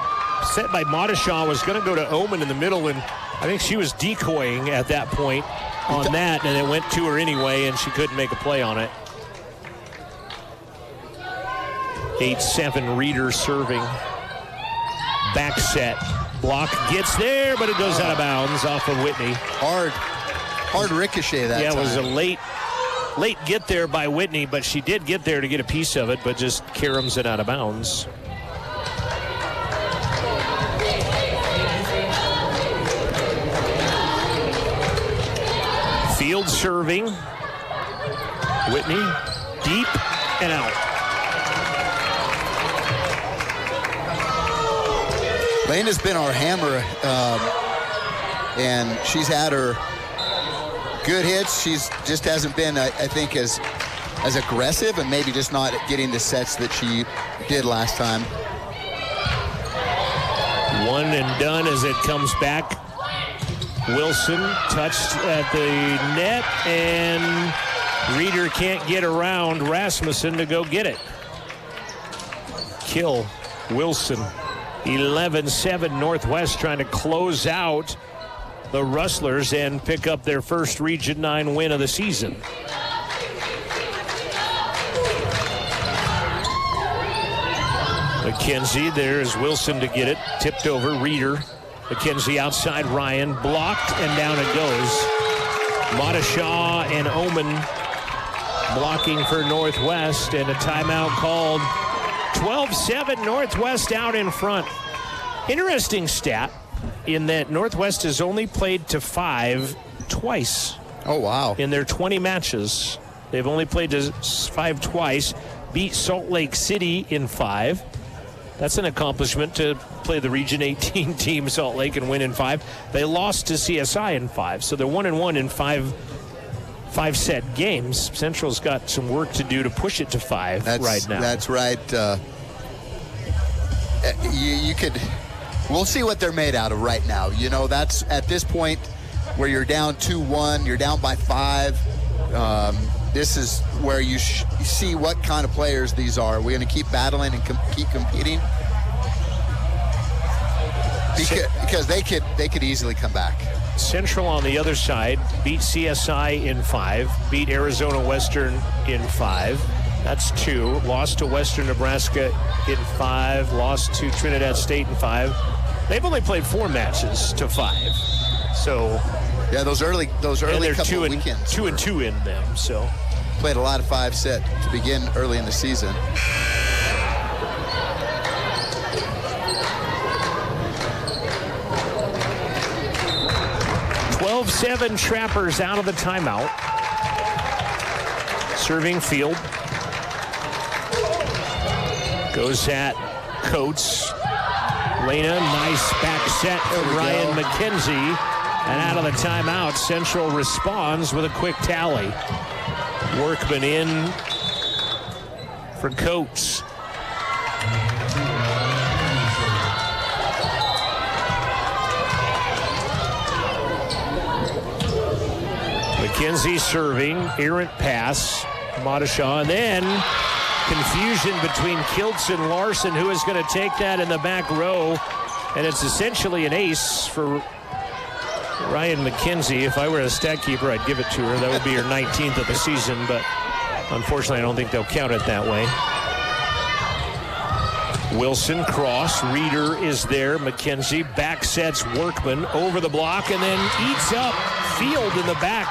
[SPEAKER 4] set by Madashaw was going to go to Oman in the middle, and I think she was decoying at that point on that, and it went to her anyway, and she couldn't make a play on it. 8-7 Reeder serving. Back set. Block gets there, but it goes out of bounds off of Whitney.
[SPEAKER 5] Hard ricochet that time.
[SPEAKER 4] Yeah, it was a late get there by Whitney, but she did get there to get a piece of it, but just caroms it out of bounds. Field serving. Whitney deep and out.
[SPEAKER 5] Lena's been our hammer, and she's had her good hits. She's just hasn't been, I think, as aggressive, and maybe just not getting the sets that she did last time.
[SPEAKER 4] One and done as it comes back. Wilson touched at the net, and Reeder can't get around Rasmussen to go get it. Kill Wilson. 11-7 Northwest trying to close out the Rustlers and pick up their first Region 9 win of the season. McKenzie, there's Wilson to get it. Tipped over, Reeder. McKenzie outside Ryan, blocked, and down it goes. Madashaw and Oman blocking for Northwest, and a timeout called. 12-7 Northwest out in front. Interesting stat in that Northwest has only played to 5 twice.
[SPEAKER 5] Oh, wow.
[SPEAKER 4] In their 20 matches. They've only played to 5 twice. Beat Salt Lake City in 5. That's an accomplishment to play the Region 18 team, Salt Lake, and win in 5. They lost to CSI in 5, so they're 1-1 in 5-set games. Central's got some work to do to push it to 5 right now.
[SPEAKER 5] That's right. You could. We'll see what they're made out of right now. You know, that's at this point where you're down 2-1, you're down by 5. This is where you see what kind of players these are. We're going to keep battling and keep competing because they could easily come back.
[SPEAKER 4] Central on the other side beat CSI in 5, beat Arizona Western in 5. That's 2. Lost to Western Nebraska in 5. Lost to Trinidad State in 5. They've only played 4 matches to 5. So
[SPEAKER 5] yeah, those early couple of weekends.
[SPEAKER 4] 2-2 in them. So
[SPEAKER 5] played a lot of 5-set to begin early in the season.
[SPEAKER 4] Seven Trappers out of the timeout. Serving field. Goes at Coates. Lena, nice back set of Ryan McKenzie. And out of the timeout, Central responds with a quick tally. Workman in for Coates. McKenzie serving, errant pass, Madashaw, and then confusion between Kiltz and Larson, who is going to take that in the back row, and it's essentially an ace for Ryan McKenzie. If I were a stat keeper, I'd give it to her. That would be her 19th of the season, but unfortunately I don't think they'll count it that way. Wilson cross, Reeder is there, McKenzie back sets Workman over the block and then eats up Field in the back.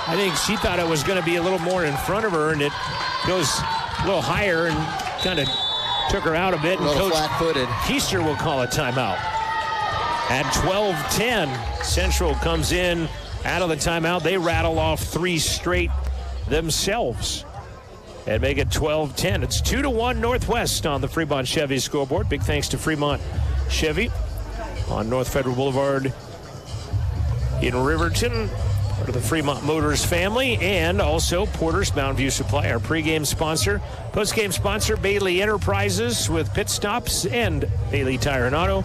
[SPEAKER 4] I think she thought it was going to be a little more in front of her, and it goes a little higher and kind of took her out a bit. And Coach
[SPEAKER 5] flat-footed.
[SPEAKER 4] Keister will call a timeout. At 12-10, Central comes in out of the timeout. They rattle off 3 straight themselves and make it 12-10. It's 2-1 Northwest on the Fremont Chevy scoreboard. Big thanks to Fremont Chevy on North Federal Boulevard in Riverton, part of the Fremont Motors family, and also Porter's Mountain View Supply, our pregame sponsor. Postgame sponsor, Bailey Enterprises with pit stops and Bailey Tire and Auto.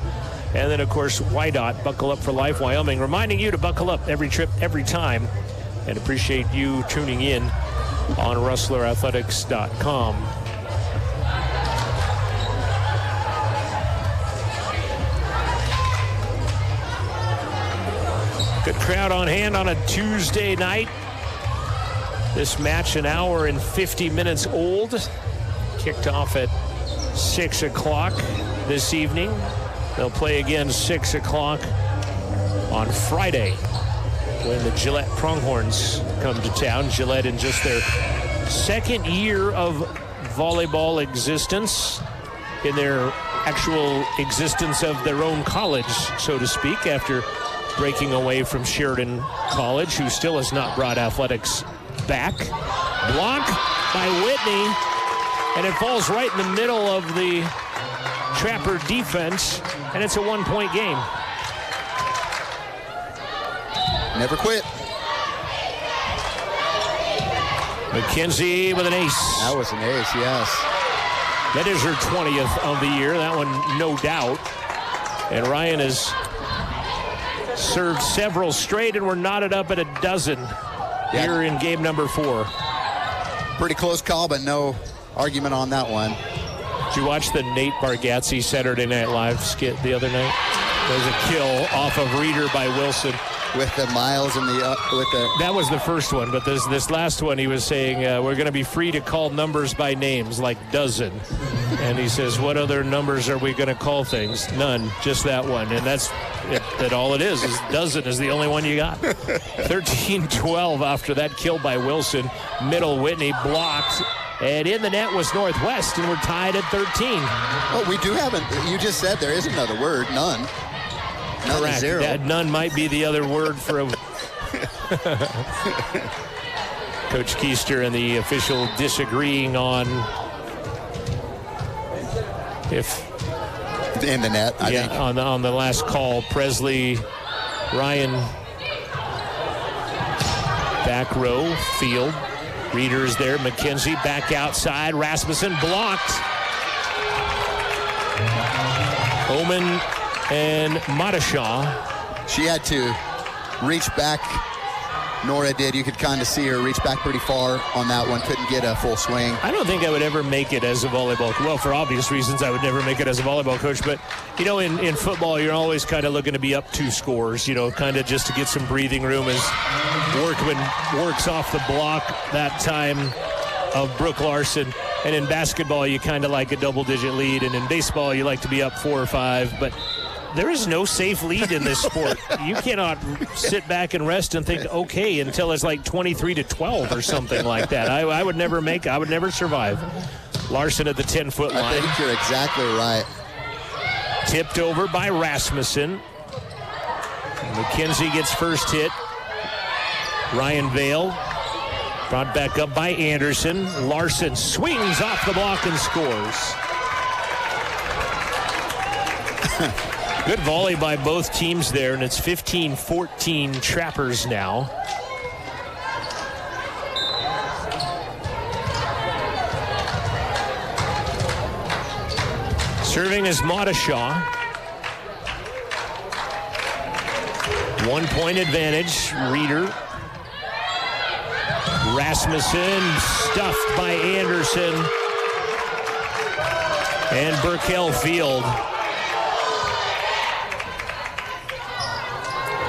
[SPEAKER 4] And then, of course, YDOT, Buckle Up for Life Wyoming, reminding you to buckle up every trip, every time, and appreciate you tuning in on RustlerAthletics.com. Good crowd on hand on a Tuesday night. This match an hour and 50 minutes old. Kicked off at 6 o'clock this evening. They'll play again 6 o'clock on Friday when the Gillette Pronghorns come to town. Gillette in just their second year of volleyball existence, in their actual existence of their own college, so to speak, after breaking away from Sheridan College, who still has not brought athletics back. Block by Whitney, and it falls right in the middle of the Trapper defense, and it's a 1-point game.
[SPEAKER 5] Never quit.
[SPEAKER 4] McKenzie with an ace.
[SPEAKER 5] That was an ace, yes.
[SPEAKER 4] That is her 20th of the year. That one, no doubt. And Ryan has served several straight, and we're knotted up at a dozen here in game number 4.
[SPEAKER 5] Pretty close call, but no argument on that one.
[SPEAKER 4] Did you watch the Nate Bargatze Saturday Night Live skit the other night? There's a kill off of Reeder by Wilson.
[SPEAKER 5] With the miles and
[SPEAKER 4] That was the first one, but this last one he was saying we're going to be free to call numbers by names, like dozen. And he says, what other numbers are we going to call things? None, just that one. And that's that all it is dozen is the only one you got. 13-12 after that kill by Wilson. Middle Whitney blocked. And in the net was Northwest, and we're tied at 13.
[SPEAKER 5] Oh, we do have you just said there is another word, none.
[SPEAKER 4] Correct.
[SPEAKER 5] Zero.
[SPEAKER 4] That none might be the other word for a... Coach Keister and the official disagreeing on if...
[SPEAKER 5] In the net, I think.
[SPEAKER 4] On the last call, Presley, Ryan, back row, field. Reeder's there, McKenzie back outside, Rasmussen blocked. Omen and Madashaw.
[SPEAKER 5] She had to reach back. Nora did. You could kind of see her reach back pretty far on that one. Couldn't get a full swing.
[SPEAKER 4] I don't think I would ever make it as a volleyball. Well, for obvious reasons, I would never make it as a volleyball coach. But, you know, in football, you're always kind of looking to be up 2 scores, you know, kind of just to get some breathing room as Workman works off the block that time of Brooke Larson. And in basketball, you kind of like a double-digit lead. And in baseball, you like to be up 4 or 5. But there is no safe lead in this sport. You cannot sit back and rest and think, okay, until it's like 23-12 or something like that. I would never make it. I would never survive. Larson at the 10-foot line.
[SPEAKER 5] I think you're exactly right.
[SPEAKER 4] Tipped over by Rasmussen. McKenzie gets first hit. Ryan Vale brought back up by Anderson. Larson swings off the block and scores. Good volley by both teams there, and it's 15-14 Trappers now. Serving is Madashaw. 1-point advantage. Reeder. Rasmussen stuffed by Anderson. And Burkell Field.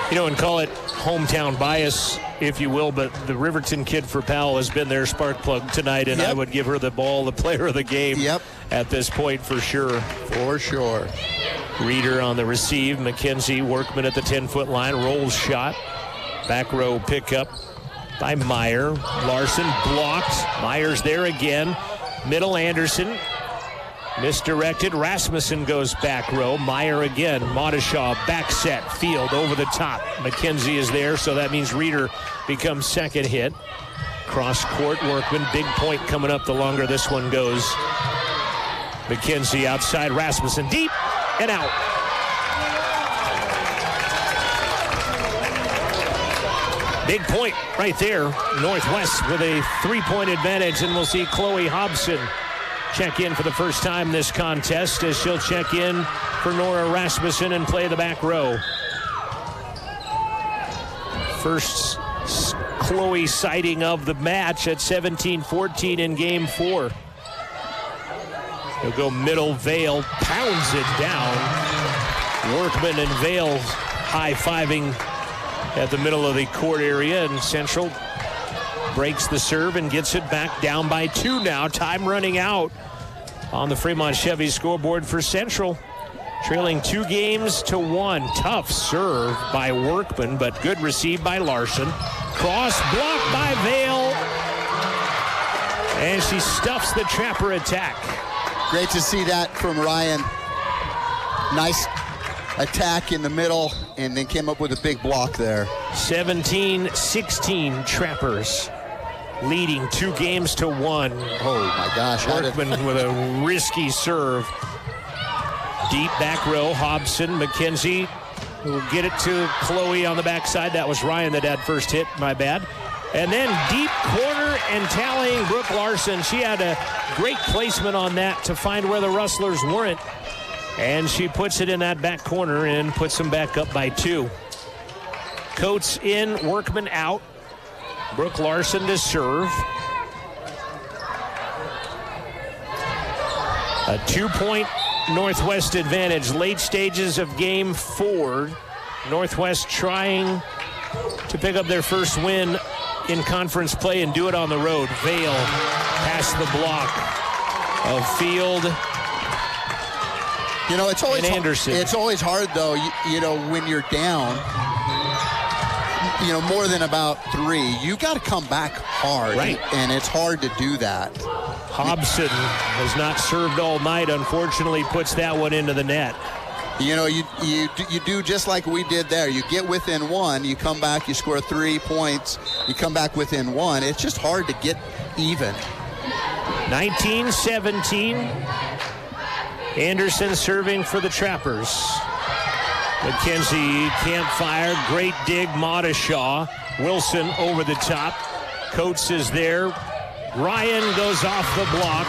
[SPEAKER 4] You know, and call it hometown bias, if you will, but the Riverton kid for Powell has been their spark plug tonight, and I would give her the ball, the player of the game at this point for sure.
[SPEAKER 5] For sure.
[SPEAKER 4] Reeder on the receive. McKenzie, Workman at the 10-foot line. Rolls shot. Back row pickup by Meyer. Larson blocked. Meyer's there again. Middle Anderson. Misdirected. Rasmussen goes back row. Meyer again. Madashaw back set. Field over the top. McKenzie is there, so that means Reeder becomes second hit. Cross court. Workman. Big point coming up the longer this one goes. McKenzie outside. Rasmussen deep and out. Big point right there. Northwest with a 3-point advantage, and we'll see Chloe Hobson check in for the first time this contest as she'll check in for Nora Rasmussen and play the back row. First Chloe sighting of the match at 17-14 in game 4. He'll go middle. Vale pounds it down. Workman and Vale high-fiving at the middle of the court area, and Central breaks the serve and gets it back down by 2 now. Time running out on the Fremont Chevy scoreboard for Central. Trailing 2-1. Tough serve by Workman, but good receive by Larson. Cross blocked by Vale. And she stuffs the Trapper attack.
[SPEAKER 5] Great to see that from Ryan. Nice attack in the middle, and then came up with a big block there.
[SPEAKER 4] 17-16 Trappers leading 2-1.
[SPEAKER 5] Oh my gosh.
[SPEAKER 4] Workman with a risky serve. Deep back row, Hobson, McKenzie will get it to Chloe on the backside. That was Ryan that had first hit, my bad. And then deep corner and tallying Brooke Larson. She had a great placement on that to find where the Rustlers weren't. And she puts it in that back corner and puts them back up by 2. Coates in, Workman out. Brooke Larson to serve. A 2-point Northwest advantage. Late stages of game 4. Northwest trying to pick up their first win in conference play and do it on the road. Vale past the block of Field.
[SPEAKER 5] You know, it's always
[SPEAKER 4] Anderson.
[SPEAKER 5] It's always hard, though, you know, when you're down, you know, more than about 3, you got to come back hard.
[SPEAKER 4] Right.
[SPEAKER 5] And it's hard to do that.
[SPEAKER 4] Hobson has not served all night, unfortunately puts that one into the net.
[SPEAKER 5] You know, you do just like we did there. You get within 1, you come back, you score 3 points, you come back within 1. It's just hard to get even.
[SPEAKER 4] 19-17. Anderson serving for the Trappers. McKenzie, Campfire, great dig, Modishaw. Wilson over the top. Coates is there. Ryan goes off the block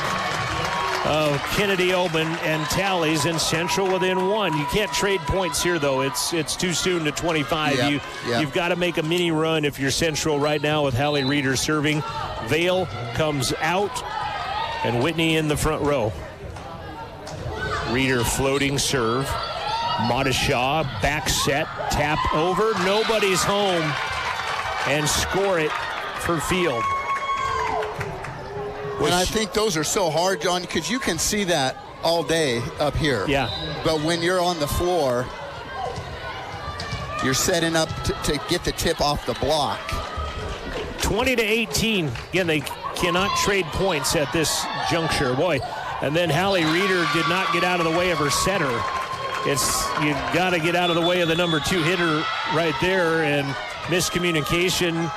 [SPEAKER 4] of Kennedy Oban and tallies, and Central within 1. You can't trade points here, though. It's too soon to 25. You've got to make a mini run if you're Central right now with Hallie Reeder serving. Vale comes out, and Whitney in the front row. Reeder floating serve. Modishaw back set, tap over. Nobody's home, and score it for Field.
[SPEAKER 5] And I think those are so hard, John, because you can see that all day up here.
[SPEAKER 4] Yeah.
[SPEAKER 5] But when you're on the floor, you're setting up to get the tip off the block.
[SPEAKER 4] 20-18. Again, they cannot trade points at this juncture. Boy, and then Hallie Reeder did not get out of the way of her setter. You got to get out of the way of the number 2 hitter right there, and miscommunication.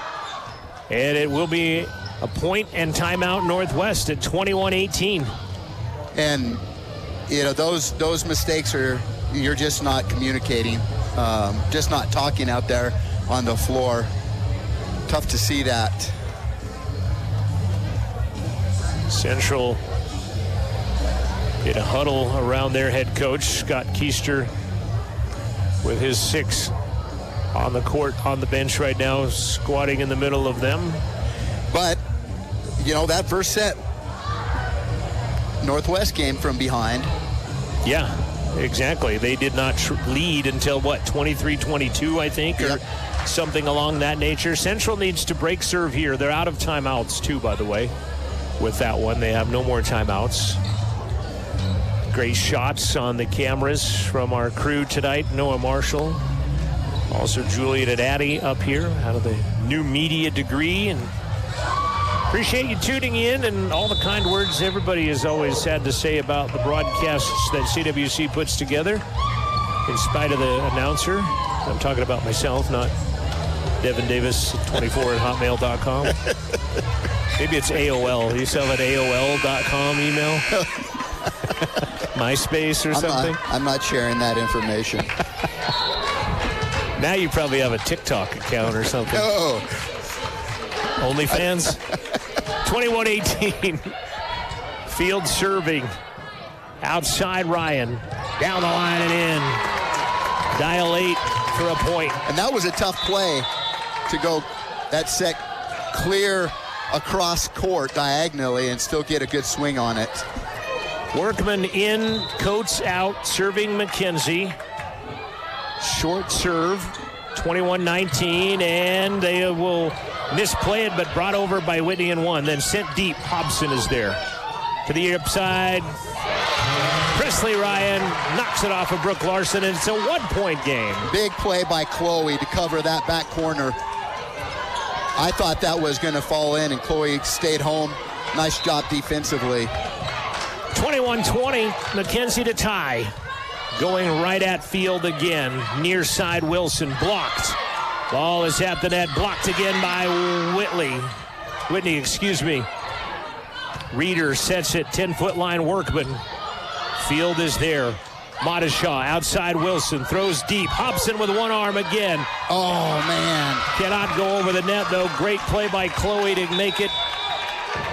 [SPEAKER 4] And it will be a point and timeout Northwest at 21-18.
[SPEAKER 5] And, you know, those mistakes you're just not communicating, just not talking out there on the floor. Tough to see that.
[SPEAKER 4] Central in a huddle around their head coach, Scott Keister, with his 6 on the court, on the bench right now, squatting in the middle of them.
[SPEAKER 5] But, you know, that first set, Northwest came from behind.
[SPEAKER 4] Yeah, exactly. They did not lead until, 23-22, I think, or something along that nature. Central needs to break serve here. They're out of timeouts, too, by the way, with that one. They have no more timeouts. Great shots on the cameras from our crew tonight. Noah Marshall. Also Julian and Addie up here out of the new media degree. And appreciate you tuning in and all the kind words everybody has always had to say about the broadcasts that CWC puts together, in spite of the announcer. I'm talking about myself, not Devin Davis 24 at hotmail.com. Maybe it's AOL. You still have an AOL.com email? MySpace or something?
[SPEAKER 5] I'm not sharing that information.
[SPEAKER 4] Now you probably have a TikTok account or something.
[SPEAKER 5] No.
[SPEAKER 4] OnlyFans? 21-18. Field serving. Outside Ryan. Down the line and in. Dial 8 for a point.
[SPEAKER 5] And that was a tough play to go that set clear across court diagonally and still get a good swing on it.
[SPEAKER 4] Workman in, Coates out, serving McKenzie. Short serve, 21-19, and they will misplay it, but brought over by Whitney in 1. Then sent deep, Hobson is there. To the upside, Presley Ryan knocks it off of Brooke Larson, and it's a 1-point game.
[SPEAKER 5] Big play by Chloe to cover that back corner. I thought that was going to fall in, and Chloe stayed home. Nice job defensively.
[SPEAKER 4] 21-20, McKenzie to tie. Going right at Field again. Near side Wilson blocked. Ball is at the net, blocked again by Whitney, excuse me. Reeder sets it, 10-foot line Workman. Field is there. Modeshaw outside Wilson, throws deep. Hobson with one arm again.
[SPEAKER 5] Oh, man.
[SPEAKER 4] Cannot go over the net, though. Great play by Chloe to make it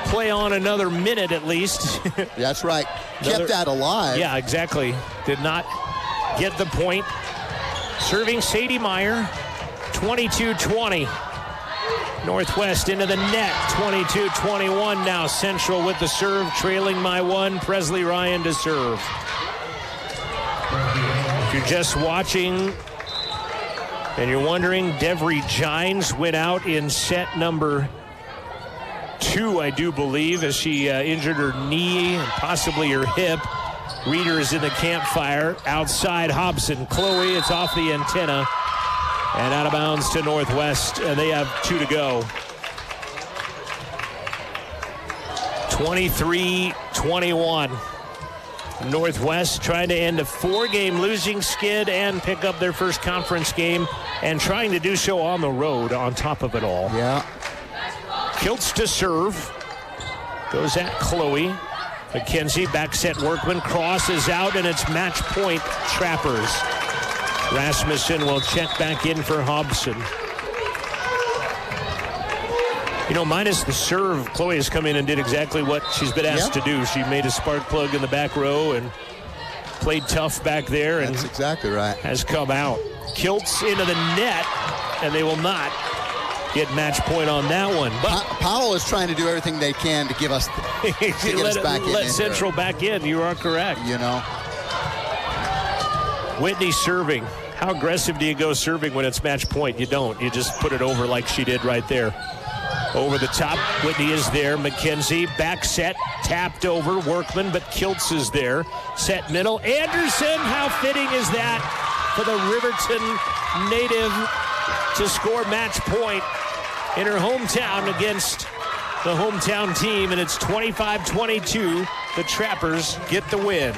[SPEAKER 4] play on another minute at least.
[SPEAKER 5] That's right. Kept that alive.
[SPEAKER 4] Yeah, exactly. Did not get the point. Serving Sadie Meyer, 22-20. Northwest into the net, 22-21 now. Central with the serve, trailing by one. Presley Ryan to serve. If you're just watching and you're wondering, Devry Gines went out in set number 2, I do believe, as she injured her knee and possibly her hip. Reeder is in the campfire. Outside Hobson. Chloe, it's off the antenna. And out of bounds to Northwest, and they have 2 to go. 23-21. Northwest trying to end a 4-game losing skid and pick up their first conference game, and trying to do so on the road on top of it all.
[SPEAKER 5] Yeah.
[SPEAKER 4] Kiltz to serve. Goes at Chloe. McKenzie, back set Workman, crosses out, and it's match point Trappers. Rasmussen will check back in for Hobson. You know, minus the serve, Chloe has come in and did exactly what she's been asked to do. She made a spark plug in the back row and played tough back there. And
[SPEAKER 5] that's exactly right.
[SPEAKER 4] Has come out. Kiltz into the net, and they will not get match point on that one. But
[SPEAKER 5] Powell is trying to do everything they can to give us,
[SPEAKER 4] let Central back in. You are correct.
[SPEAKER 5] You know.
[SPEAKER 4] Whitney serving. How aggressive do you go serving when it's match point? You don't. You just put it over like she did right there. Over the top, Whitney is there. McKenzie, back set, tapped over. Workman, but Kiltz is there. Set middle. Anderson, how fitting is that for the Riverton native to score match point in her hometown against the hometown team, and it's 25-22. The Trappers get the win.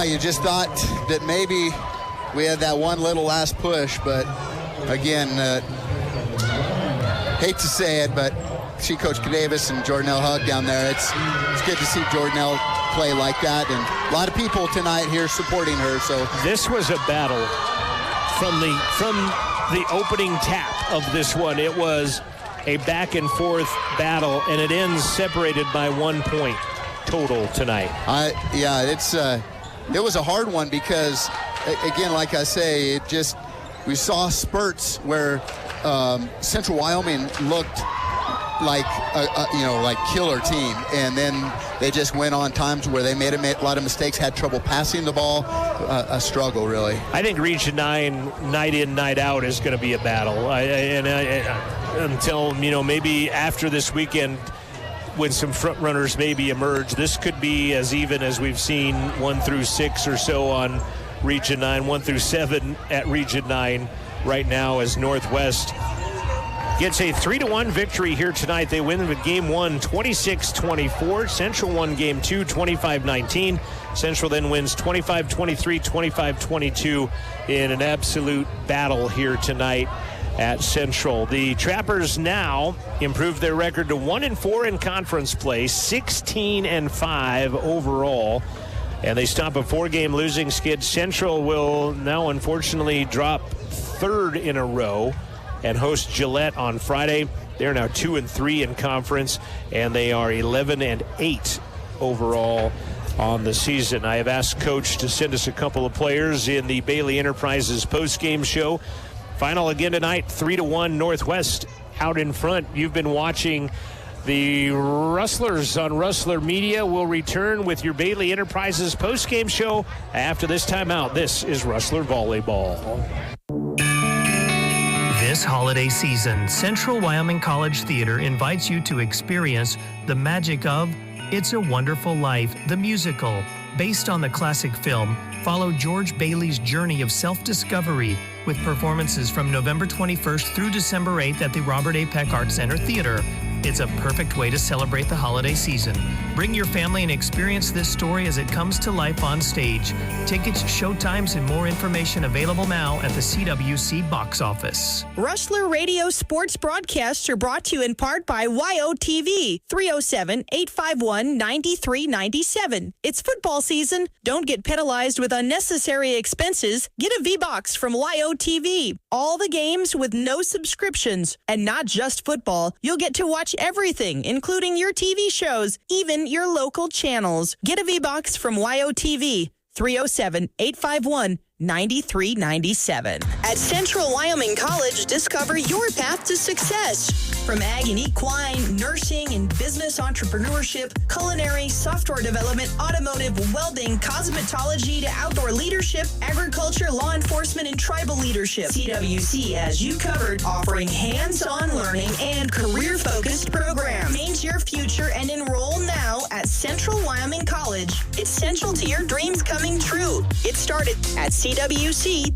[SPEAKER 5] You just thought that maybe we had that one little last push, but again, hate to say it, but see Coach Davis and Jordanelle Hugg down there. It's good to see Jordanelle play like that, and a lot of people tonight here supporting her. So
[SPEAKER 4] this was a battle from the opening tap of this one. It was a back and forth battle, and it ends separated by 1 point total tonight.
[SPEAKER 5] It was a hard one because, again, like I say, we saw spurts where Central Wyoming looked like like killer team, and then they just went on times where they made a lot of mistakes, had trouble passing the ball, a struggle really.
[SPEAKER 4] I think Region 9 night in, night out is going to be a battle, until maybe after this weekend, when some front runners maybe emerge. This could be as even as we've seen 1 through 6 or so on Region 9, 1 through 7 at Region 9 right now, as Northwest gets a 3-1 victory here tonight. They win with game 1 26-24. Central won game 2 25-19. Central then wins 25-23, 25-22 in an absolute battle here tonight at Central. The Trappers now improve their record to 1-4 in conference play, 16-5 overall, and they stop a 4-game losing skid. Central will now unfortunately drop 3rd in a row and host Gillette on Friday. They're now 2-3 in conference, and they are 11-8 overall on the season. I have asked Coach to send us a couple of players in the Bailey Enterprises postgame show. Final again tonight, 3-1 Northwest out in front. You've been watching the Rustlers on Rustler Media. Will return with your Bailey Enterprises postgame show after this timeout. This is Rustler Volleyball.
[SPEAKER 2] This holiday season, Central Wyoming College Theater invites you to experience the magic of It's a Wonderful Life, the musical. Based on the classic film, follow George Bailey's journey of self-discovery with performances from November 21st through December 8th at the Robert A. Peck Art Center Theater. It's a perfect way to celebrate the holiday season. Bring your family and experience this story as it comes to life on stage. Tickets, showtimes, and more information available now at the CWC box office.
[SPEAKER 19] Rustler Radio sports broadcasts are brought to you in part by YOTV, 307-851-9397. It's football season. Don't get penalized with unnecessary expenses. Get a V-Box from YOTV. All the games with no subscriptions. And not just football. You'll get to watch everything, including your TV shows, even your local channels. Get a V-Box from YOTV, 307-851-9397. At Central Wyoming College, discover your path to success. From ag and equine, nursing and business entrepreneurship, culinary, software development, automotive, welding, cosmetology to outdoor leadership, agriculture, law enforcement, and tribal leadership. CWC has you covered, offering hands-on learning and career-focused programs. Change your future and enroll now at Central Wyoming College. It's central to your dreams coming true. Get started at cwc.edu.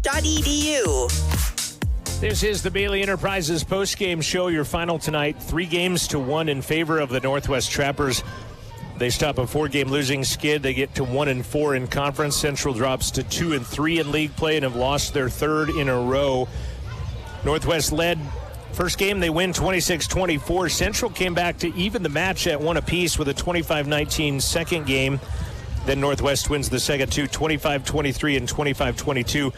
[SPEAKER 4] This is the Bailey Enterprises postgame show. Your final tonight, 3-1 in favor of the Northwest Trappers. They stop a 4-game losing skid. They get to 1-4 in conference. Central drops to 2-3 in league play and have lost their third in a row. Northwest led first game. They win 26-24. Central came back to even the match at 1 apiece with a 25-19 second game. Then Northwest wins the second two, 25-23 and 25-22.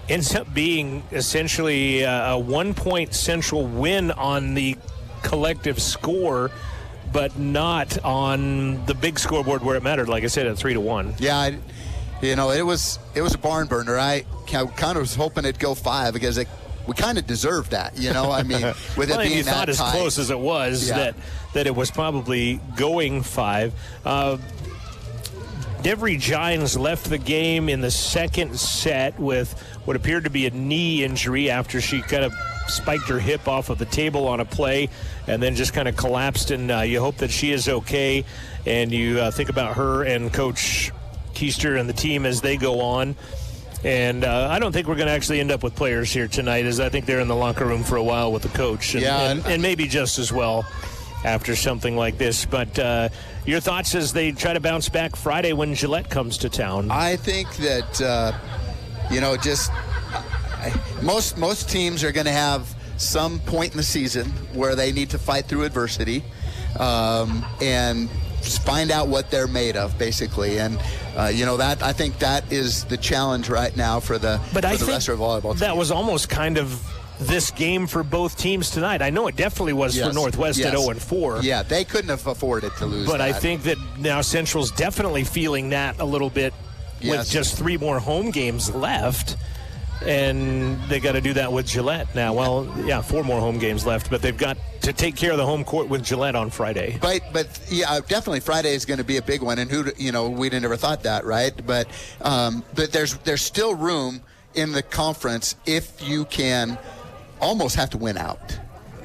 [SPEAKER 4] Ends up being essentially a 1-point Central win on the collective score, but not on the big scoreboard where it mattered. Like I said, at 3-1.
[SPEAKER 5] Yeah, it was a barn burner. I kind of was hoping it'd go 5 because we kind of deserved that. I mean, with it being
[SPEAKER 4] you
[SPEAKER 5] that
[SPEAKER 4] thought as
[SPEAKER 5] tight.
[SPEAKER 4] close as it was that it was probably going 5. Devery Gines left the game in the second set with what appeared to be a knee injury after she kind of spiked her hip off of the table on a play and then just kind of collapsed, and you hope that she is okay, and you think about her and Coach Keister and the team as they go on. And I don't think we're going to actually end up with players here tonight, as I think they're in the locker room for a while with the coach, and maybe just as well after something like this. But your thoughts as they try to bounce back Friday when Gillette comes to town?
[SPEAKER 5] I think that, most teams are going to have some point in the season where they need to fight through adversity and find out what they're made of, basically. And, that I think that is the challenge right now for the Lesser volleyball team.
[SPEAKER 4] That was almost kind of this game for both teams tonight. I know it definitely was for Northwest at 0-4.
[SPEAKER 5] Yeah, they couldn't have afforded to lose.
[SPEAKER 4] But I think that now Central's definitely feeling that a little bit with just 3 more home games left. And they got to do that with Gillette now. Well, 4 more home games left, but they've got to take care of the home court with Gillette on Friday.
[SPEAKER 5] But definitely Friday is going to be a big one, and we'd have never thought that, right? But there's still room in the conference if you can almost have to win out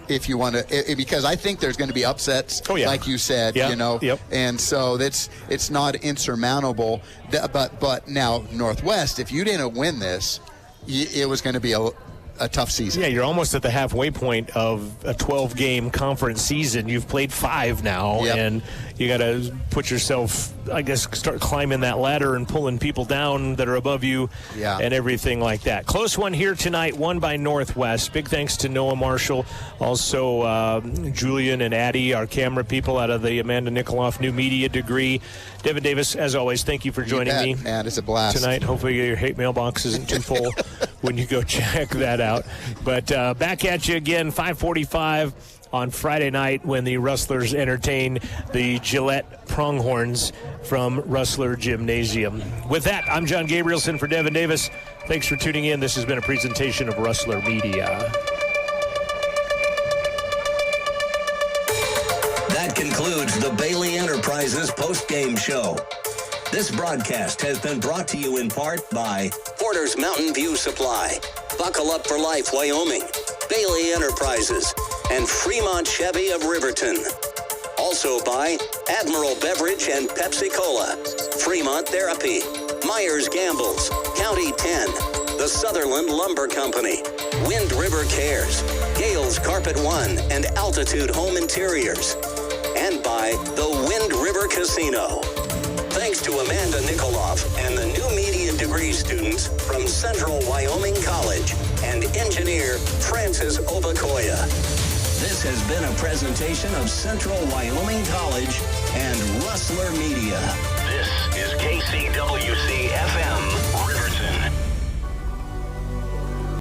[SPEAKER 5] if you want to, because I think there's going to be upsets, like you said, and so it's not insurmountable. But now Northwest, if you didn't win this, it was going to be a tough season.
[SPEAKER 4] Yeah, you're almost at the halfway point of a 12-game conference season. You've played 5 now, and you got to put yourself, I guess, start climbing that ladder and pulling people down that are above you and everything like that. Close one here tonight, won by Northwest. Big thanks to Noah Marshall, also Julian and Addie, our camera people out of the Amanda Nikoloff New Media degree. Devin Davis, as always, thank you for joining me.
[SPEAKER 5] Man, it's a blast
[SPEAKER 4] tonight. Hopefully your hate mailbox isn't too full when you go check that out. But back at you again, 5:45 on Friday night when the Rustlers entertain the Gillette Pronghorns from Rustler Gymnasium. With that, I'm John Gabrielson for Devin Davis. Thanks for tuning in. This has been a presentation of Rustler Media.
[SPEAKER 1] That concludes the Bailey Enterprises postgame show. This broadcast has been brought to you in part by Porter's Mountain View Supply, Buckle Up for Life, Wyoming, Bailey Enterprises, and Fremont Chevy of Riverton. Also by Admiral Beverage and Pepsi Cola, Fremont Therapy, Myers Gambles, County 10, the Sutherland Lumber Company, Wind River Cares, Gales Carpet One and Altitude Home Interiors, and by the Wind River Casino. Thanks to Amanda Nikoloff and the new media degree students from Central Wyoming College and engineer Francis Obakoya. This has been a presentation of Central Wyoming College and Rustler Media.